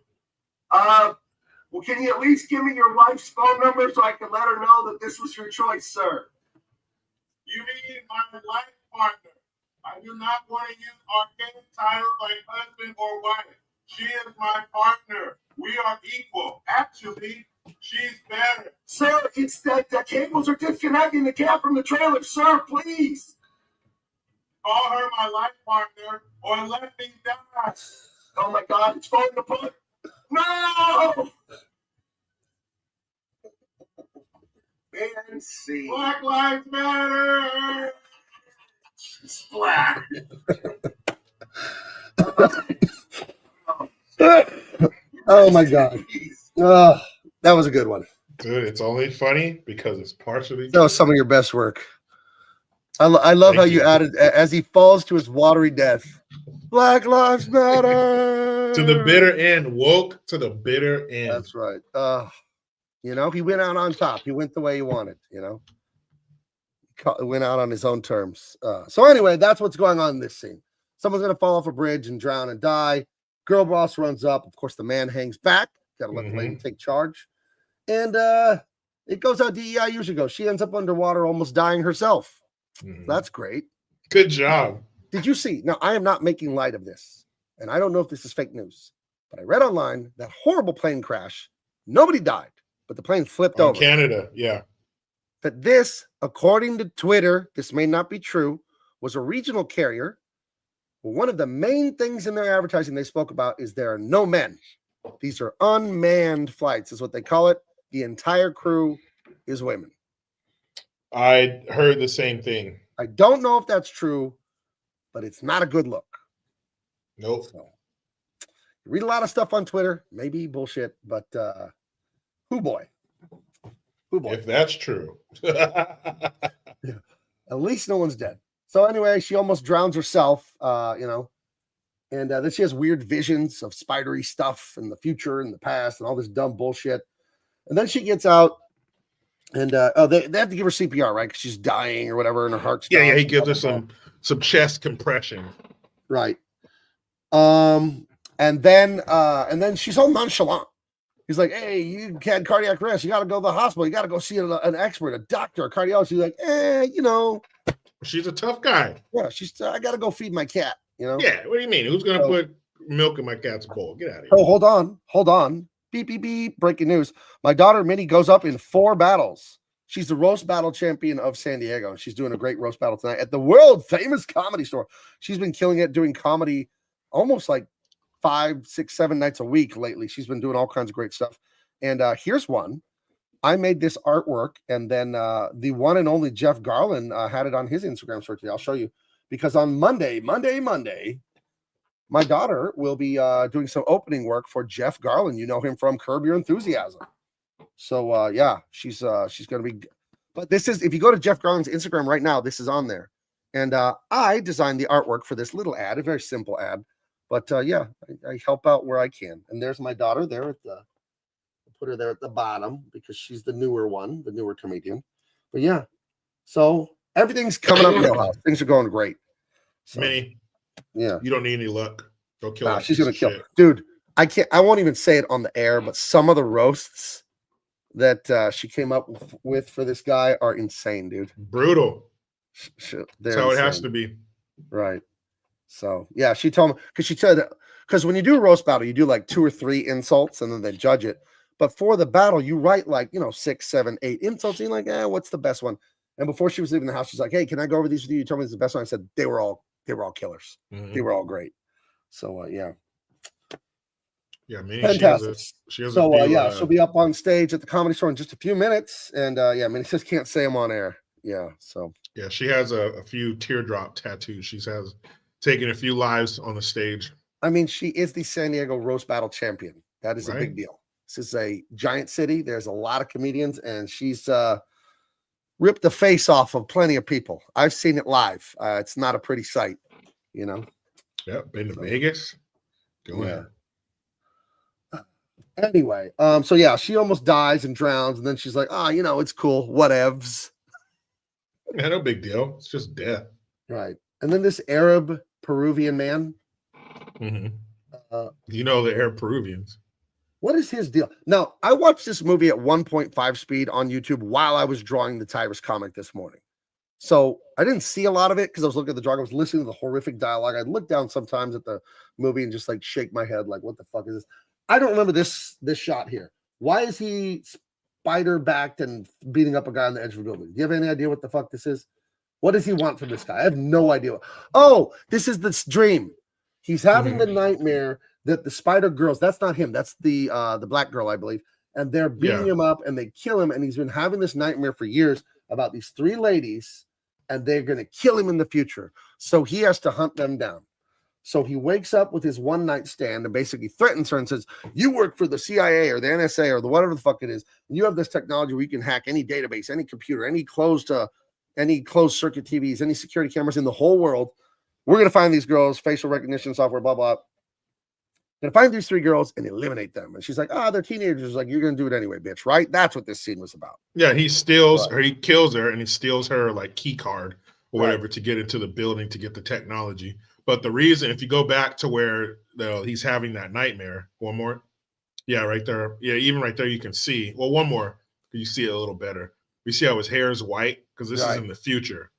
Well, can you at least give me your wife's phone number so I can let her know that this was your choice, sir? You mean my life partner? I do not want to use archaic titles like husband or wife. She is my partner. We are equal. Actually, she's better. Sir, it's that the cables are disconnecting the cab from the trailer. Sir, please. Call her my life partner or let me die. Oh my God, it's falling apart. No! And see. Black Lives Matter! Splat! Oh my god. That was a good one. Dude, it's only funny because it's partially That was some of your best work. I love how Thank you you. added as he falls to his watery death. Black Lives Matter. to the bitter end. Woke to the bitter end. That's right. You know, he went out on top. He went the way he wanted. You know, went out on his own terms. So anyway, that's what's going on in this scene. Someone's gonna fall off a bridge and drown and die. Girl boss runs up. Of course, the man hangs back. Got to let the lady take charge. And it goes how DEI usually goes. She ends up underwater, almost dying herself. That's great. Good job. Did you see? Now, I am not making light of this, and I don't know if this is fake news, but I read online that horrible plane crash. Nobody died, but the plane flipped over. Canada, yeah. But this, according to Twitter, this may not be true, was a regional carrier. One of the main things in their advertising they spoke about is there are no men. These are unmanned flights, is what they call it. The entire crew is women. I heard the same thing. I don't know if that's true, but it's not a good look. Nope. So, you read a lot of stuff on Twitter, maybe bullshit, but who boy? If that's true. At least no one's dead. So anyway, she almost drowns herself, you know, and then she has weird visions of spidery stuff in the future and the past and all this dumb bullshit. And then she gets out, and they have to give her CPR, right? Because she's dying or whatever, and her heart's Yeah, stopped. he gives her some chest compression. Right. And then she's all nonchalant. He's like, "Hey, you had cardiac arrest. You got to go to the hospital. You got to go see an expert, a doctor, a cardiologist." He's like, you know, she's a tough guy. Yeah, I got to go feed my cat. You know. Yeah. What do you mean? Who's gonna put milk in my cat's bowl? Get out of here. Oh, hold on. Beep, beep, beep. Breaking news. My daughter, Minnie, goes up in 4 battles. She's the roast battle champion of San Diego. And she's doing a great roast battle tonight at the world famous Comedy Store. She's been killing it, doing comedy almost like 5, 6, 7 nights a week lately. She's been doing all kinds of great stuff. And here's one. I made this artwork, and then the one and only Jeff Garland had it on his Instagram story today. I'll show you. Because on Monday, my daughter will be doing some opening work for Jeff Garland. You know him from Curb Your Enthusiasm. So yeah, she's gonna be. But this is, if you go to Jeff Garland's Instagram right now, this is on there. And I designed the artwork for this little ad, a very simple ad. But yeah, I help out where I can. And there's my daughter there at the. Put her there at the bottom because she's the newer one, the newer comedian. But yeah, so everything's coming up in the house. Things are going great. So, Minnie, yeah, you don't need any luck. Go kill her. She's gonna kill, dude. I won't even say it on the air, but some of the roasts that she came up with for this guy are insane, dude. Brutal. That's how it has to be. Right. So yeah, she told me because she said because when you do a roast battle, you do like 2 or 3 insults and then they judge it. But for the battle, you write like 6, 7, 8 insults. And you're like, what's the best one? And before she was leaving the house, she's like, "Hey, can I go over these with you? You told me this is the best one." I said they were all killers. They were all great. So yeah. Yeah, Minnie, fantastic. She has so yeah, she'll be up on stage at the Comedy Store in just a few minutes. And yeah, Minnie just can't say them on air. Yeah. So yeah, she has a few teardrop tattoos. She has taken a few lives on the stage. I mean, she is the San Diego roast battle champion. That is a big deal. This is a giant city. There's a lot of comedians, and she's ripped the face off of plenty of people. I've seen it live. It's not a pretty sight, you know. Yep, been to Vegas. Go ahead. Anyway, so yeah, she almost dies and drowns, and then she's like, it's cool, whatevs. Yeah, no big deal. It's just death. Right. And then this Arab Peruvian man. The Arab Peruvians. What is his deal? Now, I watched this movie at 1.5 speed on YouTube while I was drawing the Tyrus comic this morning. So I didn't see a lot of it because I was looking at the drawing. I was listening to the horrific dialogue. I'd look down sometimes at the movie and just like shake my head like, what the fuck is this? I don't remember this shot here. Why is he spider-backed and beating up a guy on the edge of a building? Do you have any idea what the fuck this is? What does he want from this guy? I have no idea. Oh, this is this dream. He's having the nightmare that the spider girls, that's not him, that's the black girl, I believe, and they're beating him up and they kill him, and he's been having this nightmare for years about these 3 ladies, and they're going to kill him in the future. So he has to hunt them down. So he wakes up with his one night stand and basically threatens her and says, you work for the CIA or the NSA or the whatever the fuck it is. You have this technology where you can hack any database, any computer, any closed circuit TVs, any security cameras in the whole world. We're going to find these girls, facial recognition software, blah, blah. Going to find these 3 girls and eliminate them. And she's like, they're teenagers. Like, you're going to do it anyway, bitch, right? That's what this scene was about. Yeah, he steals or he kills her, and he steals her like key card or whatever to get into the building to get the technology. But the reason, if you go back to where he's having that nightmare, one more. Yeah, right there. Yeah, even right there you can see. Well, one more. You see it a little better. You see how his hair is white because this is in the future.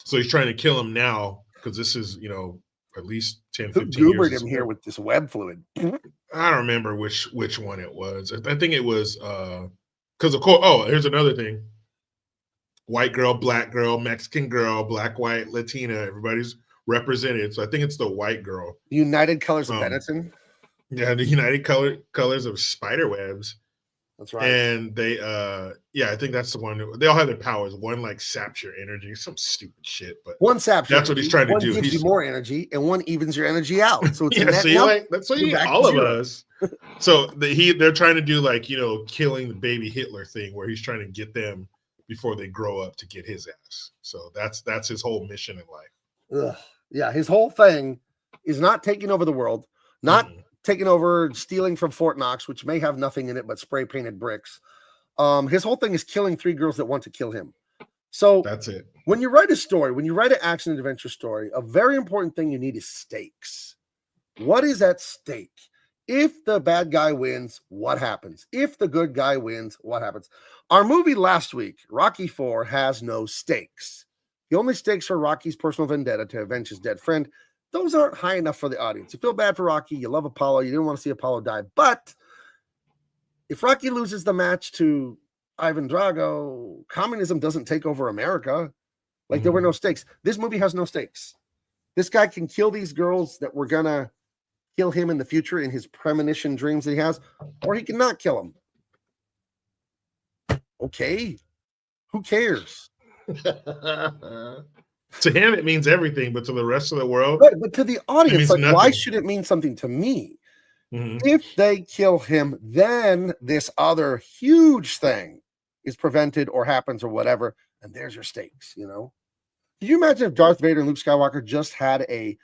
So he's trying to kill him now because this is, at least 10, 15 Who goobered years. Him here with this web fluid? I don't remember which one it was. I think it was because of course. Here's another thing. White girl, black girl, Mexican girl, black, white, Latina. Everybody's represented. So I think it's the white girl. United Colors of Benetton. Yeah, the United Colors of Spiderwebs. That's right. And they I think that's the one. They all have their powers. One like saps your energy, some stupid shit. But one saps. That's what he's trying to do. One gives you more energy, and one evens your energy out. So it's that's what all of us. So they're trying to do like killing the baby Hitler thing, where he's trying to get them before they grow up to get his ass. So that's his whole mission in life. Ugh. Yeah, his whole thing is not taking over the world, not taking over, stealing from Fort Knox, which may have nothing in it but spray painted bricks. His whole thing is killing 3 girls that want to kill him. So that's it. When you write a story, when you write an action and adventure story, a very important thing you need is stakes. What is at stake? If the bad guy wins, what happens? If the good guy wins, what happens? Our movie last week, Rocky IV, has no stakes. The only stakes are Rocky's personal vendetta to avenge his dead friend. Those aren't high enough for the audience. You feel bad for Rocky. You love Apollo. You didn't want to see Apollo die. But if Rocky loses the match to Ivan Drago, communism doesn't take over America. Like, there were no stakes. This movie has no stakes. This guy can kill these girls that were going to kill him in the future in his premonition dreams that he has, or he cannot kill them. Okay. Who cares? To him, it means everything, but to the rest of the world, right, but to the audience, like, nothing. why should it mean something to me? If they kill him, then this other huge thing is prevented or happens or whatever, and there's your stakes. Can you imagine if Darth Vader and Luke Skywalker just had a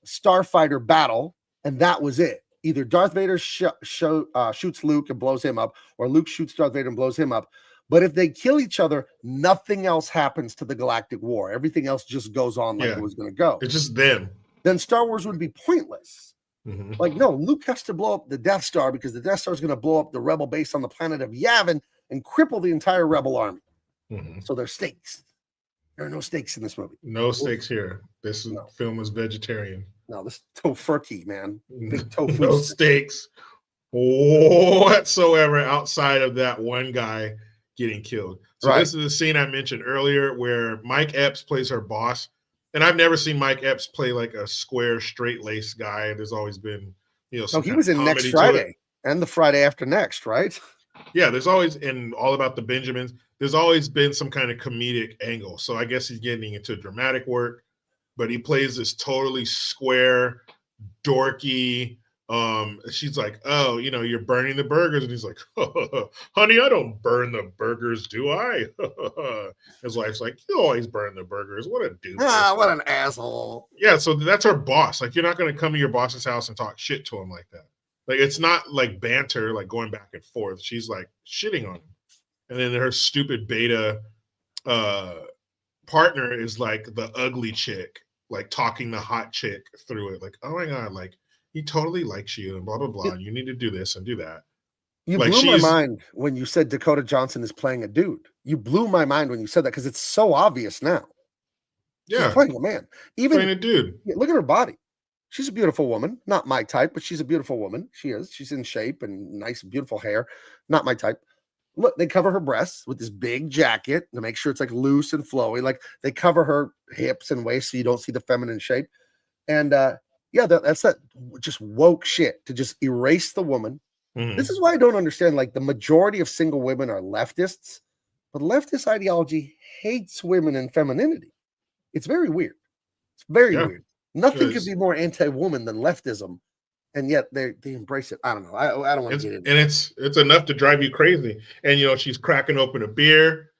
starfighter battle and that was it? Either Darth Vader shoots Luke and blows him up, or Luke shoots Darth Vader and blows him up. But if they kill each other, nothing else happens to the galactic war. Everything else just goes on like it was going to go. It's just them. Then Star Wars would be pointless. Like, no, Luke has to blow up the Death Star because the Death Star is going to blow up the rebel base on the planet of Yavin and cripple the entire rebel army. So there's stakes. There are no stakes in this movie. No stakes here. This film is vegetarian. No, this is tofurkey, man. Big tofu. No stakes whatsoever outside of that one guy getting killed. So this is the scene I mentioned earlier where Mike Epps plays her boss. And I've never seen Mike Epps play like a square, straight-laced guy. There's always been, some he was in Next Friday and the Friday after next, right? Yeah, there's always, in All About the Benjamins, there's always been some kind of comedic angle. So I guess he's getting into dramatic work, but he plays this totally square, dorky. She's like, oh, you're burning the burgers. And he's like, honey, I don't burn the burgers, do I? His wife's like, you always burn the burgers. What a dude. What an asshole. Yeah, so that's her boss. Like, you're not going to come to your boss's house and talk shit to him like that. Like, it's not like banter, like going back and forth. She's like shitting on him. And then her stupid beta partner is like the ugly chick, like talking the hot chick through it. Like, oh my God, like, he totally likes you and blah, blah, blah. And you need to do this and do that. You blew my mind when you said Dakota Johnson is playing a dude. You blew my mind when you said that because it's so obvious now. Yeah. She's playing a man. Even playing a dude. Look at her body. She's a beautiful woman. Not my type, but she's a beautiful woman. She is. She's in shape and nice, beautiful hair. Not my type. Look, they cover her breasts with this big jacket to make sure it's like loose and flowy. Like they cover her hips and waist so you don't see the feminine shape. And Yeah, that's that just woke shit to just erase the woman. This is why I don't understand. Like the majority of single women are leftists, but leftist ideology hates women and femininity. It's very weird. It's very weird. Nothing could be more anti-woman than leftism, and yet they embrace it. I don't know. I don't want to get into it. And it's enough to drive you crazy. And she's cracking open a beer.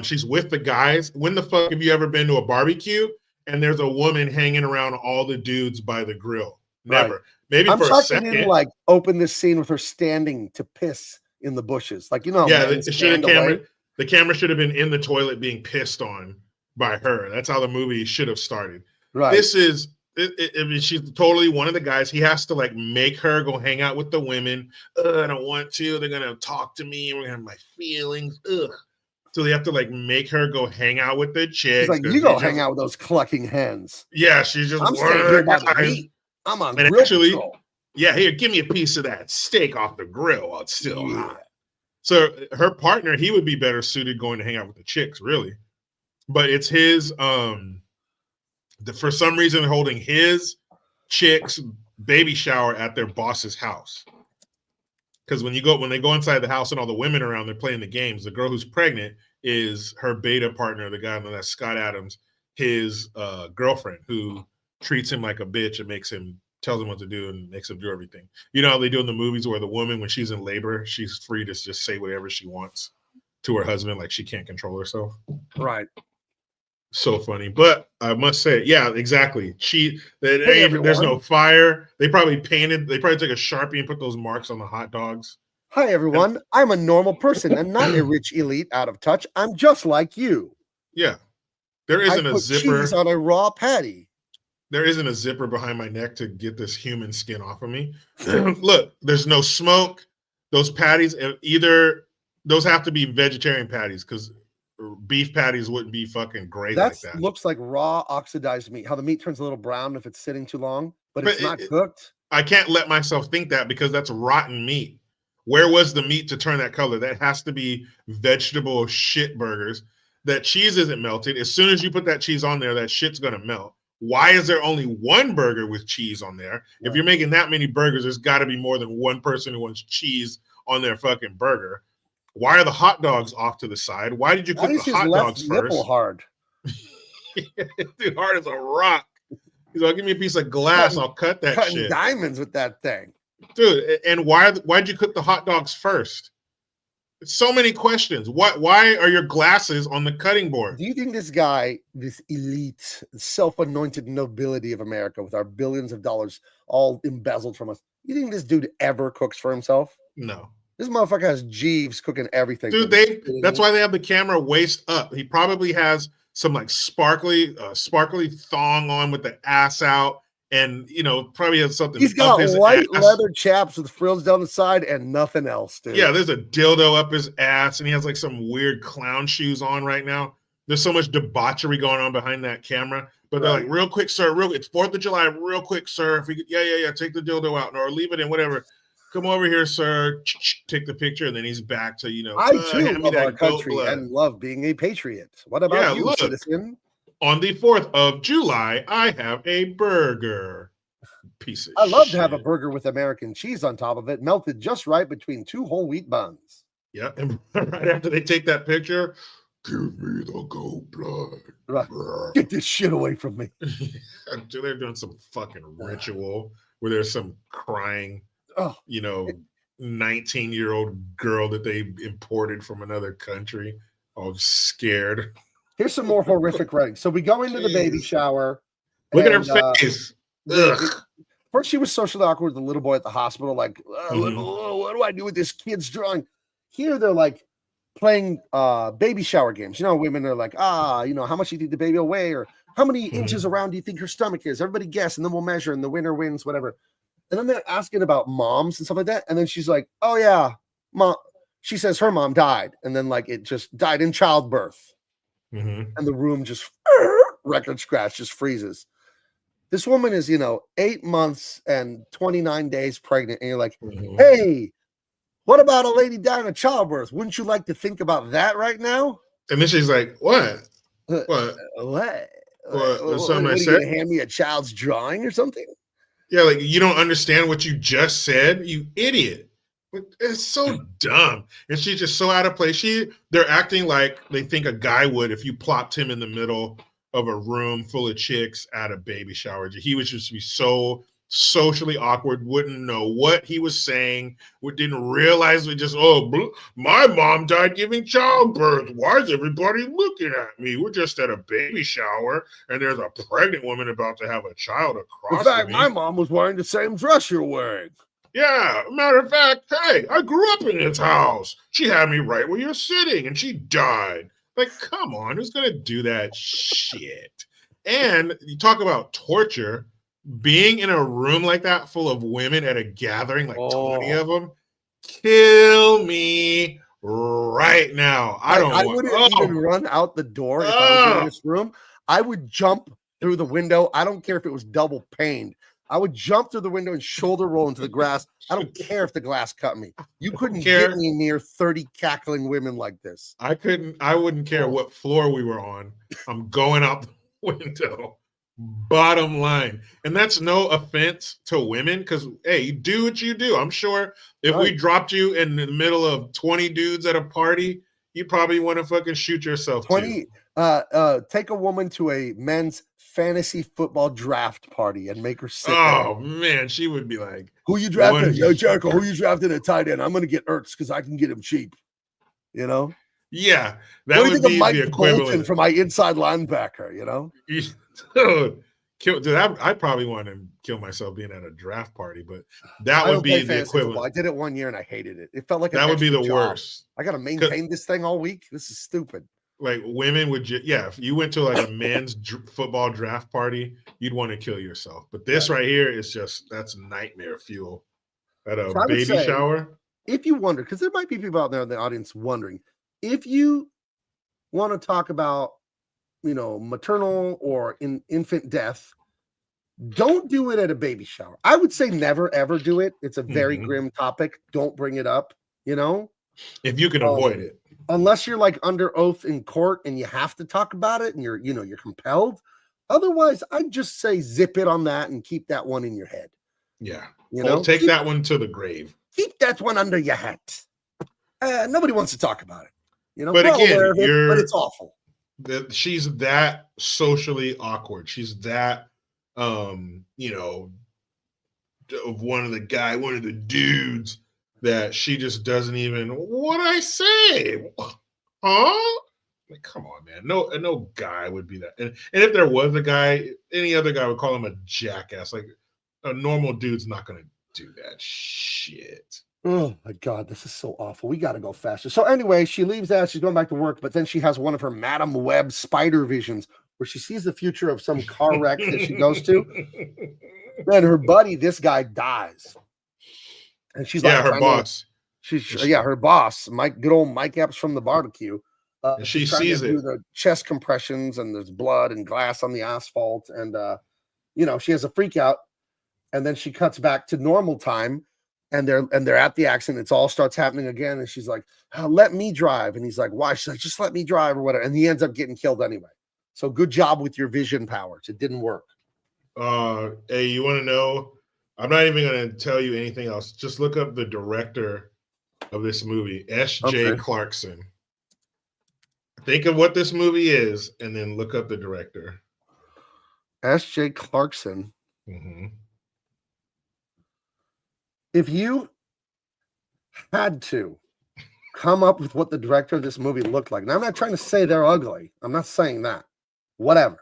She's with the guys. When the fuck have you ever been to a barbecue and there's a woman hanging around all the dudes by the grill? Never. Right. Maybe I'm for a second. Didn't, like open this scene with her standing to piss in the bushes. Like, the camera should have been in the toilet being pissed on by her. That's how the movie should have started. Right. This is I mean, she's totally one of the guys. He has to like make her go hang out with the women. I don't want to. They're gonna talk to me. We're gonna have my feelings. So they have to like make her go hang out with the chicks. He's like, you go hang out with those clucking hens. Yeah, she's just. I'm staying here by the meat. I'm on grill control. Yeah, here, give me a piece of that steak off the grill while it's still hot. So her partner, he would be better suited going to hang out with the chicks, really. But it's his. For some reason, they're holding his chick's baby shower at their boss's house. Because when they go inside the house and all the women around, they're playing the games. The girl who's pregnant is her beta partner, the guy that's Scott Adams, his girlfriend, who treats him like a bitch and tells him what to do and makes him do everything. You know how they do in the movies where the woman, when she's in labor, she's free to just say whatever she wants to her husband, like she can't control herself. Right. So funny. But I must say, yeah, exactly. There's no fire. They probably took a Sharpie and put those marks on the hot dogs. Hi, everyone. I'm a normal person and not a rich elite out of touch. I'm just like you. Yeah. There isn't a zipper. Cheese on a raw patty. There isn't a zipper behind my neck to get this human skin off of me. Look, there's no smoke. Those patties, those have to be vegetarian patties because beef patties wouldn't be fucking great like that. Looks like raw oxidized meat. How the meat turns a little brown if it's sitting too long, but it's not cooked. I can't let myself think that because that's rotten meat. Where was the meat to turn that color? That has to be vegetable shit burgers. That cheese isn't melted. As soon as you put that cheese on there, that shit's gonna melt. Why is there only one burger with cheese on there? Yeah. If you're making that many burgers, there's got to be more than one person who wants cheese on their fucking burger. Why are the hot dogs off to the side? Why did you cook the hot dogs first? Nipple hard. Dude, hard as a rock. He's like, give me a piece of glass. I'll cut that shit. Diamonds with that thing. Dude, and why'd you cook the hot dogs first? So many questions. Why are your glasses on the cutting board? Do you think this guy, this elite, self-anointed nobility of America with our billions of dollars all embezzled from us, you think this dude ever cooks for himself? No. This motherfucker has Jeeves cooking everything. Dude, that's why they have the camera waist up. He probably has some like sparkly thong on with the ass out. And, probably has something. He's got white leather chaps with frills down the side and nothing else, dude. Yeah, there's a dildo up his ass, and he has like some weird clown shoes on right now. There's so much debauchery going on behind that camera. But they're like, real quick, sir, it's 4th of July, real quick, sir. If we could, yeah, take the dildo out or leave it in, whatever. Come over here, sir. Take the picture, and then he's back to, I too love our country and love being a patriot. What about you, citizen? On the 4th of July, I have a burger. Piece of shit. I love to have a burger with American cheese on top of it, melted just right between 2 whole wheat buns. Yeah, and right after they take that picture, give me the goat blood. Right. Get this shit away from me. They're doing some fucking ritual where there's some crying, 19-year-old girl that they imported from another country, all scared. Here's some more horrific writing. So we go into the baby shower. Look at her face. First, she was socially awkward with the little boy at the hospital. Like, what do I do with this kid's drawing? Here, they're like playing baby shower games. Women are like, how much do you think the baby will weigh? Or how many inches around do you think her stomach is? Everybody guess, and then we'll measure, and the winner wins, whatever. And then they're asking about moms and stuff like that. And then she's like, oh, yeah, mom. She says her mom died. And then, like, it just died in childbirth. And the room just record scratch just freezes. This woman is, 8 months and 29 days pregnant, and you're like, hey, what about a lady dying of childbirth? Wouldn't you like to think about that right now? And then she's like, what? What? What? What are you gonna hand me a child's drawing or something? Yeah, like you don't understand what you just said, you idiot. But it's so dumb. And she's just so out of place. They're acting like they think a guy would if you plopped him in the middle of a room full of chicks at a baby shower. He would just be so socially awkward, wouldn't know what he was saying, didn't realize my mom died giving childbirth. Why is everybody looking at me? We're just at a baby shower and there's a pregnant woman about to have a child across In fact, me. my mom was wearing the same dress you're wearing. Yeah, matter of fact, hey, I grew up in this house. She had me right where you're sitting and she died. Like, come on, who's gonna do that shit? And you talk about torture. Being in a room like that full of women at a gathering, like 20 of them, kill me right now. I wouldn't even run out the door if I was in this room. I would jump through the window. I don't care if it was double paned. I would jump through the window and shoulder roll into the grass. I don't care if the glass cut me. You couldn't get me near 30 cackling women like this. I wouldn't care what floor we were on. I'm going out the window. Bottom line. And that's no offense to women, because hey, you do what you do. I'm sure if we dropped you in the middle of 20 dudes at a party, you probably want to fucking shoot yourself. 20 take a woman to a men's fantasy football draft party and make her sit there. Man, she would be like, who you drafted? Yo, Jericho, who you drafted at tight end? I'm gonna get Ertz because I can get him cheap. You know? Yeah, that would be the equivalent for my inside linebacker, you know? Dude, I probably want to kill myself being at a draft party, but that would be the equivalent. Football. I did it one year and I hated it. It felt like that would be the worst. I got to maintain this thing all week. This is stupid. Like women would, if you went to like a men's football draft party, you'd want to kill yourself. But this right here is that's nightmare fuel at a baby shower. If you wonder, because there might be people out there in the audience wondering, if you want to talk about, maternal or infant death, don't do it at a baby shower. I would say never, ever do it. It's a very grim topic. Don't bring it up, if you can avoid it. Unless you're like under oath in court and you have to talk about it and you're compelled. Otherwise, I'd just say zip it on that and keep that one in your head. Yeah. Take that one to the grave. Keep that one under your hat. Nobody wants to talk about it. But again, but it's awful. She's that socially awkward. She's that, of one of the dudes that she just doesn't even, what I say? Huh? Like, come on, man. No guy would be that. And if there was a guy, any other guy would call him a jackass. Like, a normal dude's not going to do that shit. Oh my God, this is so awful. We got to go faster. So anyway, she leaves that. She's going back to work, but then she has one of her Madam Web spider visions where she sees the future of some car wreck that she goes to. And her buddy, this guy, dies. And she's like, her boss. Her boss, good old Mike Epps from the barbecue. She sees it. The chest compressions and there's blood and glass on the asphalt. And, she has a freak out. And then she cuts back to normal time. And they're at the accident. It all starts happening again. And she's like, let me drive. And he's like, why? She's like, just let me drive or whatever. And he ends up getting killed anyway. So good job with your vision powers. It didn't work. Hey, you want to know? I'm not even going to tell you anything else. Just look up the director of this movie, S.J. Clarkson. Think of what this movie is and then look up the director. S.J. Clarkson. Mm-hmm. If you had to come up with what the director of this movie looked like, and I'm not trying to say they're ugly. I'm not saying that. Whatever.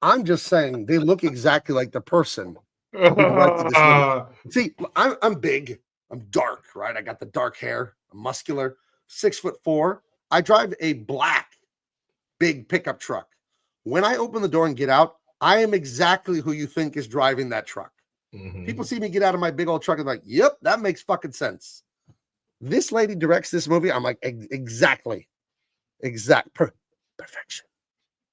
I'm just saying they look exactly like the person who directed this movie. See, I'm big. I'm dark, right? I got the dark hair. I'm muscular. 6'4". I drive a black big pickup truck. When I open the door and get out, I am exactly who you think is driving that truck. Mm-hmm. People see me get out of my big old truck and like, yep, that makes fucking sense. This lady directs this movie. I'm like, exactly. Perfection.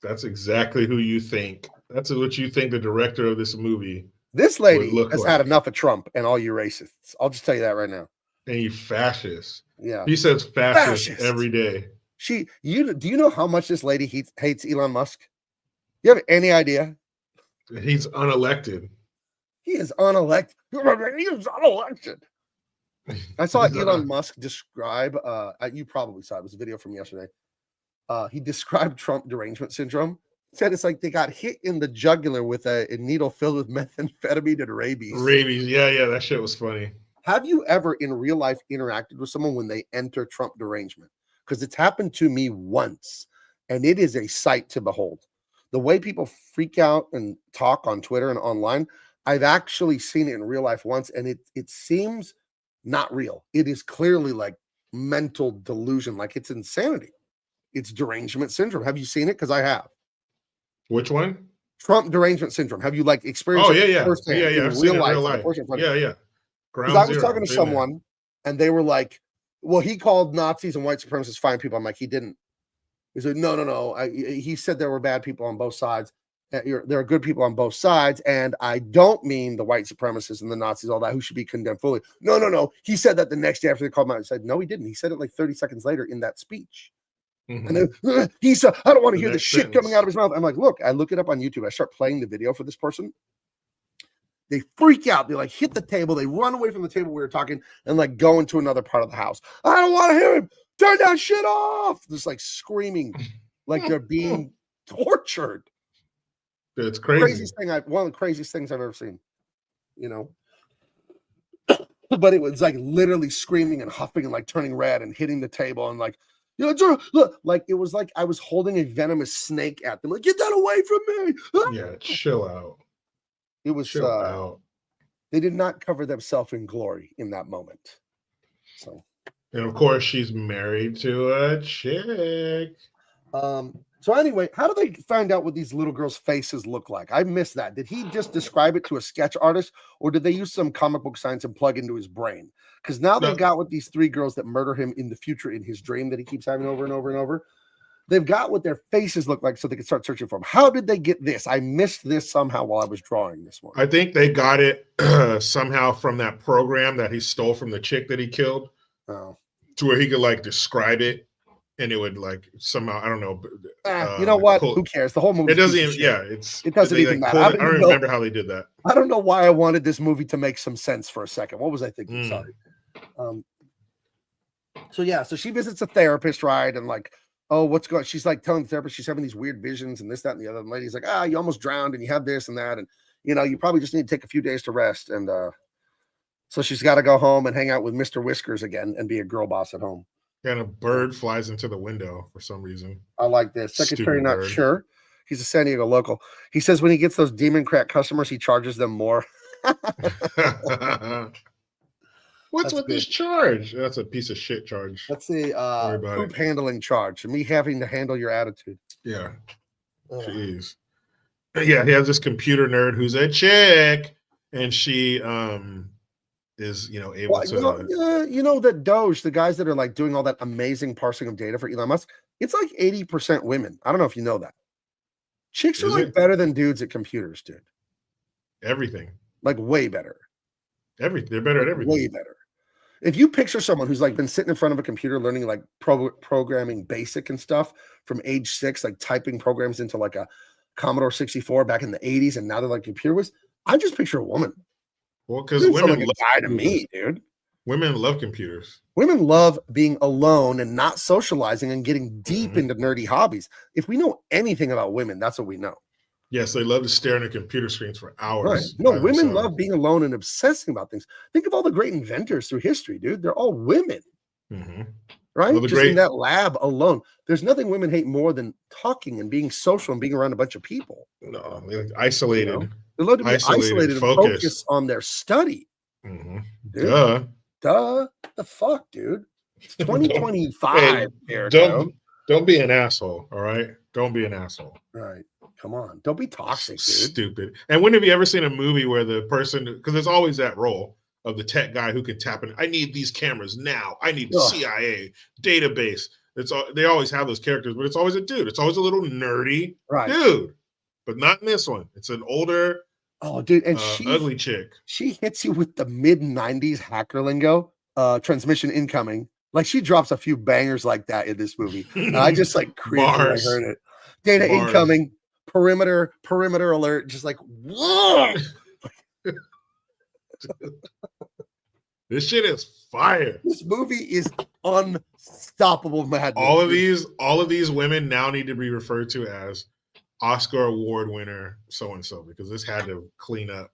That's exactly who you think. That's what you think the director of this movie. This lady has had enough of Trump and all you racists. I'll just tell you that right now. And you fascists. Yeah. He says fascist every day. Do you know how much this lady hates Elon Musk? You have any idea? He's unelected. He is unelected. He is unelected. I saw Elon Musk describe, you probably saw it. It was a video from yesterday. He described Trump derangement syndrome. Said it's like they got hit in the jugular with a needle filled with methamphetamine and rabies. Rabies. Yeah, that shit was funny. Have you ever in real life interacted with someone when they enter Trump derangement? Because it's happened to me once, and it is a sight to behold. The way people freak out and talk on Twitter and online, I've actually seen it in real life once, and it seems not real. It is clearly like mental delusion, like it's insanity. It's derangement syndrome. Have you seen it? Because I have. Which one? Trump derangement syndrome. Have you like experienced it firsthand in I've seen real life. life? Yeah. Because I was talking to someone and they were like, well, he called Nazis and white supremacists fine people. I'm like, he didn't. He said, no. He said there were bad people on both sides. There are good people on both sides. And I don't mean the white supremacists and the Nazis, all that, who should be condemned fully. No. He said that the next day after they called him out. He said, no, he didn't. He said it like 30 seconds later in that speech. Mm-hmm. And then he said, I don't want to hear the shit coming out of his mouth. I'm like, look, I look it up on YouTube. I start playing the video for this person. They freak out. They like hit the table. They run away from the table we were talking and like go into another part of the house. I don't want to hear him. Turn that shit off. Just like screaming like they're being tortured. It's crazy. One of the craziest things I've ever seen, you know. But it was like literally screaming and huffing and like turning red and hitting the table and like, look, like it was like I was holding a venomous snake at them. Like, get that away from me. Yeah, chill out. It was chill out. They did not cover themselves in glory in that moment. So, and of course, she's married to a chick. So anyway, how do they find out what these little girls' faces look like? I missed that. Did he just describe it to a sketch artist, or did they use some comic book science and plug into his brain? Because now they've got what these three girls that murder him in the future in his dream that he keeps having over and over and over. They've got what their faces look like so they can start searching for him. How did they get this? I missed this somehow while I was drawing this one. I think they got it somehow from that program that he stole from the chick that he killed. Oh. To where he could like describe it. And it would like somehow, I don't know. You know what? Who cares? The whole movie. It doesn't even, it doesn't even matter. I don't remember how they did that. I don't know why I wanted this movie to make some sense for a second. What was I thinking? Sorry. So she visits a therapist, right? And like, oh, what's going on? She's like telling the therapist she's having these weird visions and this, that, and the other. And the lady's like, you almost drowned and you have this and that. And, you know, you probably just need to take a few days to rest. And so she's got to go home and hang out with Mr. Whiskers again and be a girl boss at home. And a bird flies into the window for some reason. I like this. Secretary not sure. He's a San Diego local. He says when he gets those demon crack customers, he charges them more. What's with this charge? That's a piece of shit charge. That's the poop handling charge. Me having to handle your attitude. Yeah. Jeez. Yeah, he has this computer nerd who's a chick, and she is able to you know that Doge, the guys that are like doing all that amazing parsing of data for Elon Musk, it's like 80% women. I don't know if you know that. Chicks are like better than dudes at computers, dude. Everything. Like way better. They're better at everything. Way better. If you picture someone who's like been sitting in front of a computer learning like programming basic and stuff from age 6, like typing programs into like a Commodore 64 back in the 80s, and now they're like computer whiz, I just picture a woman. Well, because women like a guy to me, dude. Women love computers. Women love being alone and not socializing and getting deep into nerdy hobbies. If we know anything about women, that's what we know. Yes, they love to stare at computer screens for hours. Right. No, women love being alone and obsessing about things. Think of all the great inventors through history, dude. They're all women. Right? Well, just in that lab alone. There's nothing women hate more than talking and being social and being around a bunch of people. No, they're isolated. You know? They love to be isolated and focus on their study. Duh. The fuck, dude. It's 2025. Don't be an asshole, all right? Don't be an asshole. Right. Come on. Don't be toxic, dude. Stupid. And when have you ever seen a movie where the person, because there's always that role of the tech guy who can tap in, I need these cameras now. I need the CIA database. They always have those characters, but it's always a dude. It's always a little nerdy dude. But not in this one. It's an older, dude, and ugly chick. She hits you with the mid-90s hacker lingo, transmission incoming. Like she drops a few bangers like that in this movie. I just like cringed when I heard it. Data incoming, perimeter alert, just like whoa. This shit is fire. This movie is unstoppable madness. All of these women now need to be referred to as Oscar Award winner so and so, because this had to clean up.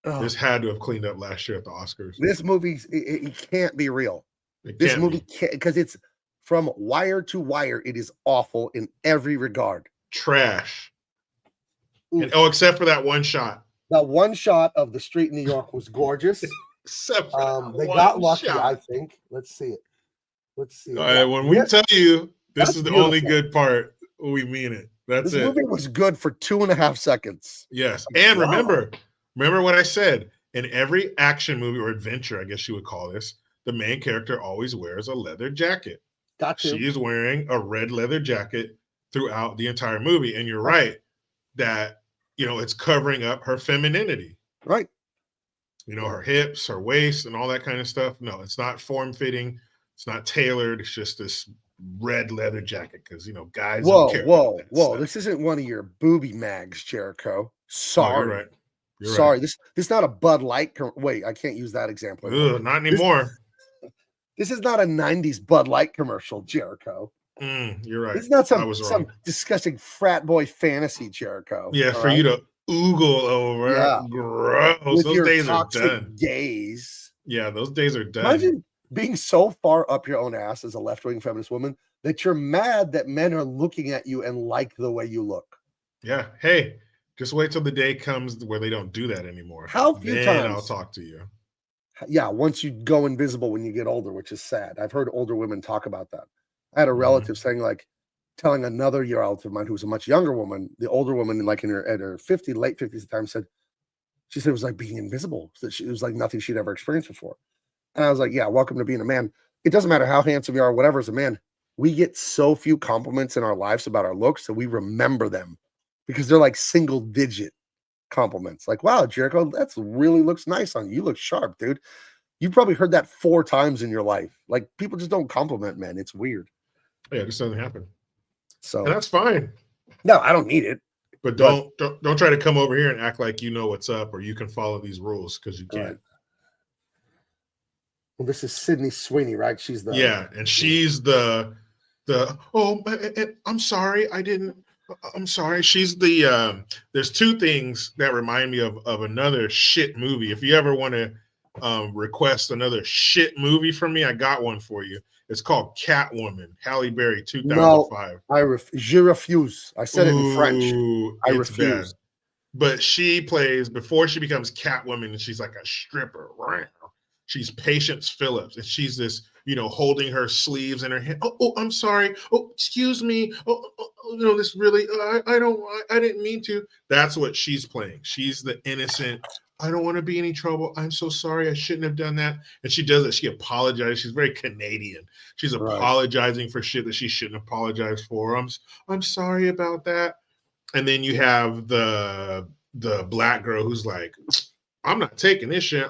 This had to have cleaned up last year at the Oscars. This movie, it can't be real. This movie can't, because it's from wire to wire. It is awful in every regard. Trash. And, except for that one shot. That one shot of the street in New York was gorgeous. Except for they got lucky, shot. I think. Let's see it. When we tell you this is the only good part, we mean it. That's it. This movie was good for 2.5 seconds. Yes. And remember what I said. In every action movie or adventure, I guess you would call this, the main character always wears a leather jacket. She's wearing a red leather jacket throughout the entire movie. And you're right that, it's covering up her femininity. Right. Her hips, her waist, and all that kind of stuff. No, it's not form-fitting. It's not tailored. It's just this red leather jacket because, guys don't care. Whoa. This isn't one of your booby mags, Jericho. Sorry. Oh, you're right. Sorry. This is not a Bud Light. Wait, I can't use that example anymore. Not anymore. This is not a 90s Bud Light commercial, Jericho. You're right. This is not some disgusting frat boy fantasy, Jericho. Yeah, for you to oogle over. Yeah. Gross. With those your days are done. Gaze. Yeah, those days are done. Imagine being so far up your own ass as a left-wing feminist woman that you're mad that men are looking at you and like the way you look. Yeah. Hey, just wait till the day comes where they don't do that anymore. How few times? I'll talk to you. Yeah, once you go invisible when you get older, which is sad. I've heard older women talk about that. I had a relative saying, telling another relative of mine who was a much younger woman, the older woman, in her 50s, late 50s at the time, she said it was like being invisible. It was like nothing she'd ever experienced before. And I was like, yeah, welcome to being a man. It doesn't matter how handsome you are, whatever, as a man. We get so few compliments in our lives about our looks that we remember them because they're like single digit compliments. Like, wow, Jericho, that really looks nice on you. You look sharp, dude. You've probably heard that 4 times in your life. Like, people just don't compliment men. It's weird. Yeah, it just doesn't happen. So and that's fine. No, I don't need it. But don't try to come over here and act like you know what's up or you can follow these rules, because you can't. Right. Well, this is Sydney Sweeney, right? She's the and she's the I'm sorry, I'm sorry. She's the there's 2 things that remind me of another shit movie. If you ever want to request another shit movie from me, I got one for you. It's called Catwoman, Halle Berry, 2005. No, je refuse. I said it in French. I refuse. Bad. But she plays, before she becomes Catwoman, and she's like a stripper. She's Patience Phillips, and she's this, holding her sleeves in her hand. Oh, I'm sorry. Oh, excuse me. Oh, this really, I didn't mean to. That's what she's playing. She's the innocent. I don't want to be any trouble. I'm so sorry. I shouldn't have done that. And she does it. She apologizes. She's very Canadian. She's apologizing for shit that she shouldn't apologize for. I'm sorry about that. And then you have the black girl who's like, I'm not taking this shit.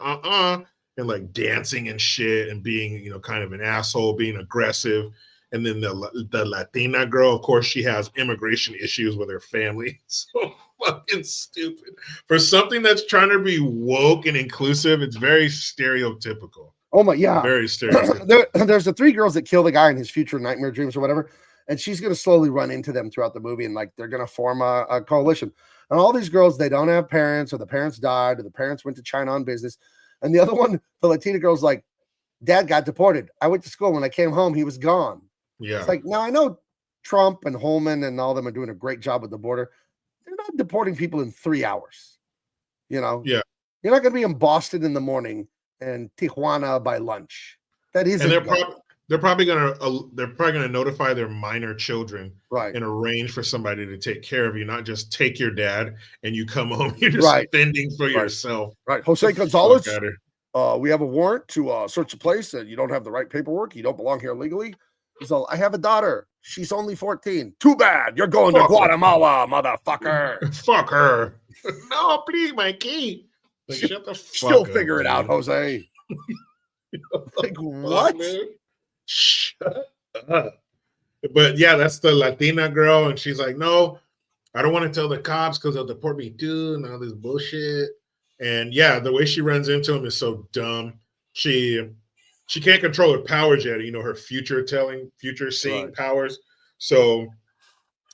And like dancing and shit and being, kind of an asshole, being aggressive. And then the Latina girl, of course, she has immigration issues with her family. So fucking stupid. For something that's trying to be woke and inclusive, it's very stereotypical. Oh my, yeah. Very stereotypical. There's the 3 girls that kill the guy in his future nightmare dreams or whatever. And she's going to slowly run into them throughout the movie. And they're going to form a coalition. And all these girls, they don't have parents, or the parents died, or the parents went to China on business. And the other one, the Latina girl's like, Dad got deported. I went to school. When I came home, he was gone. Yeah. It's like, now I know Trump and Holman and all of them are doing a great job with the border. They're not deporting people in 3 hours. Yeah. You're not going to be in Boston in the morning and Tijuana by lunch. That isn't. And they're probably gonna notify their minor children, right, and arrange for somebody to take care of you, not just take your dad and you come home. You're just fending for yourself. Right, Jose Gonzalez. We have a warrant to search a place that you don't have the right paperwork. You don't belong here legally. So I have a daughter. She's only 14. Too bad. You're going to Guatemala, motherfucker. Fuck her. No, please, my key. Like, shut the fuck She'll up, figure it out, Jose. Like, what? Shut up. But yeah, that's the Latina girl, and she's like, no, I don't want to tell the cops because they'll deport me too, and all this bullshit. And yeah, the way she runs into him is so dumb. She can't control her powers yet, her future seeing powers. So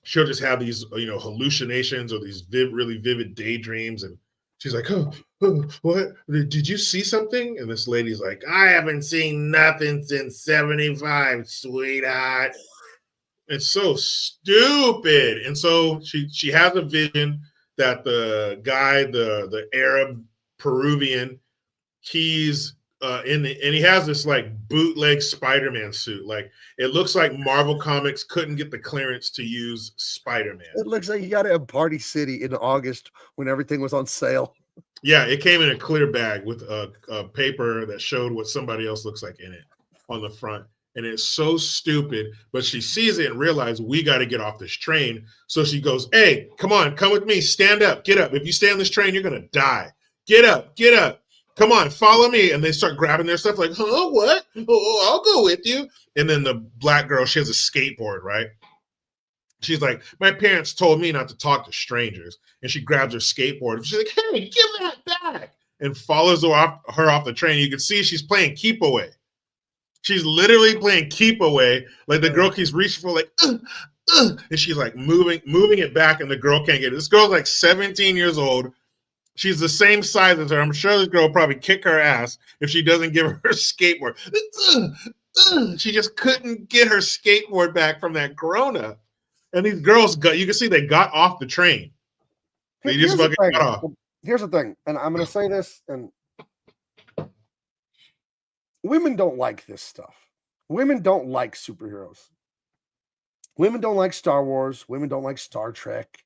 she'll just have these, hallucinations or these really vivid daydreams. And she's like, oh, what? Did you see something? And this lady's like, I haven't seen nothing since 75, sweetheart. It's so stupid. And so she has a vision that the guy, the Arab Peruvian, he's and he has this like bootleg Spider-Man suit. Like it looks like Marvel Comics couldn't get the clearance to use Spider-Man. It looks like you got it at Party City in August when everything was on sale. Yeah, it came in a clear bag with a paper that showed what somebody else looks like in it on the front. And it's so stupid, but she sees it and realizes we got to get off this train. So she goes, hey, come on, come with me. Stand up, get up. If you stay on this train, you're going to die. Get up, get up. Come on, follow me. And they start grabbing their stuff like, huh, what? Oh, I'll go with you. And then the black girl, she has a skateboard, right? She's like, my parents told me not to talk to strangers. And she grabs her skateboard. And she's like, hey, give that back. And follows her off the train. You can see she's playing keep away. She's literally playing keep away. Like the girl keeps reaching for like, and she's like moving it back, and the girl can't get it. This girl's like 17 years old. She's the same size as her. I'm sure this girl will probably kick her ass if she doesn't give her skateboard. She just couldn't get her skateboard back from that grown-up. And these girls you can see they got off the train. They just fucking got off. Here's the thing, and I'm going to say this, and women don't like this stuff. Women don't like superheroes. Women don't like Star Wars. Women don't like Star Trek.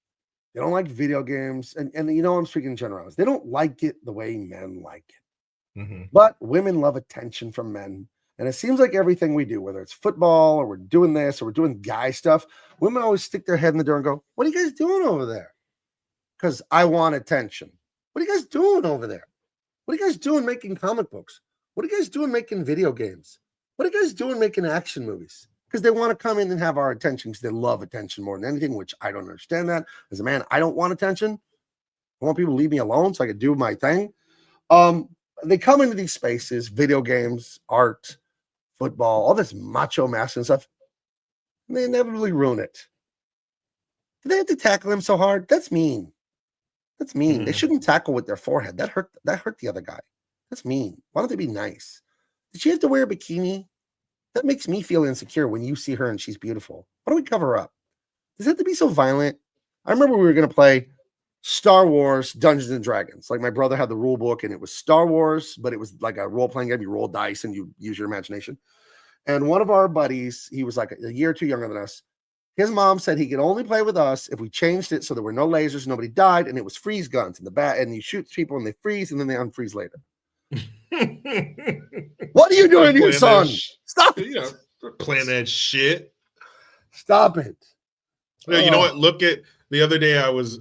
They don't like video games. And I'm speaking in generalities. They don't like it the way men like it. Mm-hmm. But women love attention from men. And it seems like everything we do, whether it's football or we're doing this or we're doing guy stuff, women always stick their head in the door and go, what are you guys doing over there? Because I want attention. What are you guys doing over there? What are you guys doing making comic books? What are you guys doing making video games? What are you guys doing making action movies? Because they want to come in and have our attention because they love attention more than anything, which I don't understand that. As a man, I don't want attention. I want people to leave me alone so I can do my thing. They come into these spaces, video games, art, football, all this macho mask and stuff. And they inevitably ruin it. Do they have to tackle him so hard? That's mean. That's mean. They shouldn't tackle with their forehead. That hurt the other guy. That's mean. Why don't they be nice? Did she have to wear a bikini? That makes me feel insecure when you see her and she's beautiful. Why don't we cover up? Does it have to be so violent? I remember we were going to play Star Wars Dungeons and Dragons. Like my brother had the rule book and it was Star Wars, but it was like a role-playing game. You roll dice and you use your imagination. And one of our buddies, he was like a year or two younger than us. His mom said he could only play with us if we changed it so there were no lasers, nobody died, and it was freeze guns and and you shoot people and they freeze and then they unfreeze later. What are you doing here, son? Stop it. Playing that shit. Stop it. Yeah, you know what? Look at the other day I was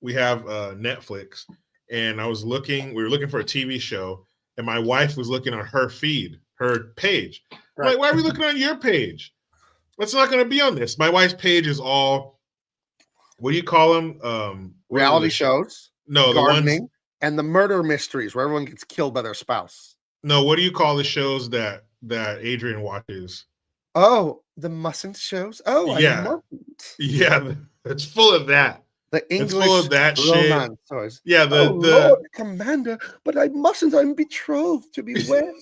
we have Netflix and we were looking for a TV show and my wife was looking on her feed, her page. Right. Like, why are we looking on your page? That's not going to be on this. My wife's page is all, what do you call them? Reality shows. No, gardening, the ones, and the murder mysteries where everyone gets killed by their spouse. No, what do you call the shows that Adrian watches? Oh, the mustn't shows. Oh, yeah, it's full of that. The English it's full of that romance shit. Stories. Yeah, the Lord, Commander, but I mustn't. I'm betrothed to be wed.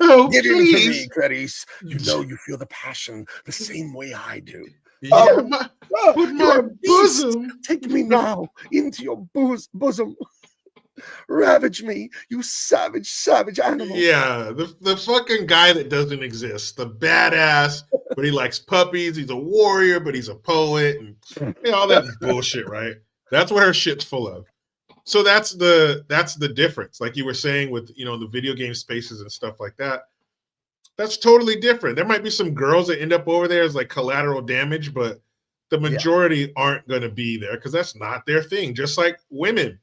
Oh, Give please. him to me, Clarice. You know you feel the passion the same way I do. Yeah, my bosom. Take me now into your bosom. Ravage me, you savage animal. Yeah, the fucking guy that doesn't exist. The badass, but he likes puppies. He's a warrior, but he's a poet. And all that bullshit, right? That's what her shit's full of. So that's the difference. Like you were saying with, the video game spaces and stuff like that. That's totally different. There might be some girls that end up over there as like collateral damage, but the majority aren't going to be there because that's not their thing. Just like women.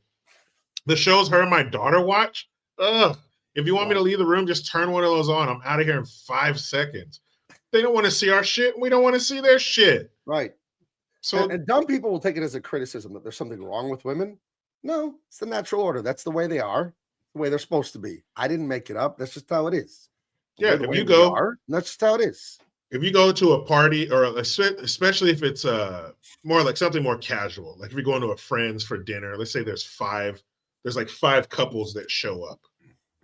The shows her and my daughter watch, if you want me to leave the room, just turn one of those on. I'm out of here in 5 seconds. They don't want to see our shit. We don't want to see their shit. Right. So and dumb people will take it as a criticism that there's something wrong with women. No, it's the natural order. That's the way they are, the way they're supposed to be. I didn't make it up. That's just how it is. Yeah, The if way you we go are, that's just how it is. if you go to a party, or especially if it's more like something more casual, like if you're going to a friend's for dinner, let's say there's like 5 couples that show up.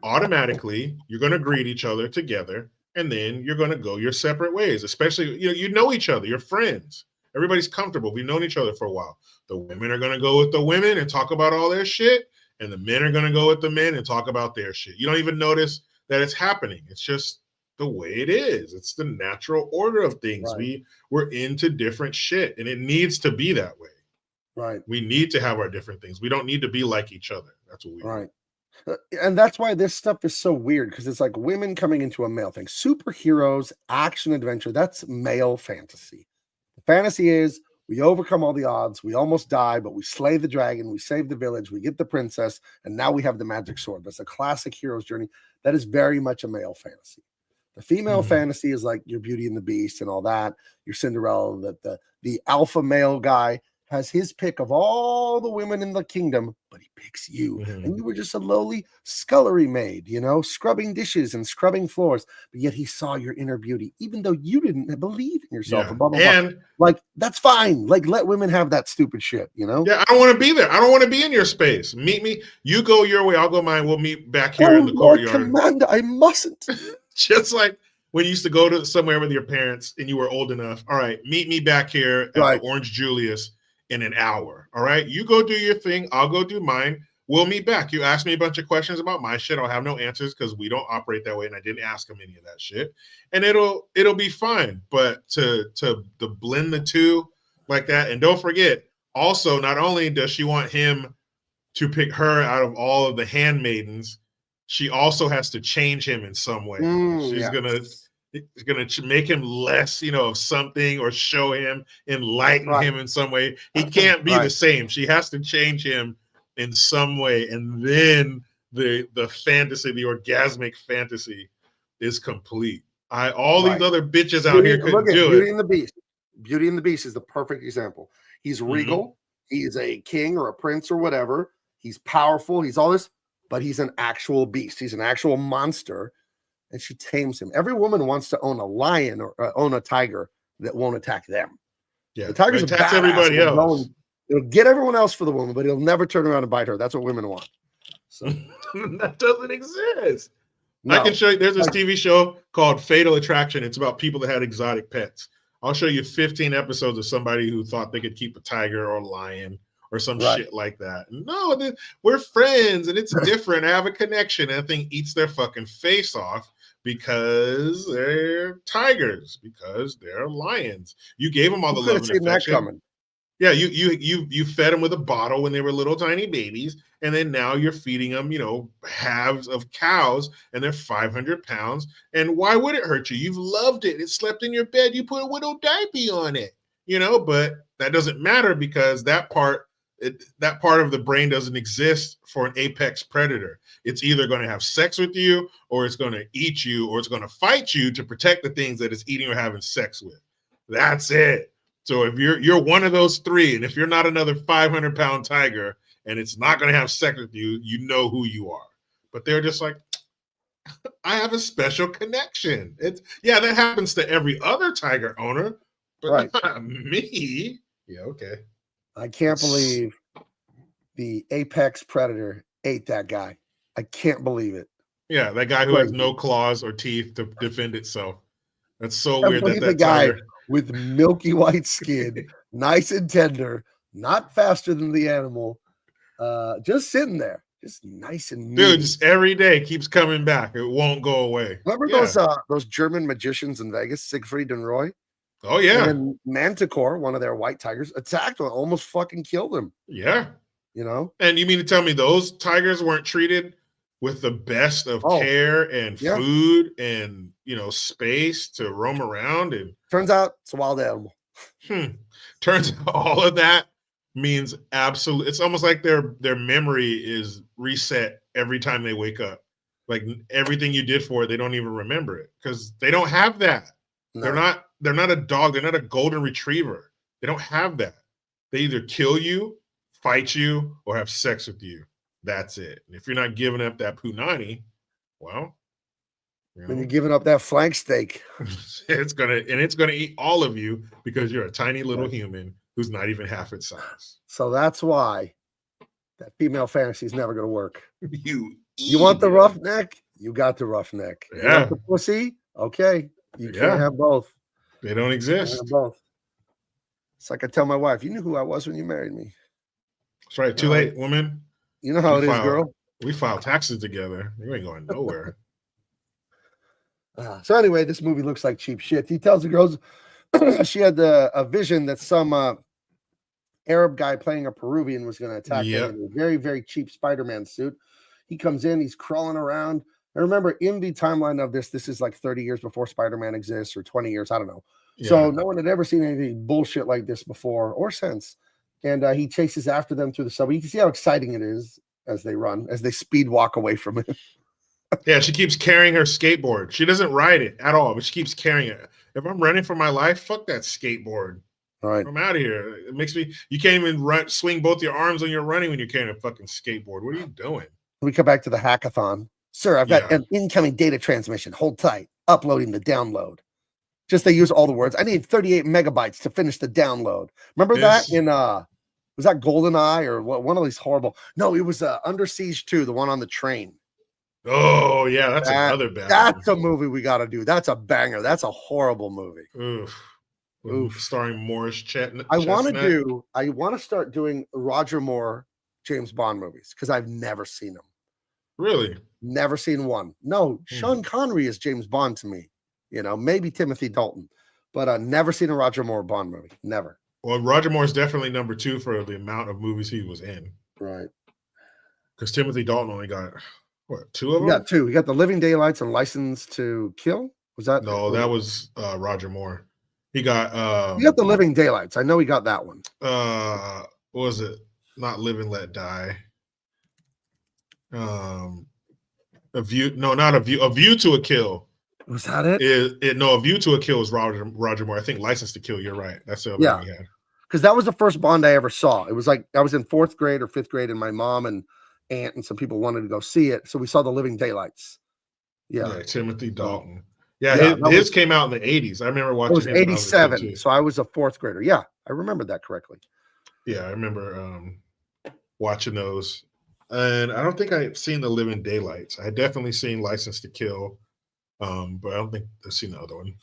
Automatically, you're going to greet each other together, and then you're going to go your separate ways. Especially, you know each other, you're friends. Everybody's comfortable. We've known each other for a while. The women are going to go with the women and talk about all their shit, and the men are going to go with the men and talk about their shit. You don't even notice that it's happening. It's just the way it is. It's the natural order of things. Right. We're into different shit, and it needs to be that way. Right. We need to have our different things. We don't need to be like each other. That's what we Right. And that's why this stuff is so weird, because it's like women coming into a male thing. Superheroes, action adventure, that's male fantasy. The fantasy is we overcome all the odds, we almost die, but we slay the dragon, we save the village, we get the princess, and now we have the magic sword. That's a classic hero's journey. That is very much a male fantasy. The female fantasy is like your Beauty and the Beast and all that, your Cinderella, that the alpha male guy has his pick of all the women in the kingdom, but he picks you. And you were just a lowly scullery maid, scrubbing dishes and scrubbing floors. But yet he saw your inner beauty, even though you didn't believe in yourself. Yeah. And blah, blah, blah. And like, that's fine. Like, let women have that stupid shit, yeah, I don't want to be there. I don't want to be in your space. Meet me. You go your way. I'll go mine. We'll meet back here in the courtyard. Commander, I mustn't. Just like when you used to go to somewhere with your parents and you were old enough. All right, meet me back here at the Orange Julius in an hour. All right, you go do your thing. I'll go do mine. We'll meet back. You ask me a bunch of questions about my shit. I'll have no answers because we don't operate that way, and I didn't ask them any of that shit. And it'll be fine. But to blend the two like that, and don't forget, also, not only does she want him to pick her out of all of the handmaidens, she also has to change him in some way. She's gonna make him less, of something, or show him, enlighten him in some way. He can't be the same. She has to change him in some way, and then the fantasy, the orgasmic fantasy, is complete. All these other bitches out here couldn't do Beauty it. and the Beast. Beauty and the Beast is the perfect example. He's regal. He is a king or a prince or whatever. He's powerful. He's all this, but he's an actual beast. He's an actual monster. And she tames him. Every woman wants to own a lion or own a tiger that won't attack them. Yeah, the tiger's a attacks badass. everybody else. It'll get everyone else for the woman, but it'll never turn around and bite her. That's what women want. So that doesn't exist. no. I can show you. There's this TV show called Fatal Attraction. It's about people that had exotic pets. I'll show you 15 episodes of somebody who thought they could keep a tiger or a lion or some shit like that. No, we're friends and it's different. I have a connection. And that thing eats their fucking face off because they're tigers, because they're lions. You gave them all the love and affection. Yeah, you fed them with a bottle when they were little tiny babies, and then now you're feeding them, halves of cows, and they're 500 pounds. And why would it hurt you? You've loved it. It slept in your bed. You put a widow diaper on it, but that doesn't matter because that part of the brain doesn't exist for an apex predator. It's either going to have sex with you, or it's going to eat you, or it's going to fight you to protect the things that it's eating or having sex with. That's it. So if you're one of those three, and if you're not another 500-pound tiger and it's not going to have sex with you, you know who you are. But they're just like, I have a special connection. That happens to every other tiger owner, but not me. Yeah, okay. I can't believe the apex predator ate that guy. I can't believe it. Yeah, that guy who has no claws or teeth to defend itself. That's so weird that guy tiger with milky white skin, nice and tender, not faster than the animal, just sitting there, just nice and neat. Dude, just every day keeps coming back. It won't go away. Remember those German magicians in Vegas, Siegfried and Roy? Oh yeah. And then Manticore, one of their white tigers, attacked him, almost fucking killed him. Yeah. And you mean to tell me those tigers weren't treated with the best of care and food and space to roam around? And turns out it's a wild animal. Turns out all of that means absolute. It's almost like their memory is reset every time they wake up. Like everything you did for it, they don't even remember it because they don't have that. No. They're not a dog. They're not a golden retriever. They don't have that. They either kill you fight you or have sex with you. That's it. And if you're not giving up that punani, well, When you're giving up that flank steak, it's gonna eat all of you because you're a tiny little human who's not even half its size. so that's why that female fantasy is never going to work. You want the idiot. roughneck? You got the roughneck. You Yeah. want the pussy? Okay, you Yeah. can't have both. They don't You can't exist. have both. It's like I tell my wife, you knew who I was when you married me. That's right. Too late, woman. You know how We it is, filed- girl. We filed taxes together. You ain't going nowhere. So anyway, this movie looks like cheap shit. He tells the girls she had a vision that some Arab guy playing a Peruvian was going to attack Yep. them in a very, very cheap Spider-Man suit. He comes in, he's crawling around. I remember in the timeline of this is like 30 years before Spider-Man exists or 20 years, I don't know. So Yeah. no one had ever seen anything bullshit like this before or since. And he chases after them through the subway. You can see how exciting it is as they run, as they speed walk away from it. Yeah, she keeps carrying her skateboard. She doesn't ride it at all, but she keeps carrying it. If I'm running for my life, fuck that skateboard. All right. I'm out of here. It makes me, you can't even swing both your arms when you're running when you're carrying a fucking skateboard. What are you doing? We come back to the hackathon. Sir, I've got Yeah. an incoming data transmission. Hold tight. Uploading the download. Just they use all the words. I need 38 megabytes to finish the download. Remember that Yes. in was that GoldenEye or what? One of these horrible. No, it was Under Siege 2, the one on the train. Oh, yeah, that's another bad That's one. a movie we got to do. That's a banger. That's a horrible movie. Oof. Oof. Starring Morris Chestnut. I want to start doing Roger Moore James Bond movies because I've never seen them. Really? Never seen one. No, Sean Connery is James Bond to me. You know, maybe Timothy Dalton, but never seen a Roger Moore Bond movie. Never. Well, Roger Moore is definitely number 2 for the amount of movies he was in. Right. Because Timothy Dalton only got, what, 2 of them? We got 2. We got The Living Daylights and License to Kill. Was that? No, that was Roger Moore. He got We got The Living Daylights. I know he got that one. what was it? Not Live and Let Die. A View to a Kill. Was that it? A View to a Kill is Roger Moore. I think License to Kill, you're right. That's the other one he had. Because that was the first Bond I ever saw. It was like I was in 4th grade or 5th grade, and my mom and aunt and some people wanted to go see it. So we saw The Living Daylights. Yeah. Timothy Dalton. Yeah, Yeah, his came out in the 80s. I remember It watching was him when I was a kid, 87. too. So I was a 4th grader. Yeah, I remembered that correctly. Yeah, I remember watching those. And I don't think I've seen The Living Daylights. I definitely seen License to Kill, but I don't think I've seen the other one.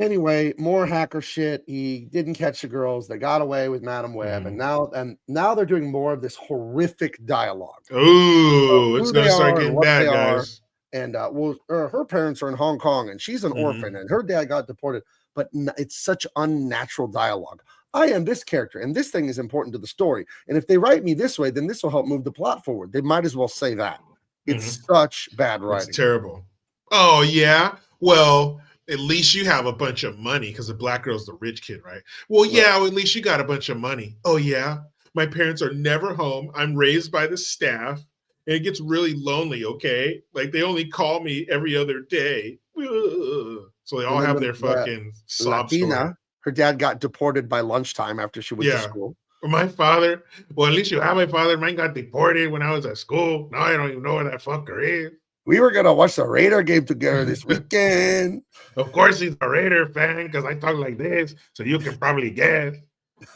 Anyway, more hacker shit. He didn't catch the girls. They got away with Madam Web, and now they're doing more of this horrific dialogue. Ooh, it's who gonna they start are getting and what bad, they are. guys. And her parents are in Hong Kong, and she's an orphan, and her dad got deported. But it's such unnatural dialogue. I am this character, and this thing is important to the story. And if they write me this way, then this will help move the plot forward. They might as well say that. It's such bad writing. It's terrible. Oh yeah. Well, at least you have a bunch of money because the black girl's the rich kid, right? Well, yeah. Well, at least you got a bunch of money. Oh yeah. My parents are never home. I'm raised by the staff. And it gets really lonely, okay? Like they only call me every other day. Ugh. So they all have their fucking sob story. Latina, her dad got deported by lunchtime after she went to school. My father, well, at least you have my father. Mine got deported when I was at school. Now I don't even know where that fucker is. We were going to watch the Raider game together this weekend. Of course he's a Raider fan because I talk like this, so you can probably guess.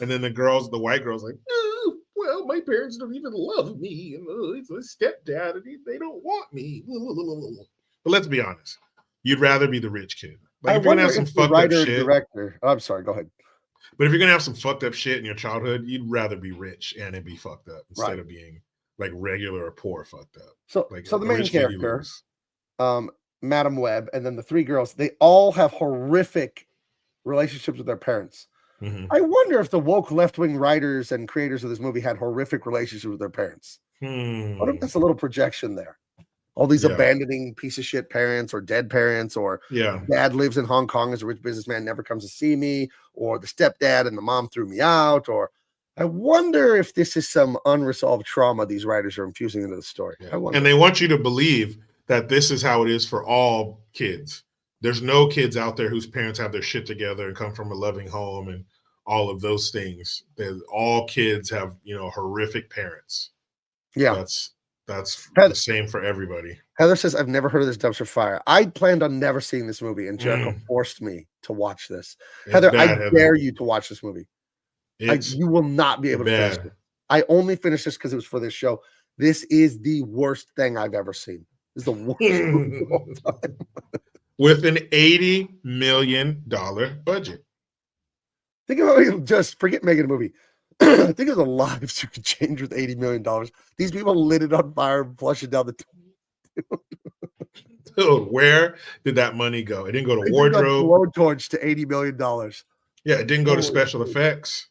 And then the white girl's like, oh, well, my parents don't even love me. And it's a stepdad, and they don't want me. But let's be honest. You'd rather be the rich kid. Like if you're gonna have some fucked up shit. Director. I'm sorry, go ahead. But if you're gonna have some fucked up shit in your childhood, you'd rather be rich and it be fucked up instead of being like regular or poor fucked up. So, like, the main character, Madam Web, and then the 3 girls, they all have horrific relationships with their parents. Mm-hmm. I wonder if the woke left-wing writers and creators of this movie had horrific relationships with their parents. What if that's a little projection there? All these abandoning piece of shit parents or dead parents, or dad lives in Hong Kong as a rich businessman, never comes to see me, or the stepdad and the mom threw me out, or I wonder if this is some unresolved trauma these writers are infusing into the story. And they want you to believe that this is how it is for all kids. There's no kids out there whose parents have their shit together and come from a loving home and all of those things. That all kids have, you know, horrific parents. Yeah. That's Heather, the same for everybody. Heather says, I've never heard of this dumpster fire. I planned on never seeing this movie, and Jericho Mm. forced me to watch this. It's Heather, bad, I Heather. dare you to watch this movie. It's You will not be able to finish bad. it. I only finished this because it was for this show. This is the worst thing I've ever seen. This is the worst movie of all time. With an $80 million budget. Think about it, just forget making a movie. Think of the lives you could change with $80 million. These people lit it on fire and flushed it down the Dude, where did that money go? It didn't go to wardrobe. Blowtorch to $80 million. Yeah, it didn't go to Holy special shit. effects.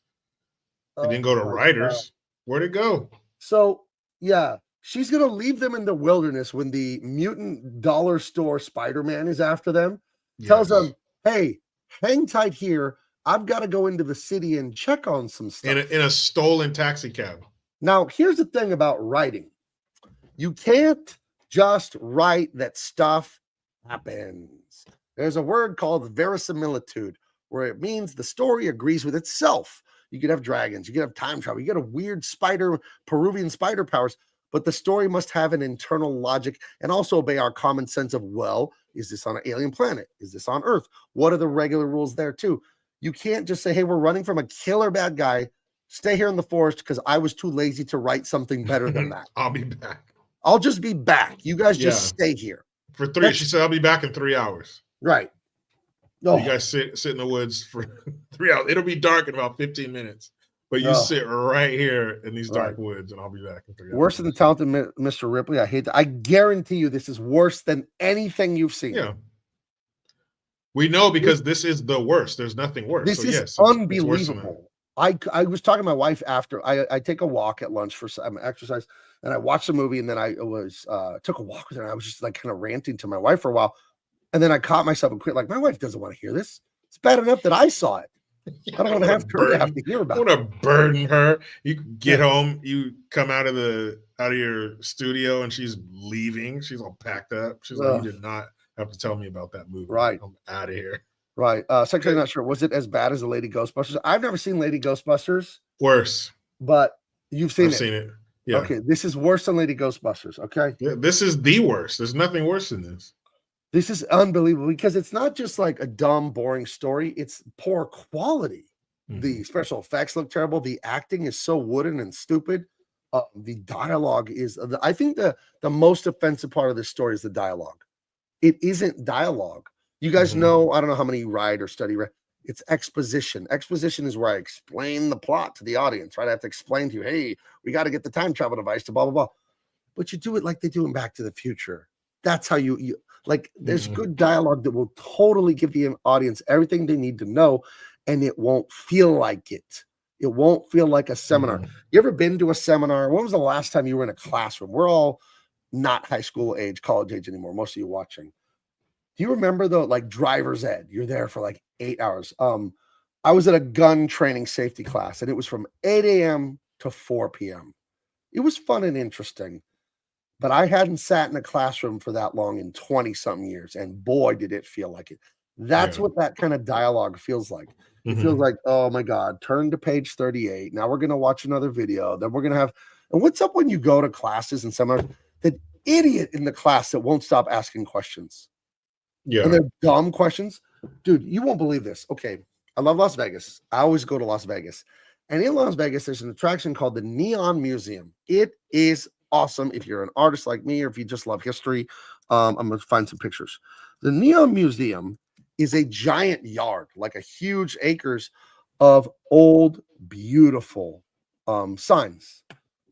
It Oh didn't go to my writers. God. Where'd it go? So, yeah, she's going to leave them in the wilderness when the mutant dollar store Spider-Man is after them. Tells Yes. them, hey, hang tight here. I've got to go into the city and check on some stuff. In a stolen taxi cab. Now, here's the thing about writing. You can't just write that stuff happens. There's a word called verisimilitude, where it means the story agrees with itself. You could have dragons, you could have time travel, you get a weird Peruvian spider powers, but the story must have an internal logic and also obey our common sense of, well, is this on an alien planet? Is this on Earth? What are the regular rules there too? You can't just say, hey, we're running from a killer bad guy. Stay here in the forest because I was too lazy to write something better than that. I'll be back. I'll just be back. You guys just stay here. For 3. She said, I'll be back in 3 hours. Right. You guys sit in the woods for 3 hours. It'll be dark in about 15 minutes. But you sit right here in these dark woods, and I'll be back in 3 hours. Worse than the talented Mr. Ripley. I hate that. I guarantee you this is worse than anything you've seen. Yeah. We know because this is the worst. There's nothing worse. This is it's unbelievable. I was talking to my wife after I take a walk at lunch for some exercise, and I watched the movie, and then I was took a walk with her, and I was just like kind of ranting to my wife for a while, and then I caught myself and quit. Like, my wife doesn't want to hear this. It's bad enough that I saw it. I don't want to have to hear about it. I want to burden her. You get home, you come out of your studio, and she's leaving. She's all packed up. She's like, you did not have to tell me about that movie. Right. I'm out of here. Right. Secretary, not sure. Was it as bad as the Lady Ghostbusters? I've never seen Lady Ghostbusters. Worse. But you've seen I've seen it. Yeah. Okay. This is worse than Lady Ghostbusters. Okay. Yeah, this is the worst. There's nothing worse than this. This is unbelievable because it's not just like a dumb, boring story. It's poor quality. Mm-hmm. The special effects look terrible. The acting is so wooden and stupid. The dialogue is, I think the most offensive part of this story is the dialogue. It isn't dialogue. You guys know, I don't know how many you write or study. It's exposition. Exposition is where I explain the plot to the audience, right? I have to explain to you, hey, we got to get the time travel device to blah, blah, blah. But you do it like they do in Back to the Future. That's how you like, there's good dialogue that will totally give the audience everything they need to know, and it won't feel like it. It won't feel like a seminar. You ever been to a seminar? When was the last time you were in a classroom? We're all not high school age, college age anymore. Most of you watching. Do you remember though, like driver's ed? You're there for like 8 hours. I was at a gun training safety class, and it was from 8 a.m. to 4 p.m. It was fun and interesting, but I hadn't sat in a classroom for that long in 20-something years, and boy, did it feel like it. That's what that kind of dialogue feels like. It feels like, oh my God, turn to page 38. Now we're going to watch another video. Then we're going to have, and what's up when you go to classes and seminars? The idiot in the class that won't stop asking questions. Yeah. And they're dumb questions. Dude, you won't believe this. Okay. I love Las Vegas. I always go to Las Vegas. And in Las Vegas, there's an attraction called the Neon Museum. It is awesome if you're an artist like me or if you just love history. I'm going to find some pictures. The Neon Museum is a giant yard, like a huge acres of old, beautiful signs.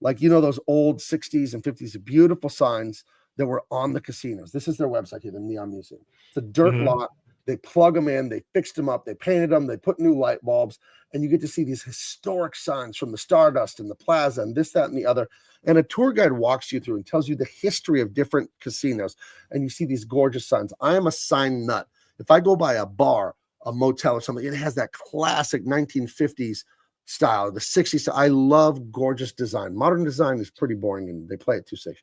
Like, you know, those old 60s and 50s, beautiful signs that were on the casinos. This is their website here, the Neon Museum. It's a dirt lot. They plug them in, they fixed them up, they painted them, they put new light bulbs, and you get to see these historic signs from the Stardust and the Plaza and this, that, and the other. And a tour guide walks you through and tells you the history of different casinos, and you see these gorgeous signs. I am a sign nut. If I go by a bar, a motel or something, it has that classic 1950s style, the 60s. I love gorgeous design. Modern design is pretty boring, and they play it too safe.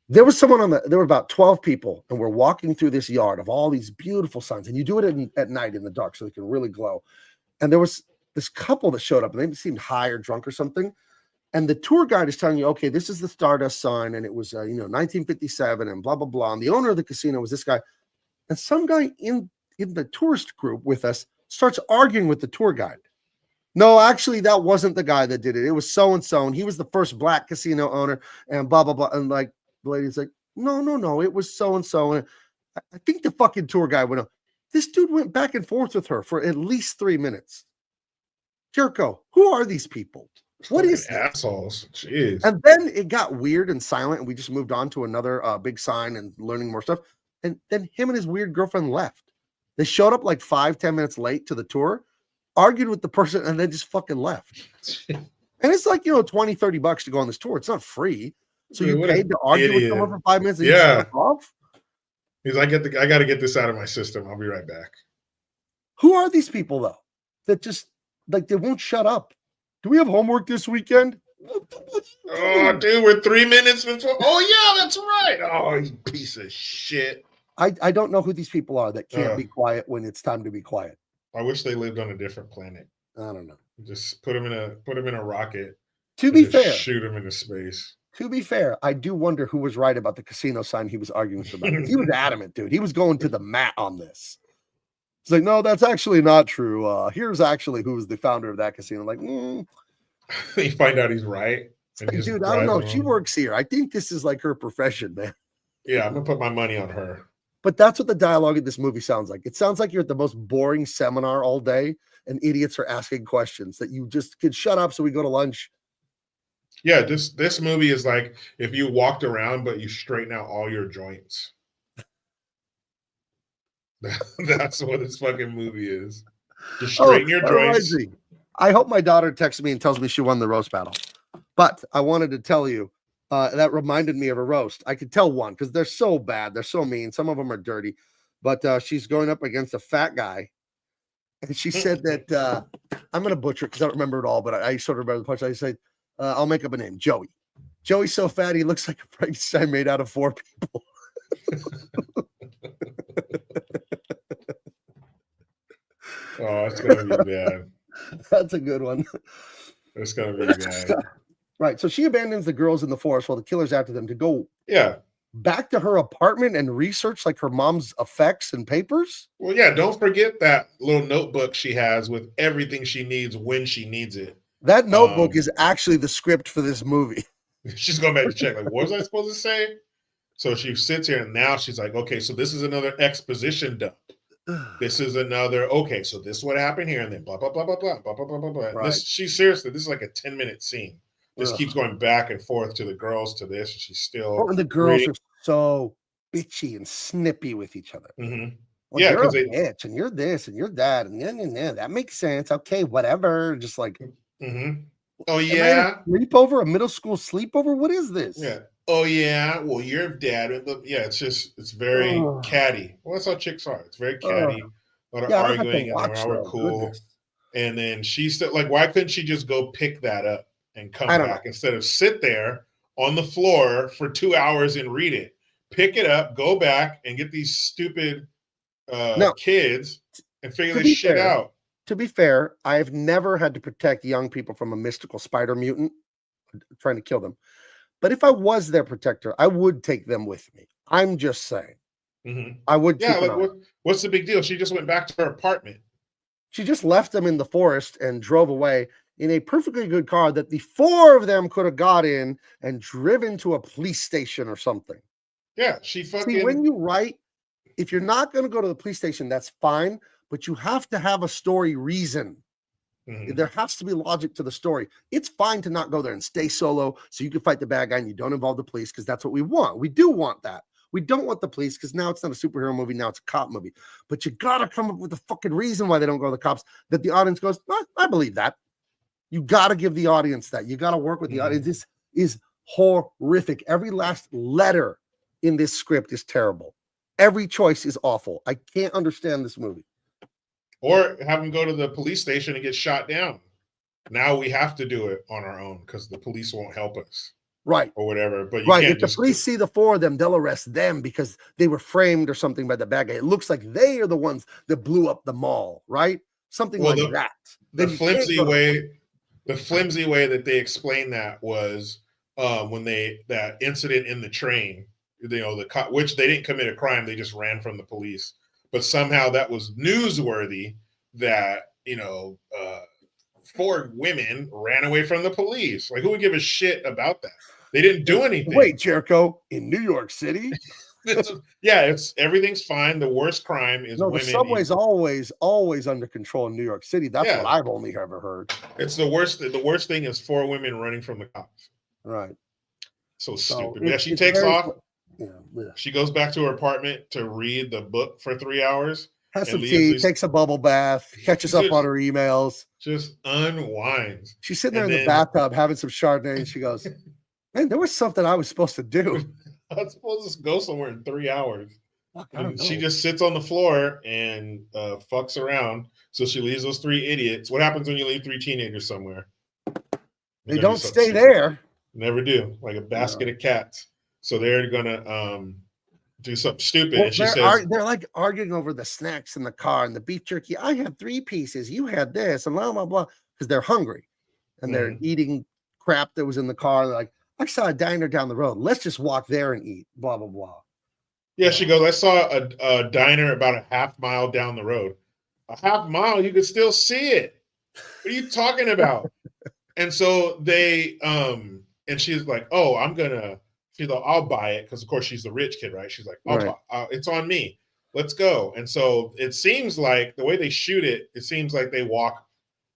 There was someone there were about 12 people, and we're walking through this yard of all these beautiful signs, and you do it at night in the dark so they can really glow. And there was this couple that showed up, and they seemed high or drunk or something. And the tour guide is telling you, okay, this is the Stardust sign, and it was 1957, and blah blah blah. And the owner of the casino was this guy, and some guy in the tourist group with us starts arguing with the tour guide. No, actually, that wasn't the guy that did it. It was so and so, and he was the first black casino owner, and blah blah blah. And like the lady's like, no, it was so and so. And I think the fucking tour guide went, this dude went back and forth with her for at least 3 minutes. Jericho, who are these people? What is this? Assholes? Jeez. And then it got weird and silent, and we just moved on to another big sign and learning more stuff. And then him and his weird girlfriend left. They showed up like 5-10 minutes late to the tour, argued with the person, and then just fucking left. And it's like, $20-$30 to go on this tour. It's not free. So you paid to argue with someone for 5 minutes and you shut off? He's like, I got to get this out of my system. I'll be right back. Who are these people, though, that just, like, they won't shut up? Do we have homework this weekend? Oh, dude, we're 3 minutes before. Oh, yeah, that's right. Oh, you piece of shit. I don't know who these people are that can't be quiet when it's time to be quiet. I wish they lived on a different planet. I don't know. Just put them in a rocket. To be fair, shoot them into space. To be fair, I do wonder who was right about the casino sign he was arguing about. He was adamant, dude. He was going to the mat on this. It's like, no, that's actually not true. Here's actually who was the founder of that casino. Like, You find out he's right. Like, dude, I don't know. She works here. I think this is like her profession, man. Yeah, I'm gonna put my money on her. But that's what the dialogue in this movie sounds like. It sounds like you're at the most boring seminar all day, and idiots are asking questions that you just could shut up so we go to lunch. Yeah, this movie is like if you walked around but you straighten out all your joints. That's what this fucking movie is. Just straighten your joints. I hope my daughter texts me and tells me she won the roast battle. But I wanted to tell you, that reminded me of a roast. I could tell one because they're so bad. They're so mean. Some of them are dirty. But she's going up against a fat guy. And she said that, I'm going to butcher it because I don't remember it all, but I sort of remember the punch. I said, I'll make up a name, Joey. Joey's so fat, he looks like a Frankenstein made out of 4 people. Oh, it's going to be bad. That's a good one. It's going to be bad. Right. So she abandons the girls in the forest while the killer's after them to go back to her apartment and research like her mom's effects and papers. Well, yeah, don't forget that little notebook she has with everything she needs when she needs it. That notebook is actually the script for this movie. She's going back to check, like, what was I supposed to say? So she sits here and now she's like, okay, so this is another exposition dump. This is another, okay, so this is what happened here, and then blah, blah, blah, blah, blah, blah, blah, blah, blah. Right. This is like a 10-minute scene. This keeps going back and forth to the girls, to this, and she's still. And the girls are so bitchy and snippy with each other. Mm-hmm. Well, you're a bitch, and you're this, and you're that, and then that makes sense. Okay, whatever. Just like, oh yeah, sleepover, a middle school sleepover. What is this? Yeah. Oh yeah. Well, your dad. Yeah, it's very catty. Well, that's how chicks are. It's very catty. A lot of arguing, and now we're cool. Goodness. And then she said, like, why couldn't she just go pick that up and come back instead of sit there on the floor for 2 hours and read it? Pick it up, go back, and get these stupid kids and figure this shit out. To be fair, I've never had to protect young people from a mystical spider mutant trying to kill them. But if I was their protector, I would take them with me. I'm just saying. I would. Yeah, like what's the big deal? She just went back to her apartment. She just left them in the forest and drove away in a perfectly good car that the 4 of them could have got in and driven to a police station or something. Yeah, she fucking. See, when you write, if you're not going to go to the police station, that's fine, but you have to have a story reason. There has to be logic to the story. It's fine to not go there and stay solo so you can fight the bad guy and you don't involve the police because that's what we want. We do want that. We don't want the police because now it's not a superhero movie. Now it's a cop movie. But you got to come up with a fucking reason why they don't go to the cops that the audience goes, I believe that. You got to give the audience that. You got to work with the audience. This is horrific. Every last letter in this script is terrible. Every choice is awful. I can't understand this movie. Or have them go to the police station and get shot down. Now we have to do it on our own because the police won't help us. Right. Or whatever. But if the police see the 4 of them, they'll arrest them because they were framed or something by the bad guy. It looks like they are the ones that blew up the mall, right? something Well, like that. the Then you can't flimsy go to- way, the flimsy way that they explained that was when that incident in the train, which they didn't commit a crime, they just ran from the police, but somehow that was newsworthy that 4 women ran away from the police. Like, who would give a shit about that? They didn't do anything. Wait, Jericho, in New York City? Everything's fine. The worst crime is No, the women. subway's always under control in New York City. That's Yeah. what I've only ever heard. It's the worst. The worst thing is 4 women running from the cops. Right. So So stupid. Yeah, she it's takes very- off. Yeah. She goes back to her apartment to read the book for 3 hours. Has some and tea, leaves takes a bubble bath, catches up Just- on her emails. just unwinds. She's sitting there and in the then- bathtub having some Chardonnay, and she goes, "Man, there was something I was supposed to do." I was supposed to go somewhere in 3 hours. Fuck, I don't And she know. just sits on the floor and fucks around. So she leaves those 3 idiots. What happens when you leave 3 teenagers somewhere? They They're gonna don't do something stay stupid. there. Never do. Like a basket of cats. So they're gonna do something stupid. Well, and she they're, says, they're like arguing over the snacks in the car and the beef jerky. I had 3 pieces. You had this, and blah blah blah, because they're hungry and they're eating crap that was in the car. They're like, I saw a diner down the road. Let's just walk there and eat. Blah blah blah. yeah, she goes, I saw a diner about a half mile down the road. A half mile, you could still see it. What are you talking about? And so they and she's like, oh, she's like, I'll buy it, because of course she's the rich kid, right? She's like, Right. It's on me. Let's go. And so it seems like the way they shoot it, it seems like they walk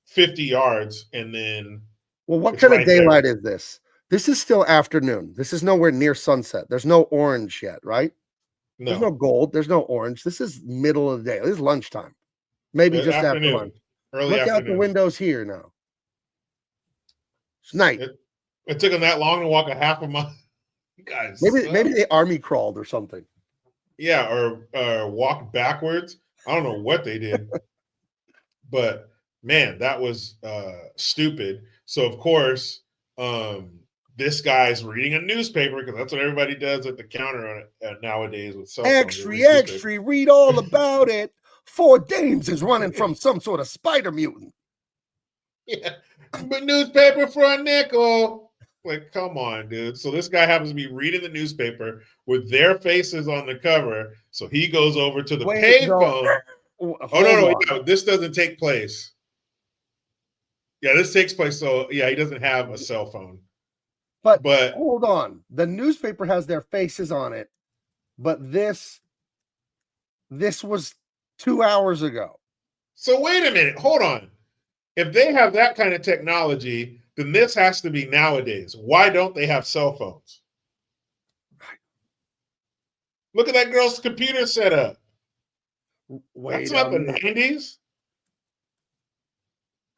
50 yards and then Well, what It's kind right of there. daylight is this? This is still afternoon. This is nowhere near sunset. There's no orange yet, right? There's no gold. There's no orange. This is middle of the day. This is lunchtime. Maybe just after afternoon, lunch. early Look afternoon. out the windows here now. It's night. It took them that long to walk a half a mile. You guys, Maybe they army crawled or something. yeah, or walked backwards. I don't know what they did, but man, that was stupid. So of course, this guy's reading a newspaper, because that's what everybody does at the counter nowadays with cell phones. They Extra, read newspaper. extra, read all about it. 4 dames is running from some sort of spider mutant. Yeah, but newspaper for a nickel. Like, come on, dude. So this guy happens to be reading the newspaper with their faces on the cover. So he goes over to the payphone. Oh, no, this doesn't take place. Yeah, this takes place. So yeah, he doesn't have a cell phone. But Hold on. The newspaper has their faces on it, but this was 2 hours ago. so wait a minute, hold on. If they have that kind of technology, then this has to be nowadays. Why don't they have cell phones? Look at that girl's computer setup. Wait That's not a the minute. 90s.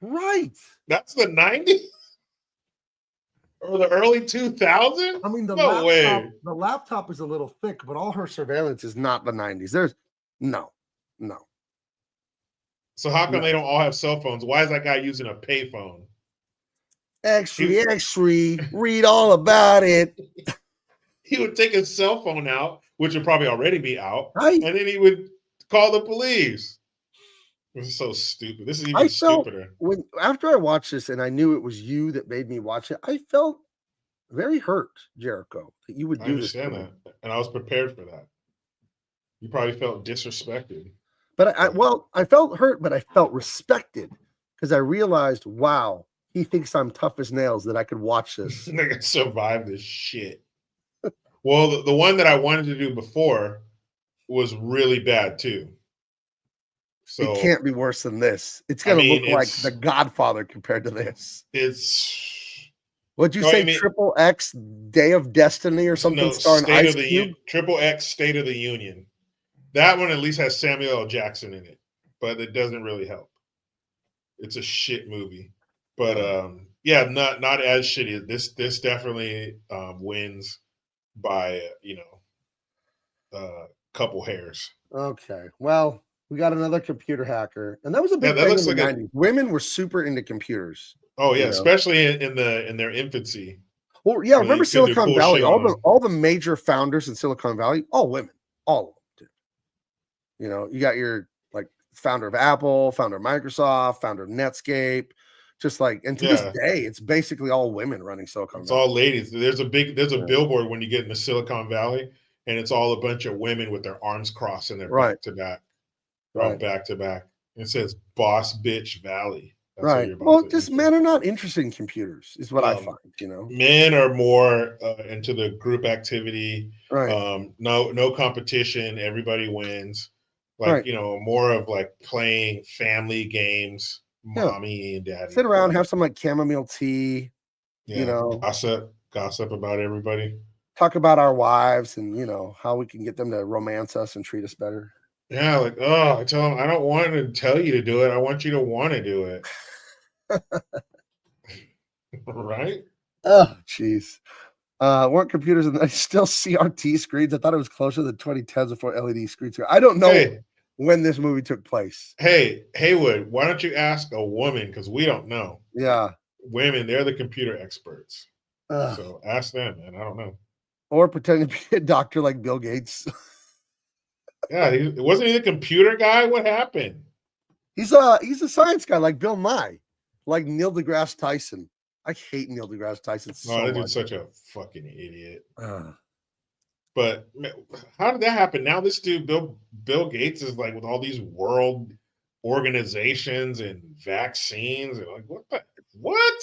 Right. That's the 90s? Or the early 2000s? I mean, No way. the laptop is a little thick, but all her surveillance is not the 90s. There's no. So how come they don't all have cell phones? Why is that guy using a payphone? Extra, read all about it. He would take his cell phone out, which would probably already be out, Right. and then he would call the police. This is so stupid. This is even stupider. After I watched this and I knew it was you that made me watch it, I felt very hurt, Jericho, that you would I do this. understand to me. that, and I was prepared for that. You probably felt disrespected. But I felt hurt, but I felt respected because I realized, wow, he thinks I'm tough as nails that I could watch this. I can survive this shit. Well, the one that I wanted to do before was really bad too. So It can't be worse than this. It's going to look like The Godfather compared to this. It's What'd you No, say? I mean- Triple X Day of Destiny or something no starring State Ice of the Cube? Triple X State of the Union. That one at least has Samuel L. Jackson in it, but it doesn't really help. It's a shit movie, but yeah, not as shitty. This definitely wins by a couple hairs. Okay. Well, we got another computer hacker, and that was a big that thing looks in the like 90s. Women were super into computers. Oh yeah, You know. especially in their infancy. Well, yeah, Well, remember you couldn't do Silicon cool Valley? shit All on the them. all the major founders in Silicon Valley, all women, all of them. Dude. You know, you got your like founder of Apple, founder of Microsoft, founder of Netscape. Just like, and to this day, it's basically all women running Silicon It's Valley. all ladies. There's a billboard when you get into Silicon Valley, and it's all a bunch of women with their arms crossed and they're back to back. Right. Back to back. It says Boss Bitch Valley. That's what Right. you're about Well, to just enter. men are not interested in computers, is what I find, you know. Men are more into the group activity. Right. No competition. Everybody wins. Like, Right. you know, more of like playing family games, mommy and daddy. Sit around, have some like chamomile tea, Yeah. you know, Gossip about everybody. talk about our wives and, you know, how we can get them to romance us and treat us better. Yeah, like, oh, I tell them I don't want to tell you to do it. I want you to want to do it. Right? Oh, jeez. Weren't computers and still CRT screens? I thought it was closer to the 2010s before LED screens. I don't know when this movie took place. Hey, Haywood, why don't you ask a woman? Because we don't know. Yeah. Women, they're the computer experts. Ugh. So ask them, man. I don't know. Or pretend to be a doctor like Bill Gates. Yeah, wasn't he the computer guy? What happened? He's a science guy like Bill Nye, like Neil deGrasse Tyson. I hate Neil deGrasse Tyson so that much. dude's such a fucking idiot. Uh, But how did that happen? Now this dude, Bill Gates, is like with all these world organizations and vaccines and like what?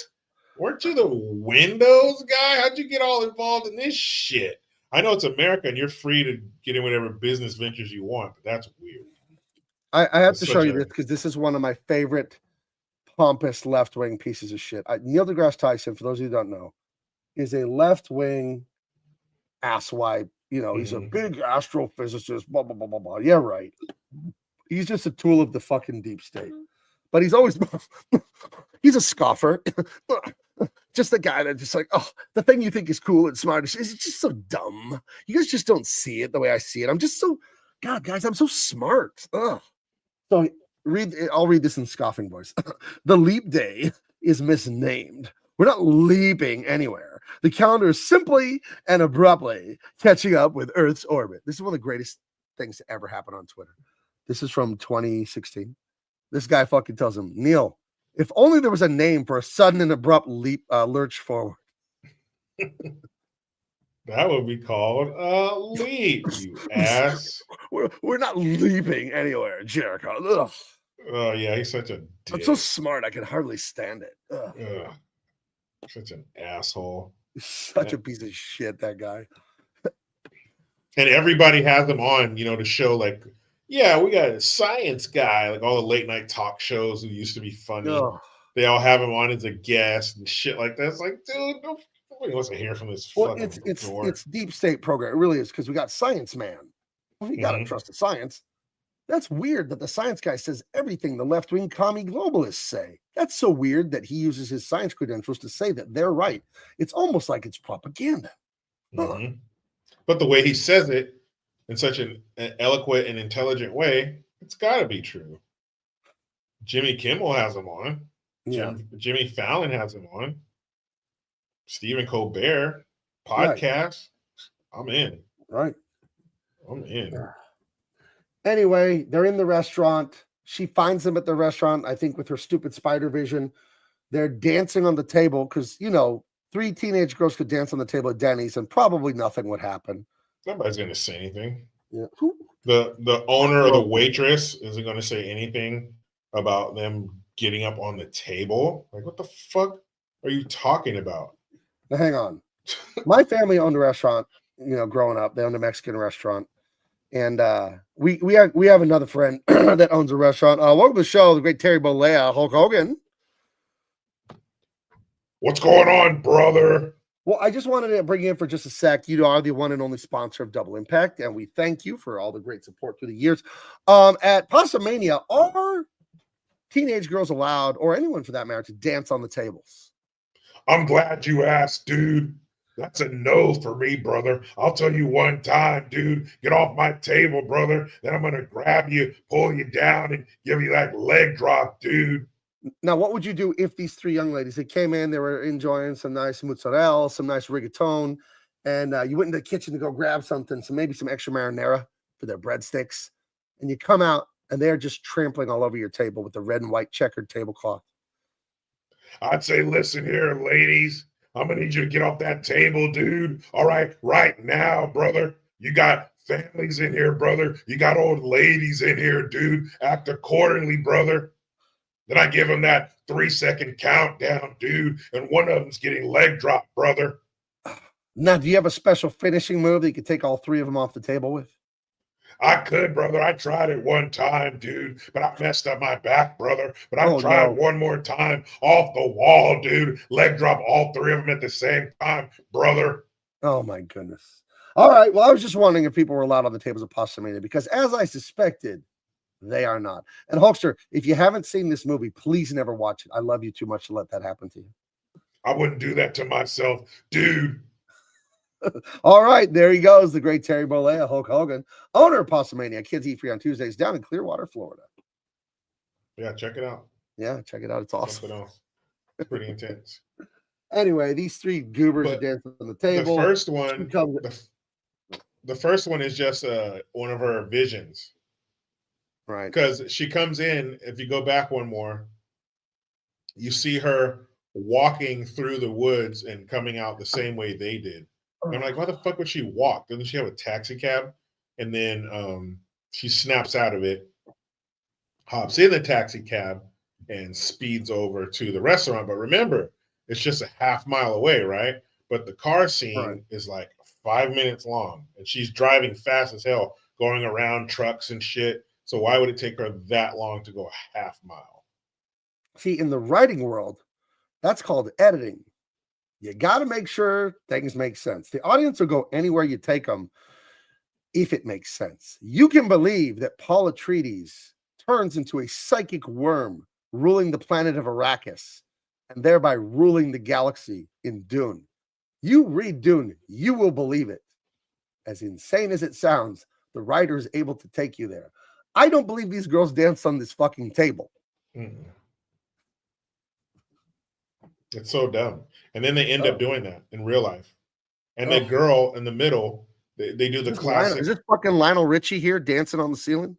Weren't you the Windows guy? How'd you get all involved in this shit? I know it's America and you're free to get in whatever business ventures you want, but that's weird. I have to show you this because this is one of my favorite pompous left-wing pieces of shit. Neil deGrasse Tyson, for those of you who don't know, is a left-wing asswipe. You know, he's a big astrophysicist, blah, blah, blah, blah, blah. Yeah, right. He's just a tool of the fucking deep state. But he's always, he's a scoffer. Just the guy that just like, oh, the thing you think is cool and smart is just so dumb. You guys just don't see it the way I see it. I'm just so, God, guys, I'm so smart. Ugh. So I'll read this in scoffing voice. The leap day is misnamed. We're not leaping anywhere. The calendar is simply and abruptly catching up with Earth's orbit. This is one of the greatest things to ever happen on Twitter. This is from 2016. This guy fucking tells him, Neil, if only there was a name for a sudden and abrupt leap, lurch forward. That would be called a leap, you ass. We're not leaping anywhere, Jericho. Ugh. Oh, yeah, he's such a dick. I'm so smart, I can hardly stand it. Ugh. Ugh. Such an asshole. Such a piece of shit, that guy. And everybody has him on, you know, to show like, yeah, we got a science guy, like all the late night talk shows who used to be funny. Ugh. They all have him on as a guest and shit like that. It's like, dude, nobody wants to hear from this. Well, it's deep state program. It really is, because we got Science Man. Well, you gotta trust the science. That's weird that the science guy says everything the left-wing commie globalists say. That's so weird that he uses his science credentials to say that they're right. It's almost like it's propaganda. But the way he says it in such an eloquent and intelligent way, it's got to be true. Jimmy Kimmel has him on. Yeah. Jimmy Fallon has him on. Stephen Colbert podcast. Right. I'm in. Right. I'm in. Anyway, they're in the restaurant. She finds them at the restaurant, I think, with her stupid spider vision. They're dancing on the table because, you know, 3 teenage girls could dance on the table at Denny's and probably nothing would happen. Nobody's going to say anything. Yeah. The owner or the waitress isn't going to say anything about them getting up on the table. Like, what the fuck are you talking about? Now, hang on. My family owned a restaurant, you know, growing up. They owned a Mexican restaurant. And we have another friend that owns a restaurant. Welcome to the show, the great Terry Bollea, Hulk Hogan. What's going on, brother? Well, I just wanted to bring you in for just a sec. You are the one and only sponsor of Double Impact, and we thank you for all the great support through the years. At Passamania, are teenage girls allowed, or anyone for that matter, to dance on the tables? I'm glad you asked, dude. That's a no for me, brother. I'll tell you one time, dude. Get off my table, brother. Then I'm going to grab you, pull you down, and give you that leg drop, dude. Now, what would you do if these 3 young ladies, they came in, they were enjoying some nice mozzarella, some nice rigatone, and you went into the kitchen to go grab something, maybe some extra marinara for their breadsticks, and you come out and they're just trampling all over your table with the red and white checkered tablecloth. I'd say, listen here, ladies. I'm gonna need you to get off that table, dude. All right, right now, brother. You got families in here, brother. You got old ladies in here, dude. Act accordingly, brother. Then I give them that 3-second countdown, dude, and one of them's getting leg dropped, brother. Now, do you have a special finishing move that you could take all 3 of them off the table with? I could, brother. I tried it one time, dude, but I messed up my back, brother. But I'll try it one more time off the wall, dude. Leg drop all 3 of them at the same time, brother. Oh, my goodness. All right. Well, I was just wondering if people were allowed on the tables of Pastamania, because as I suspected, they are not. And Hulkster, if you haven't seen this movie, please never watch it. I love you too much to let that happen to you. I wouldn't do that to myself, dude. All right, there he goes, the great Terry Bollea, Hulk Hogan, owner of Pastamania. Kids Eat Free on Tuesdays down in Clearwater, Florida. Yeah, check it out. Yeah, check it out. It's awesome. Something else. It's pretty intense. Anyway, these 3 goobers are dancing on the table. The first one is just one of her visions. Right. Because she comes in, if you go back one more, you see her walking through the woods and coming out the same way they did. And I'm like, why the fuck would she walk? Doesn't she have a taxi cab? And then she snaps out of it, hops in the taxi cab, and speeds over to the restaurant. But remember, it's just a half mile away, right? But the car scene is like 5 minutes long, and she's driving fast as hell, going around trucks and shit. So why would it take her that long to go a half mile? See, in the writing world, that's called editing. You got to make sure things make sense. The audience will go anywhere you take them if it makes sense. You can believe that Paul Atreides turns into a psychic worm ruling the planet of Arrakis and thereby ruling the galaxy in Dune. You read Dune, you will believe it. As insane as it sounds, the writer is able to take you there. I don't believe these girls danced on this fucking table. Mm-mm. It's so dumb. And then they end up doing that in real life. And the girl in the middle, they do the classic. Is this fucking Lionel Richie here dancing on the ceiling?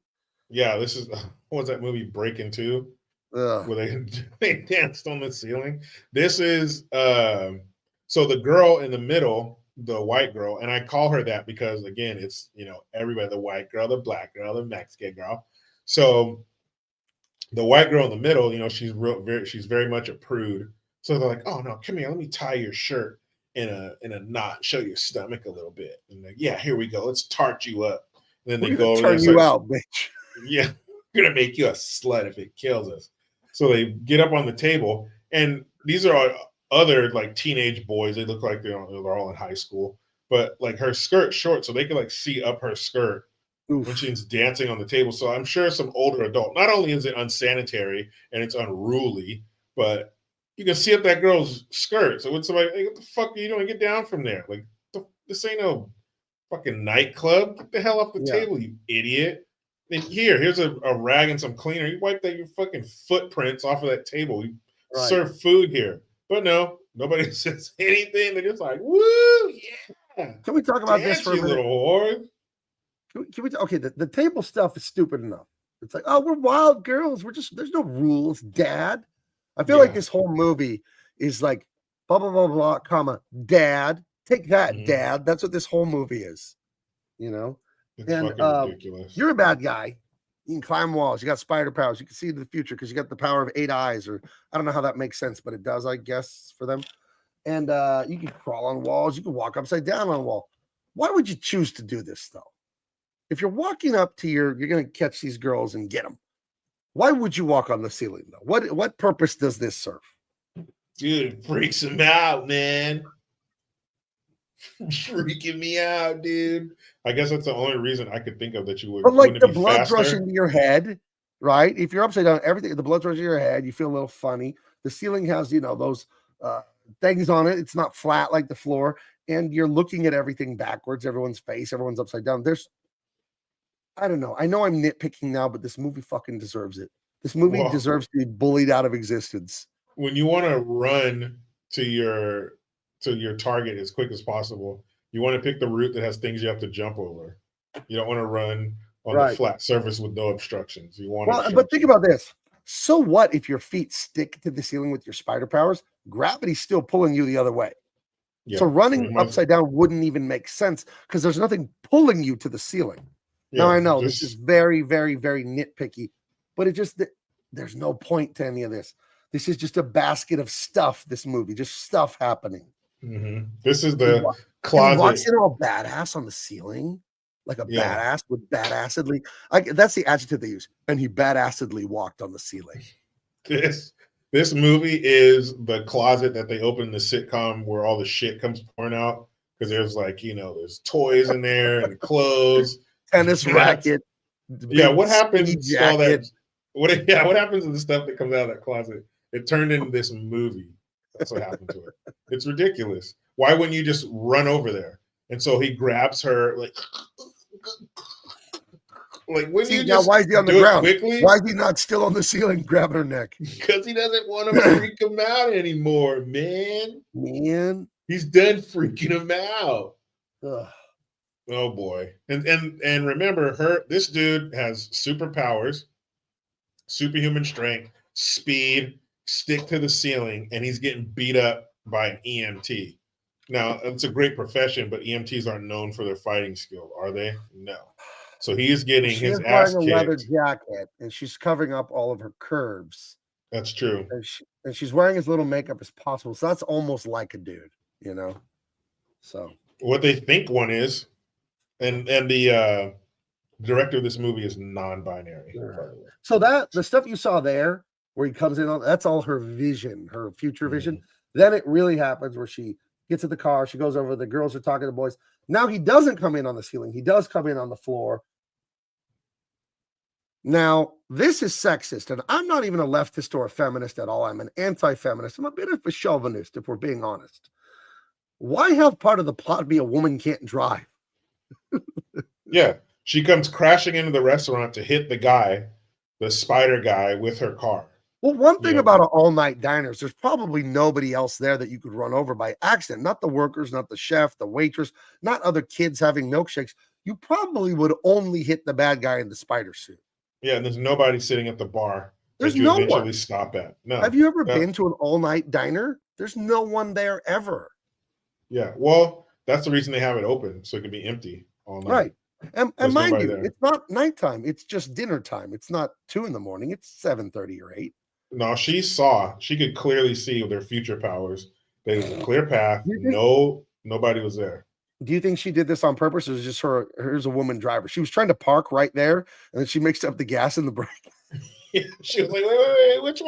Yeah, this is, what was that movie, Breaking 2? Where they danced on the ceiling. This is, so the girl in the middle, the white girl, and I call her that because, again, it's, everybody, the white girl, the black girl, the Mexican girl. So the white girl in the middle, she's very much a prude. So they're like, oh no, come here, let me tie your shirt in a knot, show your stomach a little bit. And like, yeah, here we go. Let's tart you up. And then they go over turn you out, bitch. Yeah, we're gonna make you a slut if it kills us. So they get up on the table, and these are other like teenage boys. They look like they're all in high school, but like her skirt's short, so they can like see up her skirt when she's dancing on the table. So I'm sure some older adult. Not only is it unsanitary and it's unruly, but you can see up that girl's skirt. So when somebody, hey, what the fuck are you doing? Get down from there. Like, this ain't no fucking nightclub. Get the hell off the table, you idiot. Then here's a rag and some cleaner. You wipe your fucking footprints off of that table. You serve food here. But no, nobody says anything. They're just like, woo, yeah. Can we talk about this for a minute? Little whore. Can we okay, the table stuff is stupid enough. It's like, oh, we're wild girls. There's no rules, Dad. I feel like this whole movie is like blah, blah, blah, blah, comma, Dad. Take that, Dad. That's what this whole movie is, It's fucking ridiculous. You're a bad guy. You can climb walls. You got spider powers. You can see into the future because you got the power of 8 eyes, or I don't know how that makes sense, but it does, I guess, for them. And you can crawl on walls. You can walk upside down on a wall. Why would you choose to do this, though? If you're walking up to you're going to catch these girls and get them. Why would you walk on the ceiling, though? What purpose does this serve? Dude, it freaks him out, man. Freaking me out, dude. I guess that's the only reason I could think of that you would. But like the blood's rushing to your head, right? If you're upside down, everything, the blood's rushing to your head, you feel a little funny. The ceiling has, those things on it. It's not flat like the floor. And you're looking at everything backwards, everyone's face, everyone's upside down. I don't know. I know I'm nitpicking now, but this movie fucking deserves it. This movie deserves to be bullied out of existence. When you want to run to your target as quick as possible, you want to pick the route that has things you have to jump over. You don't want to run on the flat surface with no obstructions. You want but think about this. So what if your feet stick to the ceiling with your spider powers? Gravity's still pulling you the other way. Yeah. So running upside down wouldn't even make sense because there's nothing pulling you to the ceiling. Yeah, now I know this is very, very, very nitpicky, but there's no point to any of this. This is just a basket of stuff. This movie, just stuff happening. This is the closet. Watching all badass on the ceiling, like a badass with badassedly. That's the adjective they use. And he badassedly walked on the ceiling. This movie is the closet that they open in the sitcom where all the shit comes pouring out because there's like there's toys in there and clothes, tennis racket. Yeah, what happens to all that? What happens to the stuff that comes out of that closet? It turned into this movie. That's what happened to it. It's ridiculous. Why wouldn't you just run over there? And so he grabs her like when you just why is he on the ground quickly? Why is he not still on the ceiling grabbing her neck? Because he doesn't want to freak him out anymore, man. He's done freaking him out. Ugh. Oh boy. And remember, this dude has superpowers, superhuman strength, speed, stick to the ceiling, and he's getting beat up by an EMT. Now, it's a great profession, but EMTs aren't known for their fighting skill, are they? No. So he's getting his ass kicked. She's wearing a leather jacket, and she's covering up all of her curves. That's true. And she's wearing as little makeup as possible. So that's almost like a dude, So what they think one is, and the director of this movie is non-binary. So the stuff you saw there, where he comes in on, that's all her vision, her future vision. Then it really happens where she gets in the car, she goes over, the girls are talking to the boys. Now he doesn't come in on the ceiling, he does come in on the floor. Now, this is sexist, and I'm not even a leftist or a feminist at all. I'm an anti-feminist. I'm a bit of a chauvinist, if we're being honest. Why have part of the plot be a woman can't drive? Yeah, she comes crashing into the restaurant to hit the spider guy, with her car. Well, one thing about an all-night diner is there's probably nobody else there that you could run over by accident. Not the workers, not the chef, the waitress, not other kids having milkshakes. You probably would only hit the bad guy in the spider suit. Yeah, and there's nobody sitting at the bar. There's no one. Eventually stop at. No. Have you ever been to an all-night diner? There's no one there ever. Yeah, well, that's the reason they have it open, so it can be empty all night. Right. And mind you, there. It's not nighttime. It's just dinner time. It's not 2 a.m. It's 7:30 or 8. No, she could clearly see with her future powers. There was a clear path. Nobody was there. Do you think she did this on purpose, or is it just here's a woman driver? She was trying to park right there, and then she mixed up the gas and the brake. Yeah, she was like, wait, which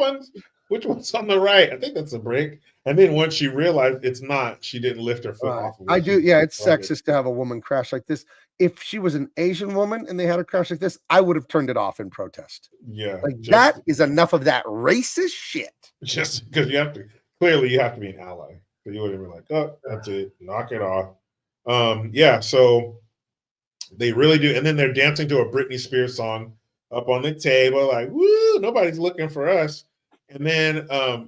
one's on the right? I think that's a brake. And then once she realized it's not, she didn't lift her foot off. I do. Yeah, it's sexist to have a woman crash like this. If she was an Asian woman and they had a crash like this, I would have turned it off in protest. Yeah. That is enough of that racist shit. Just because you have to be an ally. So you would have been like, oh, that's it. Knock it off. So they really do. And then they're dancing to a Britney Spears song up on the table, like, woo, nobody's looking for us. And then,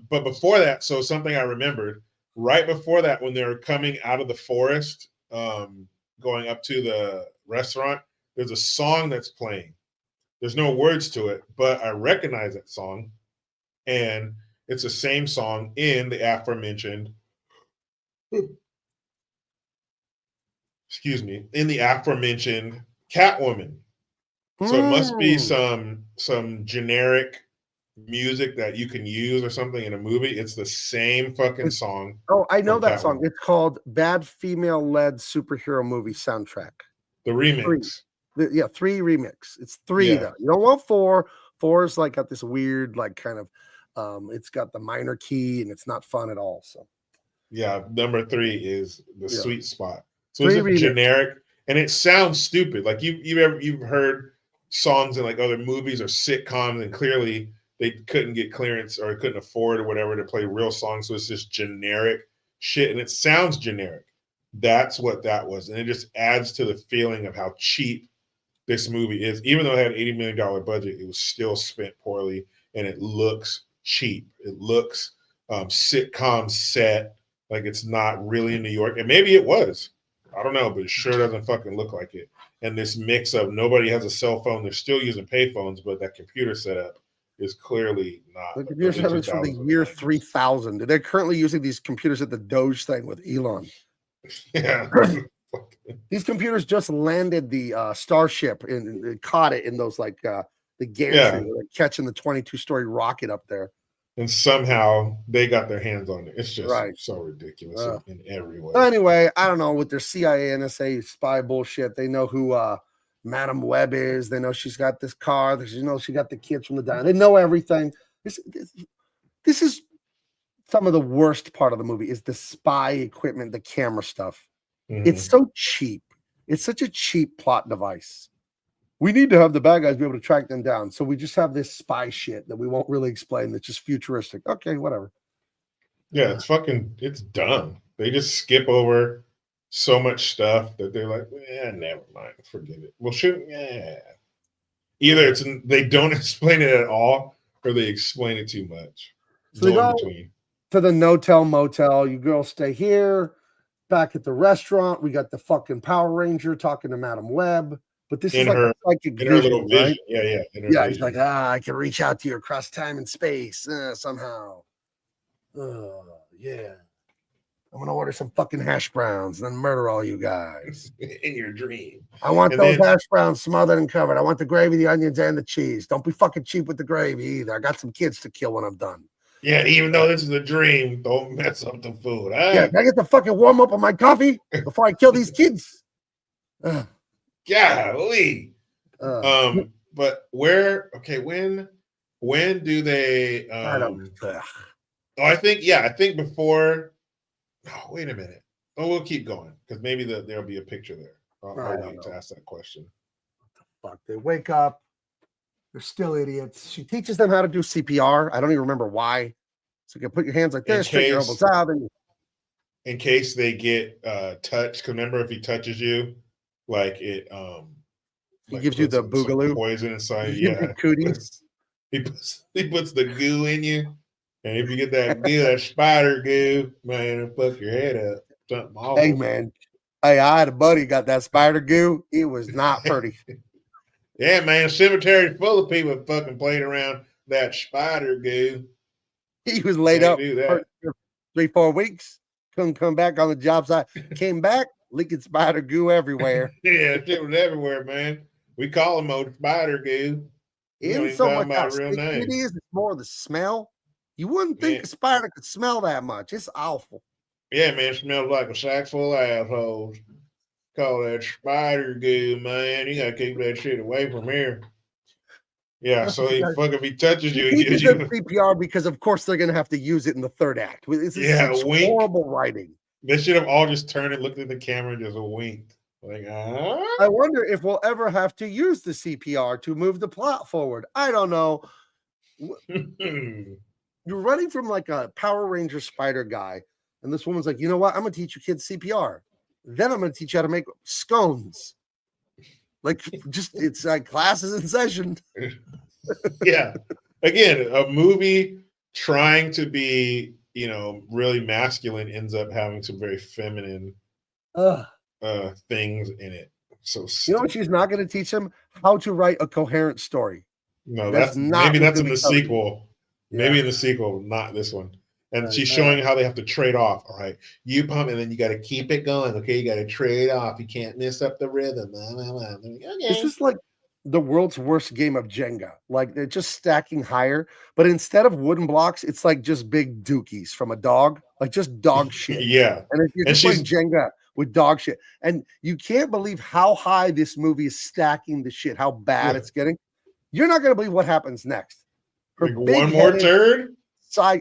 but before that, so something I remembered, right before that, when they were coming out of the forest, going up to the restaurant, there's a song that's playing. There's no words to it, but I recognize that song. And it's the same song in the aforementioned, Catwoman. So it must be some generic music that you can use or something in a movie. It's the same fucking song. Oh, I know that song. It's called Bad Female-Led Superhero Movie Soundtrack. The remix. 3 remix. It's 3 though. You don't want 4. 4 is like got this weird, like kind of it's got the minor key and it's not fun at all. So yeah, number 3 is the sweet spot. So it's generic and it sounds stupid. Like you've heard songs in like other movies or sitcoms, and clearly they couldn't get clearance or couldn't afford or whatever to play real songs. So it's just generic shit and it sounds generic. That's what that was. And it just adds to the feeling of how cheap this movie is. Even though it had $80 million budget, it was still spent poorly and it looks cheap. It looks sitcom set, like it's not really in New York. And maybe it was. I don't know, but it sure doesn't fucking look like it. And this mix of nobody has a cell phone, they're still using payphones, but that computer setup is clearly not. The computer setup is from the year 3000. They're currently using these computers at the Doge thing with Elon. Yeah. These computers just landed the Starship and caught it in those like the gantry, Yeah. where they're catching the 22-story rocket up there. And somehow they got their hands on it. It's just Right. so ridiculous in every way. Anyway, I don't know, with their CIA, NSA spy bullshit, they know who Madam Web is. They know she's got this car. They know she got the kids from the diner. They know everything. This is some of the worst part of the movie is the spy equipment, the camera stuff. Mhm. It's so cheap. It's such a cheap plot device. We need to have the bad guys be able to track them down. So we just have this spy shit that we won't really explain. That's just futuristic. Okay, whatever. Yeah, it's dumb. They just skip over so much stuff that they're like, never mind, forget it. Well, either they don't explain it at all, or they explain it too much. So they go to the no-tell motel. You girls stay here. Back at the restaurant, we got the fucking Power Ranger talking to Madam Web. But this is like a psychic in her little vision. right? Yeah. Yeah, he's like, I can reach out to you across time and space somehow. Yeah. I'm going to order some fucking hash browns and then murder all you guys. In your dream. I want those hash browns smothered and covered. I want the gravy, the onions, and the cheese. Don't be fucking cheap with the gravy either. I got some kids to kill when I'm done. Yeah, even though this is a dream, don't mess up the food. Yeah, can I get the fucking warm up on my coffee before I kill these kids? Golly. But when do they I think before. Oh, wait a minute. Oh, we'll keep going because maybe there'll be a picture there. I'll wait to ask that question. What the fuck? They wake up. They're still idiots. She teaches them how to do CPR. I don't even remember why. So you can put your hands like this, straighten your elbows out, and in case they get touched. Because remember, if he touches you, like it, he gives you the boogaloo poison inside. Cooties. He puts the goo in you, and if you get that goo, that spider goo, man, it'll fuck your head up. Something awful. Hey man, I had a buddy got that spider goo. It was not pretty. Yeah, man, cemetery full of people fucking playing around that spider goo. He was laid up for 3-4 weeks. Couldn't come back on the job site. Came back, leaking spider goo everywhere. Yeah, it was everywhere, man. We call him old spider goo. It isn't so much how sticky it is, it's more the smell. You wouldn't think a spider could smell that much. It's awful. Yeah, man, it smells like a sack full of assholes. Call that spider goo, man. You gotta keep that shit away from here. Yeah, so if he touches you, he gives you CPR because of course they're gonna have to use it in the third act. This is such horrible writing. They should have all just turned and looked at the camera and just winked. Like, I wonder if we'll ever have to use the CPR to move the plot forward. I don't know. You're running from like a Power Ranger spider guy, and this woman's like, you know what? I'm gonna teach you kids CPR. Then I'm gonna teach you how to make scones. Like, just it's like classes in session. Yeah. Again, a movie trying to be, really masculine ends up having some very feminine things in it. So you know what she's not going to teach them? How to write a coherent story. No, that's in the sequel. Maybe in the sequel, not this one. And she's showing how they have to trade off. All right, you pump, and then you got to keep it going. Okay, you got to trade off. You can't mess up the rhythm. Okay. This is like the world's worst game of Jenga. Like they're just stacking higher, but instead of wooden blocks, it's like just big dookies from a dog, like just dog shit. Yeah, and if you're just playing Jenga with dog shit, and you can't believe how high this movie is stacking the shit, how bad it's getting. You're not going to believe what happens next. Like one more turd.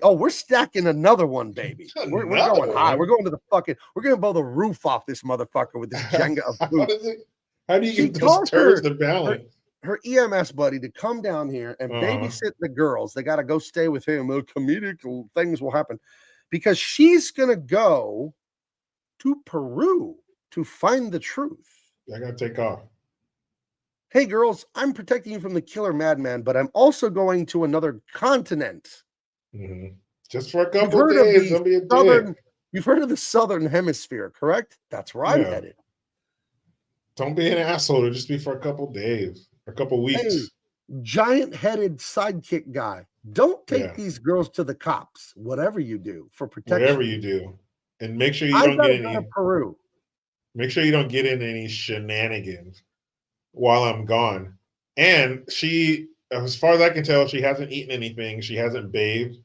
We're stacking another one, baby. We're going high. We're going to the fucking. We're going to blow the roof off this motherfucker with this Jenga of food. How do you get those turds to balance? Her EMS buddy to come down here and babysit the girls. They got to go stay with him. Comedic things will happen because she's going to go to Peru to find the truth. I got to take off. Hey, girls, I'm protecting you from the killer madman, but I'm also going to another continent. Mm-hmm. Just for a couple of days. Don't be a dick. You've heard of the Southern Hemisphere, correct? That's where I'm Yeah. headed. Don't be an asshole. It'll just be for a couple days, a couple weeks. Hey, giant-headed sidekick guy. Don't take Yeah. these girls to the cops, whatever you do, for protection. Whatever you do. And make sure you I don't gotta get go any to Peru. make sure you don't get in any shenanigans while I'm gone. And she, as far as I can tell, she hasn't eaten anything. She hasn't bathed.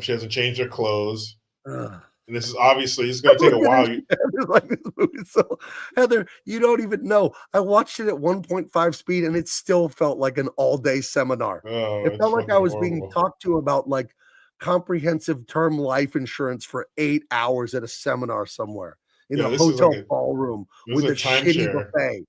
She hasn't changed her clothes. Ugh. And this is obviously it's going to take a while. Heather's like this movie. So, Heather, you don't even know. I watched it at 1.5 speed, and it still felt like an all-day seminar. Oh, It it's felt like I fucking was being horrible. talked to about like comprehensive term life insurance for 8 hours at a seminar somewhere in Yeah, a this is hotel like ballroom this with is a a shitty timeshare. buffet.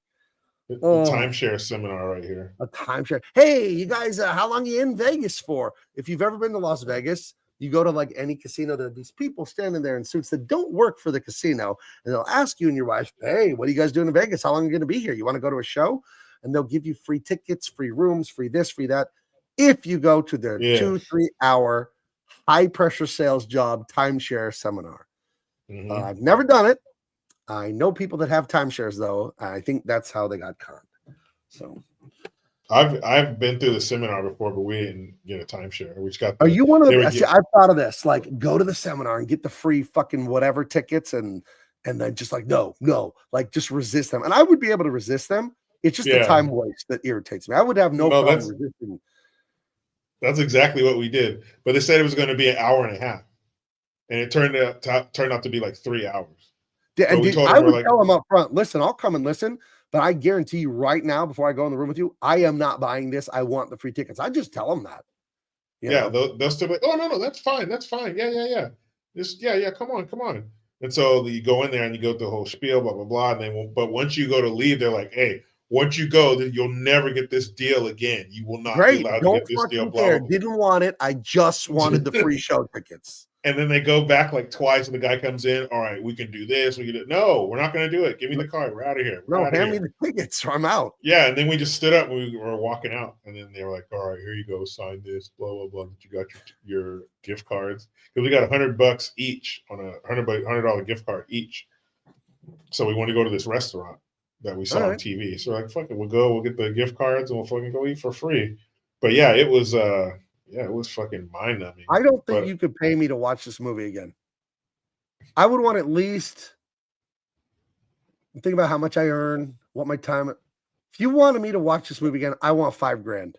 A Oh. timeshare seminar right here. A timeshare. Hey, you guys, how long are you in Vegas for? If you've ever been to Las Vegas, you go to like any casino, there are these people standing there in suits that don't work for the casino, and they'll ask you and your wife, hey, what are you guys doing in Vegas? How long are you going to be here? You want to go to a show? And they'll give you free tickets, free rooms, free this, free that. If you go to their Yeah. 2-3 hour high pressure sales job timeshare seminar. Mhm. I've never done it. I know people that have timeshares though. I think that's how they got conned. So I've been through the seminar before, but we didn't get a timeshare. We just got. are you one of they the? would See, get- I've thought of this. Like, go to the seminar and get the free fucking whatever tickets, and then just like no, like just resist them. And I would be able to resist them. It's just the Yeah. time waste that irritates me. I would have no No, problem resisting. That's exactly what we did. But they said it was going to be an hour and a half, and it turned out to be like 3 hours. And we told I them, we're would like- tell them up front, listen, I'll come and listen, but I guarantee you right now, before I go in the room with you, I am not buying this. I want the free tickets. I just tell them that. You Yeah, know? they'll still be like, oh no, that's fine. Yeah. Just come on. And so you go in there and you go through the whole spiel, blah blah blah. And then, but once you go to leave, they're like, hey, once you go, then you'll never get this deal again. You will not be Great. allowed to Don't get this deal. fucking Blah, care. blah, blah. Didn't want it. I just wanted the free show tickets. And then they go back like twice, and the guy comes in. All right, we can do this. We can do. No, we're not going to do it. Give me the card. We're out of here. No, hand me the tickets or I'm out. Yeah, and then we just stood up and we were walking out, and then they were like, "All right, here you go, sign this, blah blah blah. You got your gift cards because we got $100 each on a $100 gift card each. So we want to go to this restaurant that we saw on TV. So we're like, fuck it, we'll go. We'll get the gift cards and we'll fucking go eat for free. But yeah, it was fucking mind numbing. I don't think you could pay me to watch this movie again. I would want at least think about how much I earn, what my time. If you wanted me to watch this movie again, I want $5,000.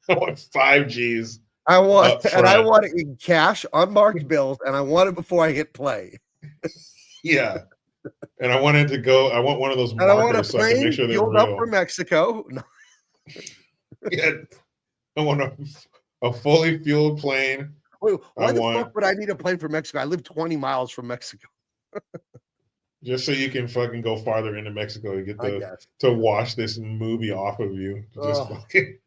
I want 5 G's. I want up and I front. want it in cash, unmarked bills, and I want it before I hit play. Yeah. And I wanted to go. I want one of those And I want a markers so I can plane make sure they're fueled up real. for Mexico. No. Yeah. I want a fully fueled plane. Wait, why the want- fuck would I need a plane for Mexico? I live 20 miles from Mexico. Just so you can fucking go farther into Mexico to get I guess. to wash this movie off of you. Just Ugh. fucking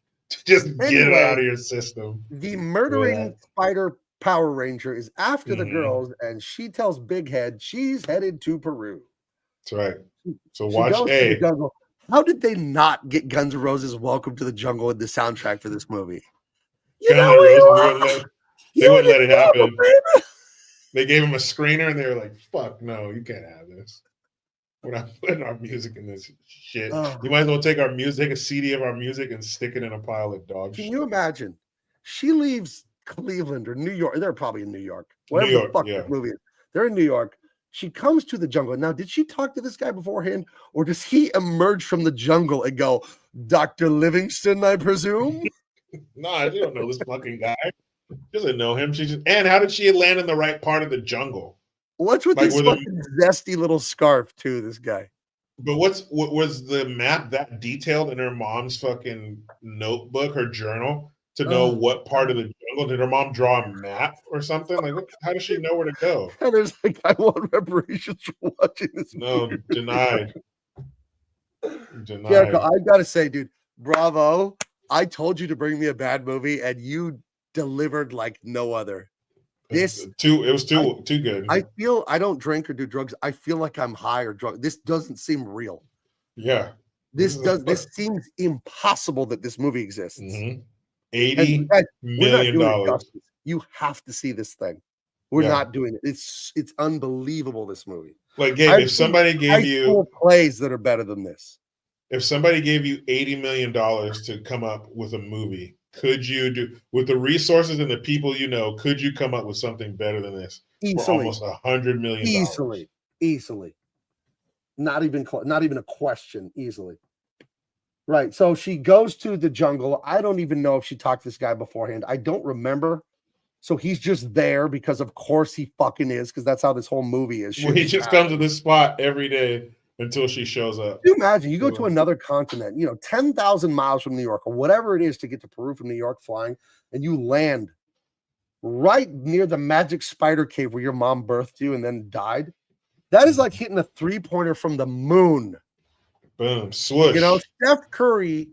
get it Anyway, out of your system. The murdering spider Power Ranger is after the Mhm. girls, and she tells Big Head she's headed to Peru. That's right. So She watch goes to the A. jungle. How did they not get Guns N' Roses' "Welcome to the Jungle" in the soundtrack for this movie? You Guns know N' who you Roses are. wouldn't let- You they wouldn't let it the devil, happen. baby. They gave him a screener and they were like, fuck no, you can't have this. We're not putting our music in this shit. Ugh. You might as well take our music, a CD of our music, and stick it in a pile of dog Can shit. you imagine? She leaves Cleveland or New York. They're probably in New York. Whatever New York, the fuck yeah. this movie is. They're in New York. She comes to the jungle. Now, did she talk to this guy beforehand? Or does he emerge from the jungle and go, Dr. Livingston, I presume? Nah, you don't know this fucking guy. She doesn't know him. And how did she land in the right part of the jungle? What's with Like, this were the- fucking zesty little scarf, too, this guy? But what was the map that detailed in her mom's fucking notebook, her journal, to know what part of the jungle? Did her mom draw a map or something? Like, how does she know where to go? And there's like, I want reparations for watching this No, movie. denied. Denied. Jericho, I gotta say, dude, bravo. I told you to bring me a bad movie, and you delivered like no other. It was too good. I feel I don't drink or do drugs. I feel like I'm high or drunk. This doesn't seem real. Yeah. This seems impossible that this movie exists. Mhm. And $80 guys, we're not million doing it justice. You have to see this thing. We're Yeah. not doing it. It's unbelievable, this movie. Like Gabe, I've if seen somebody high gave you school plays that are better than this. if somebody gave you $80 million to come up with a movie, could you do with the resources and the people you know, could you come up with something better than this for Easily. almost $100 million? Easily. Not even a question. Easily. Right. So she goes to the jungle. I don't even know if she talked to this guy beforehand. I don't remember. So he's just there because of course he fucking is, because that's how this whole movie is. Well, he just comes to this spot every day until she shows up. Can you imagine? You go to another continent, 10,000 miles from New York or whatever it is to get to Peru from New York flying, and you land right near the magic spider cave where your mom birthed you and then died. That is like hitting a 3-pointer from the moon. Boom, swoosh. Steph Curry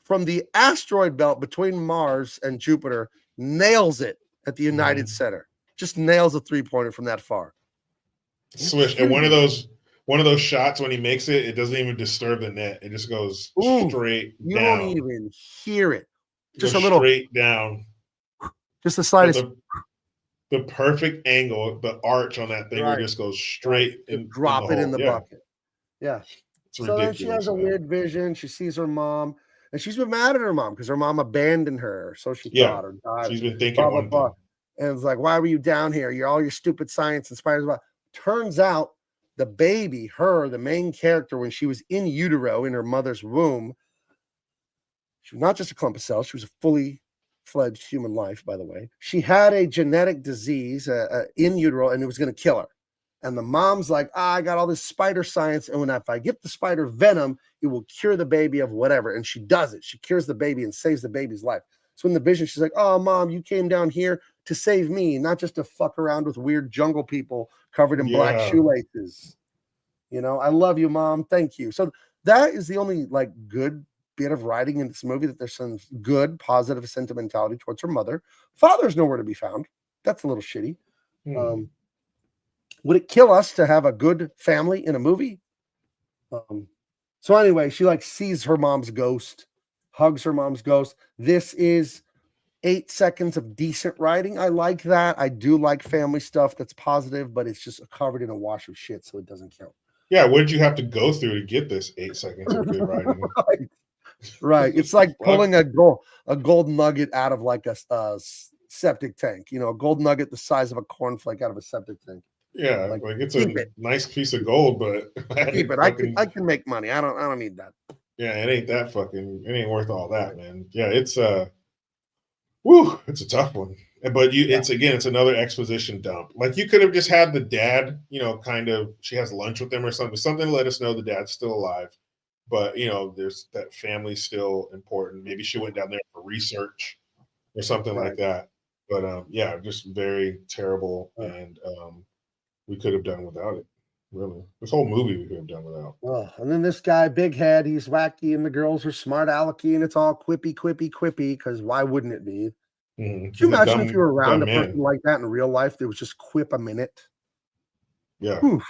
from the asteroid belt between Mars and Jupiter nails it at the United Center. Just nails a 3-pointer from that far. Swish. And one of those shots when he makes it, it doesn't even disturb the net. It just goes straight down. You won't even hear it. Just a goes little straight down. Just the slightest. The perfect angle, the arch on that thing where it just goes straight and drop it in the bucket. Yeah. It's so then she has a weird vision. She sees her mom, and she's been mad at her mom because her mom abandoned her. So she thought, or died. She's been thinking blah, blah, blah. And it's like, why were you down here? You're all your stupid science and spiders. Turns out the baby, the main character, when she was in utero in her mother's womb, she was not just a clump of cells. She was a fully fledged human life, by the way. She had a genetic disease in utero, and it was going to kill her. And the mom's like, I got all this spider science, and if I get the spider venom, it will cure the baby of whatever. And she does it. She cures the baby and saves the baby's life. So in the vision, she's like, oh, Mom, you came down here to save me, not just to fuck around with weird jungle people covered in black shoelaces. I love you, Mom. Thank you. So that is the only good bit of writing in this movie, that there's some good, positive sentimentality towards her mother. Father's nowhere to be found. That's a little shitty. Would it kill us to have a good family in a movie? So anyway, she sees her mom's ghost, hugs her mom's ghost. This is 8 seconds of decent writing. I like that. I do like family stuff that's positive, but it's just covered in a wash of shit, so it doesn't count. Yeah, what did you have to go through to get this 8 seconds of good writing? Right. It's like pulling a gold nugget out of a septic tank. A gold nugget the size of a cornflake out of a septic tank. Yeah, it's a nice piece of gold, but keep it. I can make money. I don't need that. Yeah, it ain't worth all that, man. Yeah, it's it's a tough one. But it's another exposition dump. You could have just had the dad, she has lunch with them or something to let us know the dad's still alive. But there's that family's still important. Maybe she went down there for research or something like that. But just very terrible, and we could have done without it. Really, this whole movie we could have done without. Oh, and then this guy, big head, he's wacky, and the girls are smart alecky, and it's all quippy. Because why wouldn't it be? Can you imagine if you were around a person like that in real life that was just quip a minute? Yeah, that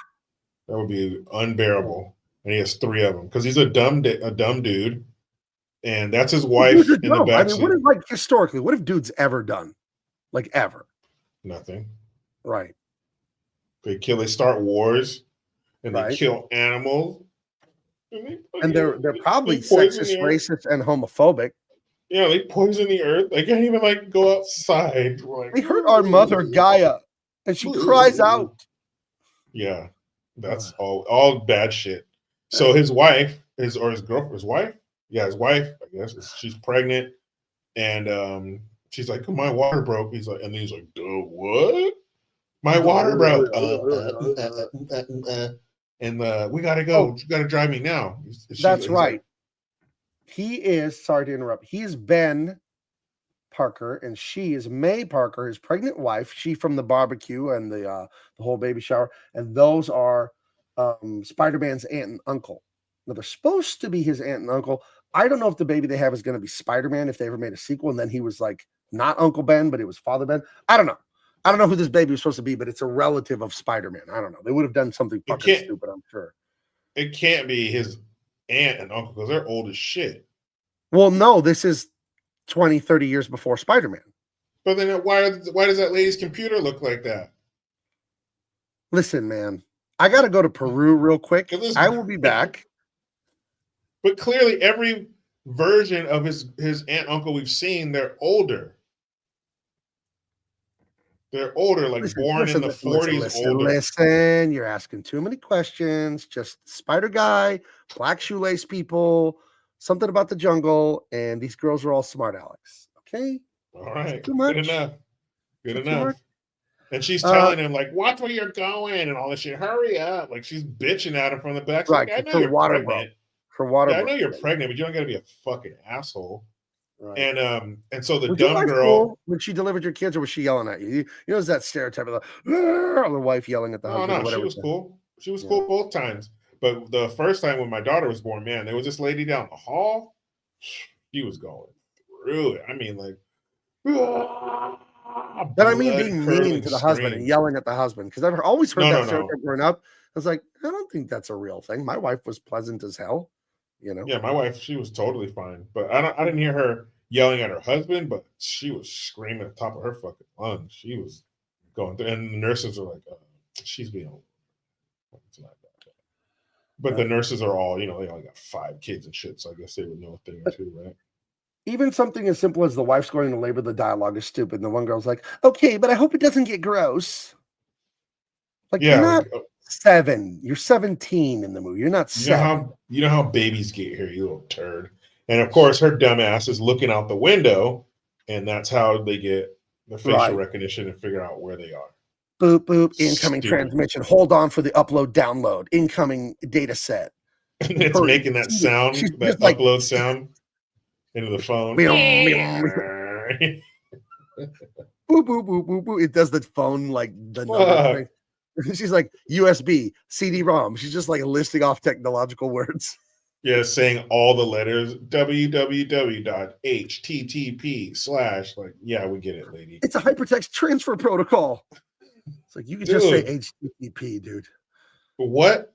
would be unbearable. And he has 3 of them because he's a dumb dude, and that's his wife in the backseat. What if, historically, what have dudes ever done? Ever? Nothing. Right. They start wars, and they kill animals. And they're probably sexist, racist, and homophobic. Yeah, they poison the earth. They can't even go outside. They hurt our mother Gaia, and she cries out. Yeah, that's all bad shit. So his wife, his wife, I guess, she's pregnant, and she's like, my water broke. He's like, duh, what? My water broke. And we gotta go. You gotta drive me now. That's right. He is, sorry to interrupt, he's Ben Parker, and she is May Parker, his pregnant wife. She from the barbecue and the whole baby shower. And those are Spider-Man's aunt and uncle. Now, they're supposed to be his aunt and uncle. I don't know if the baby they have is going to be Spider-Man, if they ever made a sequel, and then he was not Uncle Ben, but it was Father Ben. I don't know. I don't know who this baby was supposed to be, but it's a relative of Spider-Man. I don't know. They would have done something fucking stupid, I'm sure. It can't be his aunt and uncle because they're old as shit. Well, no, this is 20, 30 years before Spider-Man. But then why does that lady's computer look like that? Listen, man, I got to go to Peru real quick. I will be back. But clearly, every version of his aunt uncle we've seen, they're older. They're older, like born in the 40s. Listen, you're asking too many questions. Just Spider Guy, Black Shoelace people, something about the jungle, and these girls are all smart Alex. Okay? All right. Too much. Good enough. Good Too enough. much. And she's telling him, like, watch where you're going and all this shit. Hurry up. Like, she's bitching at him from the back. Right. Like, I know you're pregnant. I know you're pregnant, but you don't got to be a fucking asshole. Right. And so the dumb girl, when she delivered your kids, or was she yelling at you? You know, it's that stereotype of the wife yelling at the husband. No, she was cool. She was cool both times. But the first time when my daughter was born, man, there was this lady down the hall. She was going through it. I mean, like, but I mean, being mean to the husband and yelling at the husband, because I've always heard that stereotype growing up. I was like, I don't think that's a real thing. My wife was pleasant as hell. You know? Yeah, my wife, she was totally fine. But I didn't hear her yelling at her husband, but she was screaming at the top of her fucking lungs. She was going through, and the nurses are like, she's being it's not that. But the nurses are all, you know, they only got 5 kids and shit, so I guess they would know a thing or two, right? Even something as simple as the wife's going into labor, the dialogue is stupid. And the one girl's like, okay, but I hope it doesn't get gross. Like, yeah, you're not 7. You're 17 in the movie. You're not 7. You know how babies get here, you little turd. And of course, her dumb ass is looking out the window, and that's how they get the facial recognition and figure out where they are. Boop, boop, incoming transmission. Hold on for the upload, download. Incoming data set. And it's making that sound, that upload sound into the phone. Boop, boop, boop, boop, boop. It does the phone, like, the number thing. She's like USB, CD-ROM. She's just like listing off technological words. Yeah, saying all the letters, www.http/ like, yeah, we get it, lady. It's a hypertext transfer protocol. It's like, you can just say HTTP, dude. But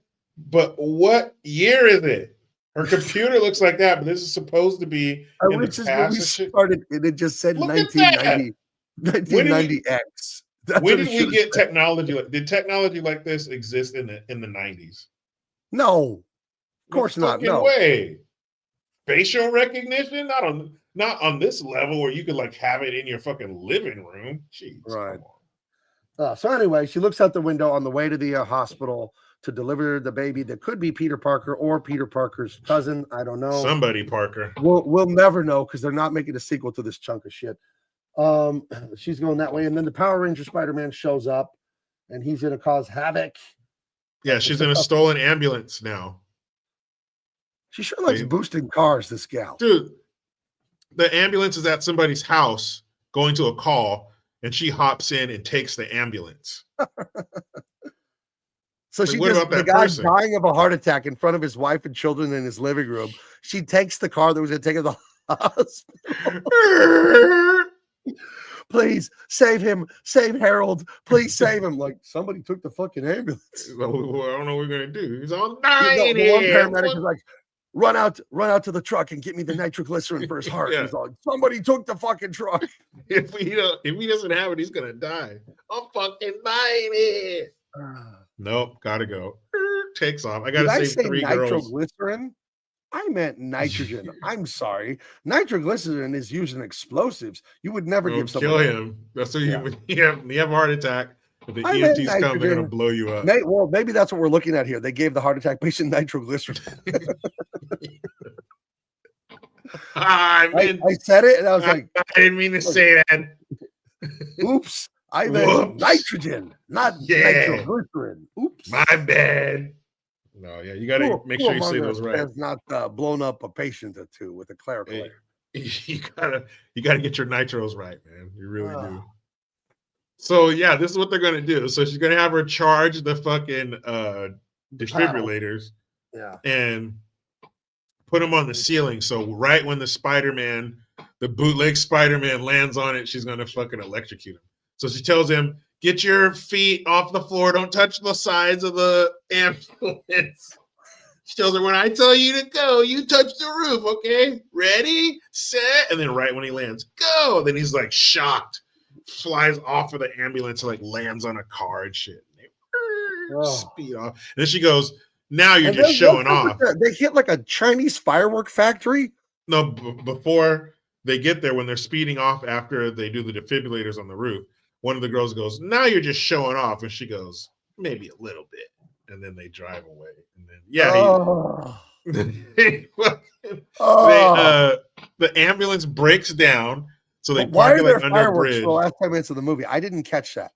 what year is it? Her computer looks like that, but this is supposed to be in the past. We started, and it just said 1990, 1990X. When did we get technology? Did technology like this exist in the 90s? No, of course not. No way. Facial recognition, not on this level where you could like have it in your fucking living room. Jeez, right. So anyway, she looks out the window on the way to the hospital to deliver the baby that could be Peter Parker or Peter Parker's cousin. I don't know. Somebody Parker. We'll never know because they're not making a sequel to this chunk of shit. She's going that way, and then the Power Ranger Spider-Man shows up, and he's gonna cause havoc. Yeah, she's in a stolen ambulance now. She sure likes boosting cars, this gal. Dude, the ambulance is at somebody's house going to a call, and she hops in and takes the ambulance. So she just, the guy dying of a heart attack in front of his wife and children in his living room. She takes the car that was going to take him to the hospital. Please save him. Save Harold. Please save him. Like, somebody took the fucking ambulance. Well, I don't know what we're going to do. He's on dying. The one paramedic is like, run out to the truck and get me the nitroglycerin for his heart. Yeah. He's like, somebody took the fucking truck. If he doesn't have it, he's going to die. I'm fucking dying it. Nope, gotta go. Takes off. I gotta save 3 girls. Nitroglycerin? I meant nitrogen. I'm sorry. Nitroglycerin is used in explosives. You would never give someone. Kill him. That's what you have a heart attack. If the EMTs come, they're gonna blow you up. Well, maybe that's what we're looking at here. They gave the heart attack patient nitroglycerin. I said it, and I was like, I didn't mean to say that. Oops. I meant nitrogen, not nitroglycerin. Oops. My bad. No, yeah, you gotta make sure you say those right. Has not blown up a patient or two with a clerical error. You gotta get your nitros right, man. You really do. So yeah, this is what they're gonna do. So she's gonna have her charge the fucking defibrillators, and put them on the ceiling. So right when the bootleg Spider-Man lands on it, she's gonna fucking electrocute him. So she tells him, get your feet off the floor. Don't touch the sides of the ambulance. She tells her, when I tell you to go, you touch the roof, okay? Ready, set. And then right when he lands, go. Then he's like shocked, flies off of the ambulance and like lands on a car and shit. speed off. And then she goes, now you're And just then showing what's up with off. that? They hit like a Chinese firework factory. No, before they get there, when they're speeding off after they do the defibrillators on the roof, one of the girls goes, now you're just showing off. And she goes, maybe a little bit. And then they drive away. And then, the ambulance breaks down. So they But why park are it there like under a fireworks bridge. for the last 10 minutes of the movie? I didn't catch that.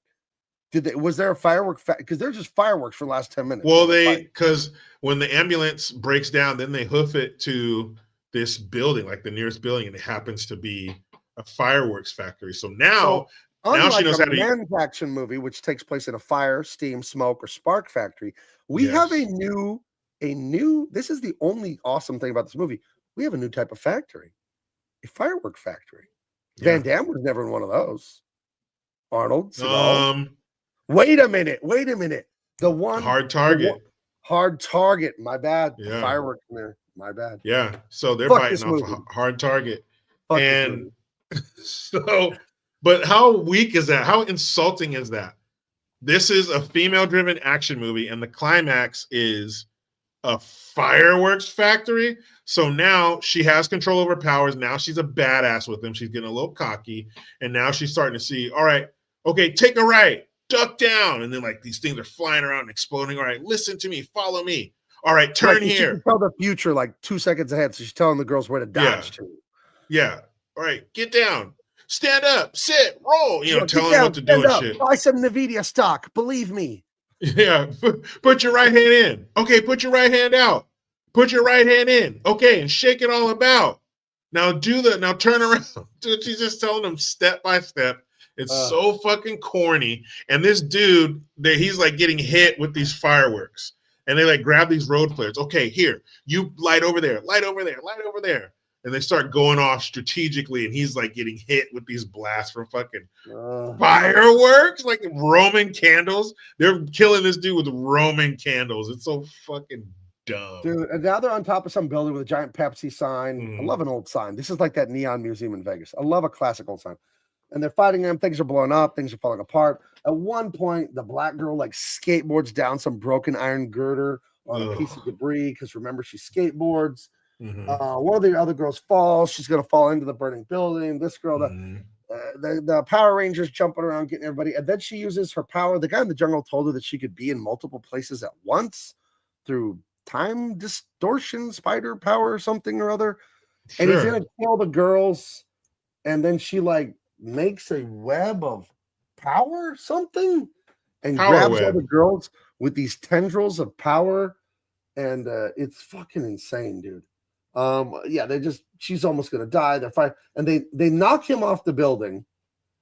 Was there a firework? Because there's just fireworks for the last 10 minutes. Well, because when the ambulance breaks down, then they hoof it to this building, like the nearest building, and it happens to be a fireworks factory. So now she knows how to. Man's action movie, which takes place in a fire, steam, smoke, or spark factory. We have a new. This is the only awesome thing about this movie. We have a new type of factory, a firework factory. Yeah. Van Damme was never in one of those. Arnold. Seagal. Wait a minute. The one Hard Target. Hard Target. My bad. Yeah. Fireworks in there. My bad. Yeah. So they're Fuck biting off a Hard Target. Fuck and so, but how weak is that? How insulting is that? This is a female-driven action movie, and the climax is a fireworks factory. So now she has control over powers. Now she's a badass with them. She's getting a little cocky, and now she's starting to see, all right, okay, take a right. Duck down, and then like these things are flying around and exploding. All right, listen to me, follow me. All right, turn here. She can tell the future like 2 seconds ahead, so she's telling the girls where to dodge to. Yeah. All right, get down, stand up, sit, roll. Telling them what to do and shit. Buy some Nvidia stock. Believe me. Yeah. Put your right hand in. Okay, put your right hand out. Put your right hand in. Okay, and shake it all about. Now turn around. Dude, she's just telling them step by step. It's so fucking corny. And this dude, he's like getting hit with these fireworks. And they like grab these road flares. Okay, here, you light over there, light over there, light over there. And they start going off strategically. And he's like getting hit with these blasts from fucking fireworks, like Roman candles. They're killing this dude with Roman candles. It's so fucking dumb. Dude, and now they're on top of some building with a giant Pepsi sign. I love an old sign. This is like that neon museum in Vegas. I love a classic old sign. And they're fighting them. Things are blowing up. Things are falling apart. At one point, the black girl like skateboards down some broken iron girder on a piece of debris because remember she skateboards. One of the other girls falls. She's gonna fall into the burning building. This girl, the Power Rangers jumping around getting everybody, and then she uses her power. The guy in the jungle told her that she could be in multiple places at once through time distortion, spider power, or something or other. And he's gonna kill the girls, and then she like makes a web of power or something and grabs all the girls with these tendrils of power, and it's fucking insane, dude. She's almost gonna die. They're fighting, and they knock him off the building.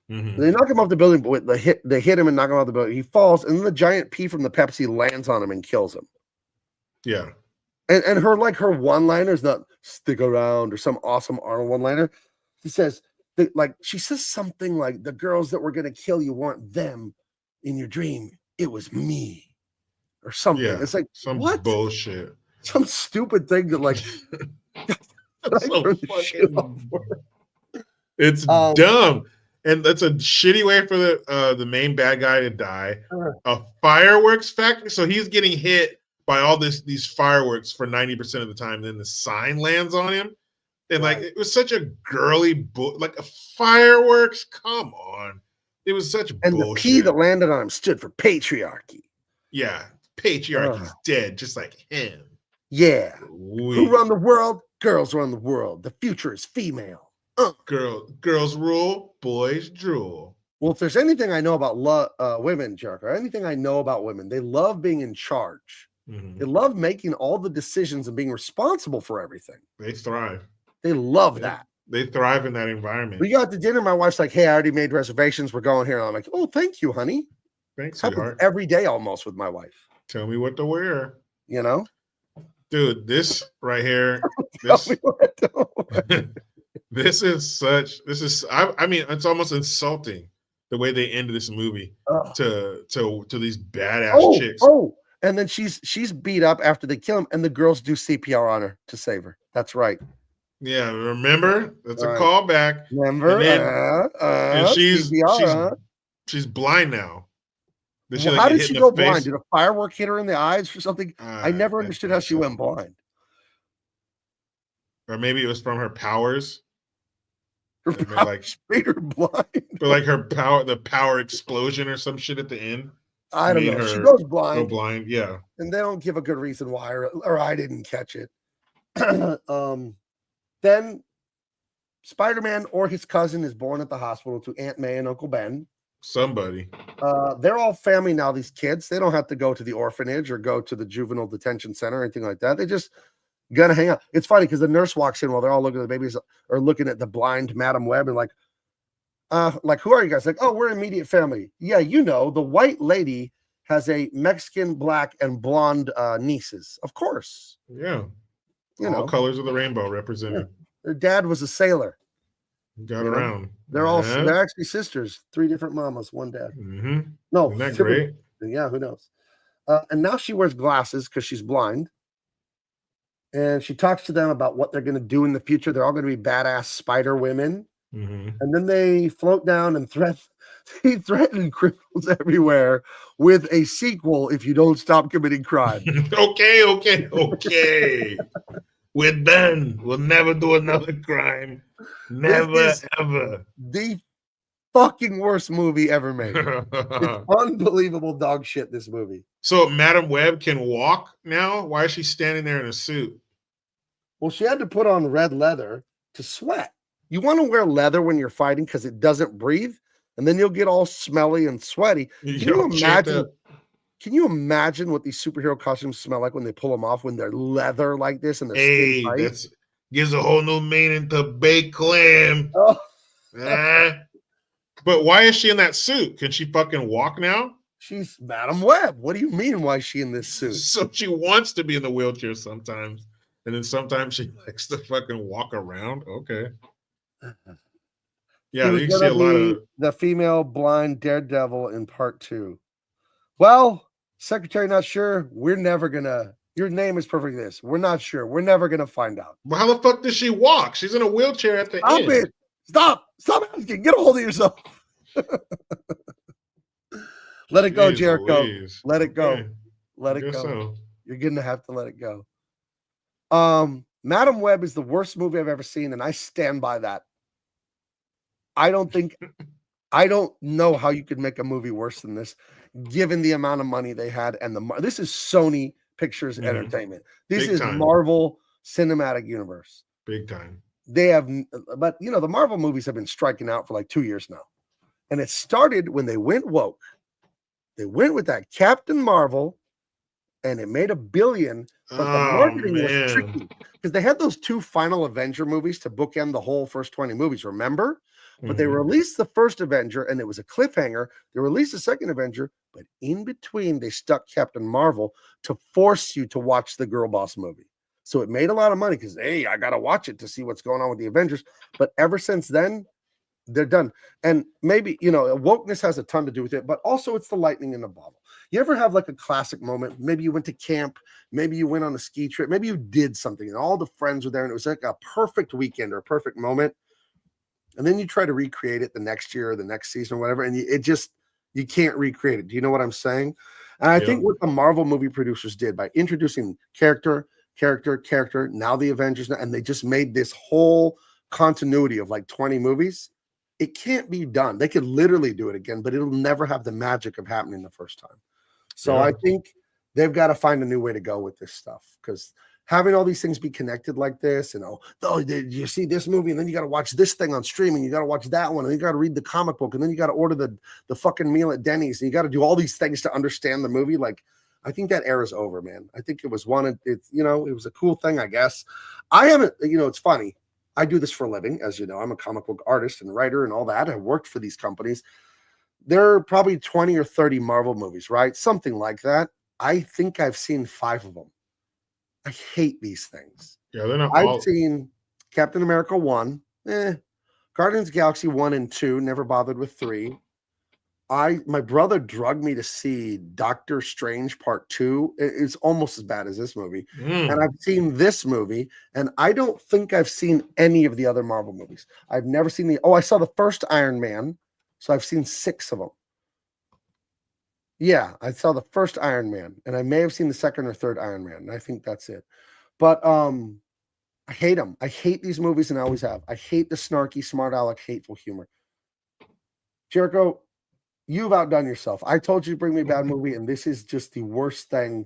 They knock him off the building, but they hit him and knock him off the building. He falls, and then the giant pea from the Pepsi lands on him and kills him. Yeah. And her one-liner is not stick around or some awesome Arnold one-liner. She says something like, the girls that were going to kill you weren't them in your dream. It was me or something. Yeah, it's like, some bullshit. Some stupid thing that like, it's dumb. And that's a shitty way for the main bad guy to die. A fireworks factory. So he's getting hit by all these fireworks for 90% of the time. Then the sign lands on him. And like it was such a girly like a fireworks. Come on, it was such and bullshit. The P that landed on him stood for patriarchy. Yeah, patriarchy's dead, just like him. Yeah, who run the world? Girls run the world. The future is female. Girls rule, boys drool. Well, if there's anything I know about women, Jericho, anything I know about women, they love being in charge. They love making all the decisions and being responsible for everything. They thrive. They love that. They thrive in that environment. We got to dinner. My wife's like, hey, I already made reservations. We're going here. And I'm like, oh, thank you, honey. Thanks, sweetheart. Every day almost with my wife. Tell me what to wear. You know? Dude, this right here. This is I mean, it's almost insulting the way they ended this movie to these badass chicks. And then she's beat up after they kill him, and the girls do CPR on her to save her. That's right. Yeah, remember? That's a callback. Remember? And she's blind now. Did she Well, like how get did hit she in go the face? blind? Did a firework hit her in the eyes or something? I never understood how think she so. went blind. Or maybe it was from her powers. Her That made, powers made her blind. But like her power, the power explosion or some shit at the end. I don't made know. She her goes Go blind, blind. Yeah. and they don't give a good reason why, or I didn't catch it. Then Spider-Man or his cousin is born at the hospital to Aunt May and Uncle Ben. Somebody. They're all family now, these kids. They don't have to go to the orphanage or go to the juvenile detention center or anything like that. They just gonna hang out. It's funny because the nurse walks in while they're all looking at the babies or looking at the blind Madam Web and like, who are you guys? Like, oh, we're immediate family. Yeah, you know, the white lady has a Mexican, black, and blonde nieces. Of course. Yeah. You All know, colors of the rainbow represented. their dad was a sailor. Got You know? around. They're actually sisters, 3 different mamas, one dad. Mm-hmm. No, Isn't that 3. great? Yeah, who knows? And now she wears glasses because she's blind. And she talks to them about what they're going to do in the future. They're all going to be badass spider women. Mm-hmm. And then they float down and threaten criminals everywhere with a sequel if you don't stop committing crime. Okay. We're done. We'll never do another crime. Never, ever. The fucking worst movie ever made. It's unbelievable dog shit, this movie. So Madam Web can walk now? Why is she standing there in a suit? Well, she had to put on red leather to sweat. You want to wear leather when you're fighting because it doesn't breathe, and then you'll get all smelly and sweaty. Can you imagine? Can you imagine what these superhero costumes smell like when they pull them off when they're leather like this and they're skin tight? That gives a whole new meaning to baked clam. Oh. But why is she in that suit? Can she fucking walk now? She's Madam Web. What do you mean? Why is she in this suit? So she wants to be in the wheelchair sometimes, and then sometimes she likes to fucking walk around. Okay. Yeah, you can see a lot of the female blind daredevil in part 2. Well, Secretary, not sure. We're never gonna. Your name is perfect. This we're not sure. We're never gonna find out. Well, how the fuck does she walk? She's in a wheelchair at the end. Stop it! Stop asking. Get a hold of yourself. Let it go, Jericho. Louise. Let it go. Okay. Let it go. So. You're gonna have to let it go. Madam Web is the worst movie I've ever seen, and I stand by that. I don't know how you could make a movie worse than this, given the amount of money they had. And this is Sony Pictures Entertainment. This is time. Marvel Cinematic Universe. Big time. They have, but you know, the Marvel movies have been striking out for like 2 years now. And it started when they went woke. They went with that Captain Marvel, and it made $1 billion. But the marketing was tricky because they had those 2 final Avenger movies to bookend the whole first 20 movies. Remember? But they released the first Avenger, and it was a cliffhanger. They released the second Avenger, but in between, they stuck Captain Marvel to force you to watch the Girl Boss movie. So it made a lot of money because, hey, I got to watch it to see what's going on with the Avengers. But ever since then, they're done. And maybe, you know, wokeness has a ton to do with it, but also it's the lightning in the bottle. You ever have like a classic moment? Maybe you went to camp. Maybe you went on a ski trip. Maybe you did something, and all the friends were there, and it was like a perfect weekend or a perfect moment. And then you try to recreate it the next year or the next season or whatever, and you can't recreate it. Do you know what I'm saying? And I think what the Marvel movie producers did by introducing character, now the Avengers, and they just made this whole continuity of like 20 movies. It can't be done. They could literally do it again, but it'll never have the magic of happening the first time. So I think they've got to find a new way to go with this stuff, because having all these things be connected like this, and did you see this movie? And then you got to watch this thing on streaming. You got to watch that one. And then you got to read the comic book. And then you got to order the fucking meal at Denny's. And you got to do all these things to understand the movie. Like, I think that era's over, man. I think it was it was a cool thing, I guess. I haven't, it's funny. I do this for a living. As you know, I'm a comic book artist and writer and all that. I worked for these companies. There are probably 20 or 30 Marvel movies, right? Something like that. I think I've seen 5 of them. I hate these things. Yeah, they're not. I've seen Captain America 1, Guardians of the Galaxy 1 and 2, never bothered with 3. My brother drugged me to see Doctor Strange Part 2. It's almost as bad as this movie. And I've seen this movie, and I don't think I've seen any of the other Marvel movies. I've never seen I saw the first Iron Man, so I've seen 6 of them. Yeah, I saw the first Iron Man, and I may have seen the second or third Iron Man, and I think that's it. But I hate them. I hate these movies, and I always have. I hate the snarky, smart aleck, hateful humor. Jericho, you've outdone yourself. I told you to bring me a bad movie, and this is just the worst thing.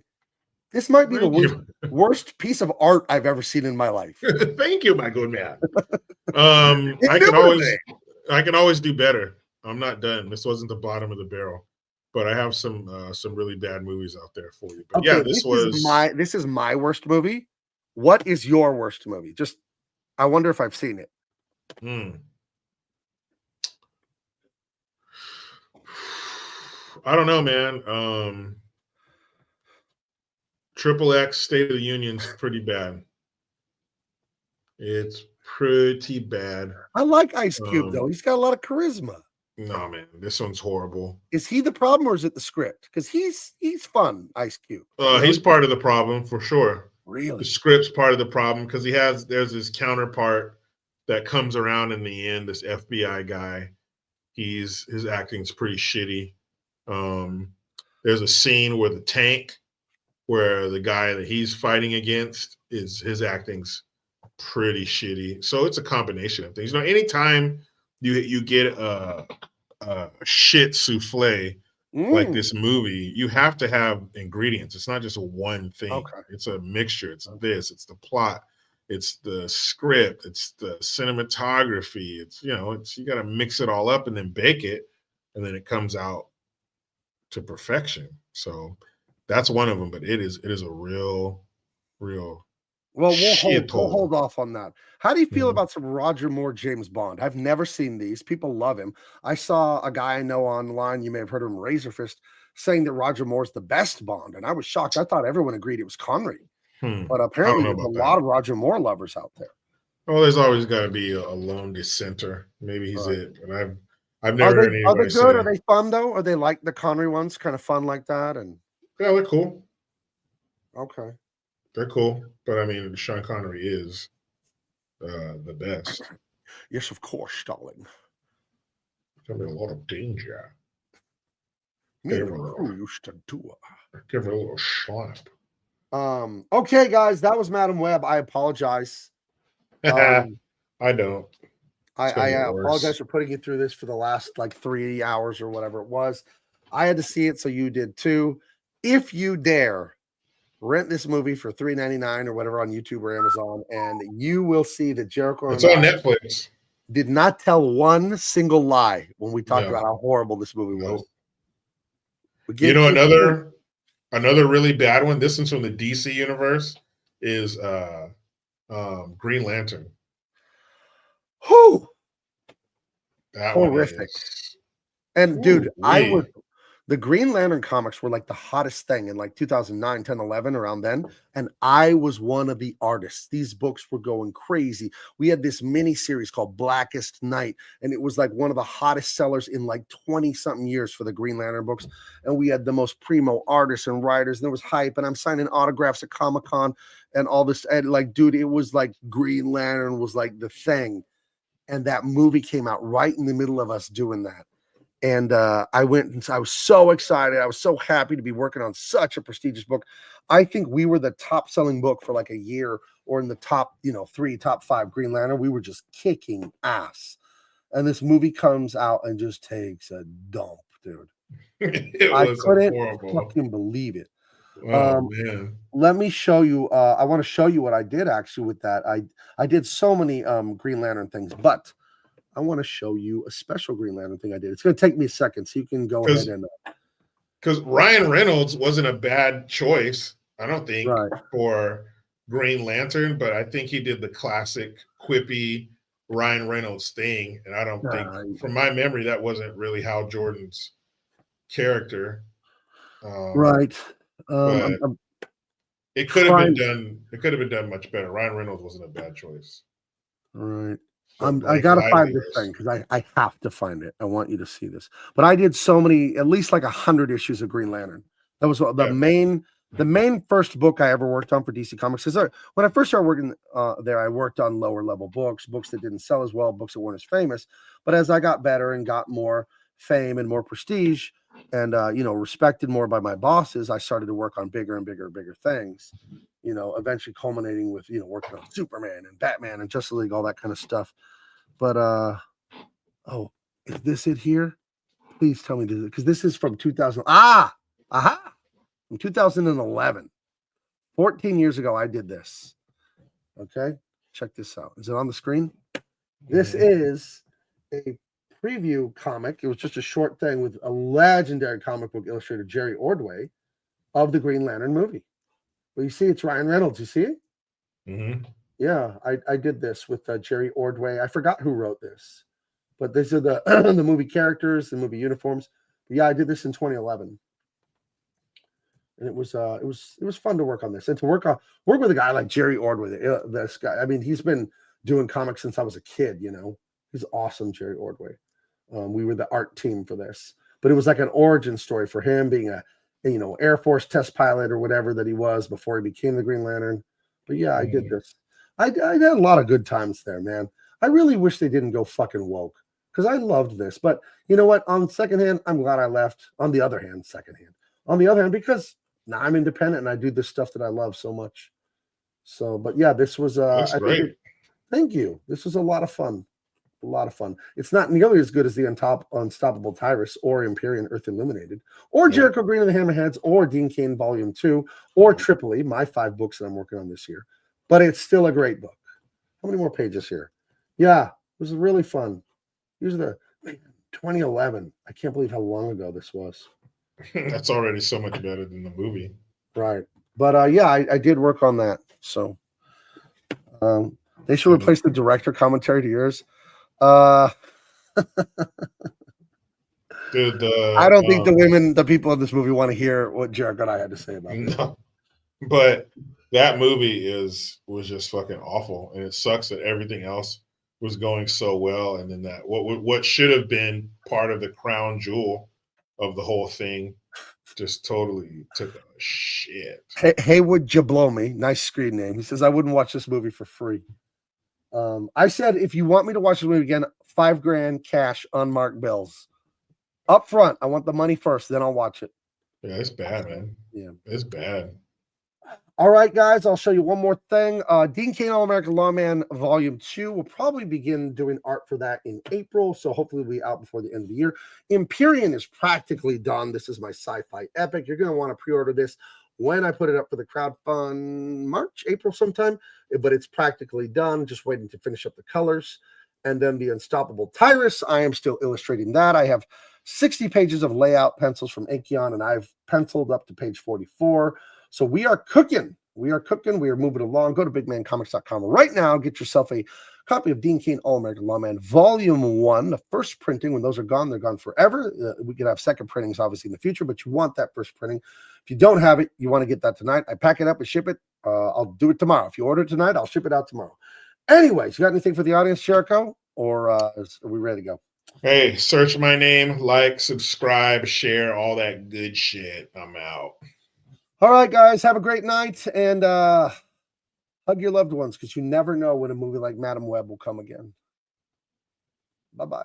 This might be the worst piece of art I've ever seen in my life. Thank you, my good man. I can always do better. I'm not done. This wasn't the bottom of the barrel, but I have some really bad movies out there for you. But Okay, yeah, this is my worst movie. What is your worst movie? Just, I wonder if I've seen it. I don't know, man. Triple X State of the Union's pretty bad. It's pretty bad. I like Ice Cube though. He's got a lot of charisma. No, man, this one's horrible. Is he the problem, or is it the script? Because he's fun, Ice Cube. He's part of the problem for sure. Really, the script's part of the problem because there's this counterpart that comes around in the end. This FBI guy, his acting's pretty shitty. There's a scene where the tank, where the guy that he's fighting against his acting's pretty shitty. So it's a combination of things. Anytime you get a shit souffle like this movie, you have to have ingredients. It's not just one thing. Okay. It's a mixture. It's it's the plot, it's the script, it's the cinematography. It's you got to mix it all up and then bake it, and then it comes out to perfection. So that's one of them. But it is a real. Well, we'll hold off on that. How do you feel about some Roger Moore James Bond? I've never seen these. People love him. I saw a guy I know online, you may have heard of him, Razorfist, saying that Roger Moore's the best Bond, and I was shocked. I thought everyone agreed it was Connery. But apparently there's a lot of Roger Moore lovers out there. Oh, there's always got to be a lone dissenter. Maybe he's it. But I've never heard anybody Are they good? Are they fun, though? Are they like the Connery ones, kind of fun like that? And yeah, they're cool. Okay. They're cool, but I mean, Sean Connery is the best. Yes, of course, darling. There's a lot of danger. Me and who used to do it. Give her a little slap. Okay, guys, that was Madam Web. I apologize. I don't. I apologize for putting you through this for the last 3 hours or whatever it was. I had to see it, so you did too. If you dare, rent this movie for $3.99 or whatever on YouTube or Amazon, and you will see that Jericho it's on Netflix. Did not tell one single lie when we talked about how horrible this movie was. Another really bad one. This one's from the DC universe. Is Green Lantern. Who? That horrific. And dude, the Green Lantern comics were the hottest thing in 2009, 10, 11, around then. And I was one of the artists. These books were going crazy. We had this mini series called Blackest Night, and it was one of the hottest sellers in 20 something years for the Green Lantern books. And we had the most primo artists and writers, and there was hype, and I'm signing autographs at Comic-Con and all this. And dude, it was Green Lantern was the thing. And that movie came out right in the middle of us doing that. And I went and I was so excited. I was so happy to be working on such a prestigious book. I think we were the top selling book for a year, or in the top, 3, top 5 Green Lantern. We were just kicking ass. And this movie comes out and just takes a dump, dude. I couldn't fucking believe it. Oh, man. Let me show you. I want to show you what I did actually with that. I did so many Green Lantern things, but I want to show you a special Green Lantern thing I did. It's going to take me a second, so you can go ahead and. Because Ryan Reynolds wasn't a bad choice, I don't think, for Green Lantern, but I think he did the classic quippy Ryan Reynolds thing, and I don't think, from my memory, that wasn't really Hal Jordan's character. Right. It could have been done. It could have been done much better. Ryan Reynolds wasn't a bad choice. Right. I gotta find this thing because I have to find it. I want you to see this. But I did so many, at least 100 issues of Green Lantern. That was the main first book I ever worked on for DC Comics. Because when I first started working there, I worked on lower level books that didn't sell as well, books that weren't as famous. But as I got better and got more fame and more prestige and, respected more by my bosses, I started to work on bigger and bigger and bigger things, eventually culminating with, working on Superman and Batman and Justice League, all that kind of stuff. But, oh, is this it here? Please tell me this, because this is from 2000. From 2011. 14 years ago, I did this. Okay, check this out. Is it on the screen? This is a preview comic. It was just a short thing with a legendary comic book illustrator, Jerry Ordway, of the Green Lantern movie. Well, you see, it's Ryan Reynolds. You see it? Mm-hmm. Yeah, I did this with Jerry Ordway. I forgot who wrote this, but these are the the movie characters, the movie uniforms. But yeah, I did this in 2011. And it was fun to work on this and to work with a guy like Jerry Ordway. This guy, I mean, he's been doing comics since I was a kid. He's awesome, Jerry Ordway. We were the art team for this, but it was like an origin story for him being a Air Force test pilot or whatever that he was before he became the Green Lantern. But yeah, I did this. I had a lot of good times there, man. I really wish they didn't go fucking woke because I loved this. But you know what? On second hand, I'm glad I left. On the other hand, because now I'm independent and I do this stuff that I love so much. So, but yeah, this was That's great. Thank you. This was a lot of fun. It's not nearly as good as the Unstoppable Tyrus or Empyrean Earth Illuminated or Jericho Green and the Hammerheads or Dean Cain Volume 2 or Tripoli, my 5 books that I'm working on this year. But it's still a great book. How many more pages here? Yeah, it was really fun. Here's the 2011. I can't believe how long ago this was. That's already so much better than the movie. Right. But yeah, I did work on that. So they should replace the director commentary to yours. Dude, I don't think the people in this movie want to hear what Jericho and I had to say about it. No. But that movie was just fucking awful. And it sucks that everything else was going so well. And then that what should have been part of the crown jewel of the whole thing just totally took a shit. Haywood Jablomi, nice screen name. He says, I wouldn't watch this movie for free. I said, if you want me to watch this movie again, $5,000 cash, unmarked bills. Up front, I want the money first, then I'll watch it. Yeah, it's bad, man. Yeah. It's bad. All right, guys, I'll show you one more thing. Dean Cain All-American Lawman Volume 2. We'll probably begin doing art for that in April, so hopefully we'll be out before the end of the year. Empyrean is practically done. This is my sci-fi epic. You're going to want to pre-order this when I put it up for the crowdfund, April sometime, but it's practically done. Just waiting to finish up the colors. And then the Unstoppable Tyrus, I am still illustrating that. I have 60 pages of layout pencils from Acheon, and I've penciled up to page 44. So we are cooking. We are moving along. Go to bigmancomics.com right now. Get yourself a copy of Dean Cain All-American Lawman Volume 1, the first printing. When those are gone, they're gone forever. We can have second printings, obviously, in the future, but you want that first printing. If you don't have it, you want to get that tonight. I pack it up and ship it. I'll do it tomorrow. If you order it tonight, I'll ship it out tomorrow. Anyways, you got anything for the audience, Jericho? Or are we ready to go? Hey, search my name, like, subscribe, share, all that good shit. I'm out. All right, guys, have a great night, and hug your loved ones, because you never know when a movie like Madam Web will come again. Bye-bye.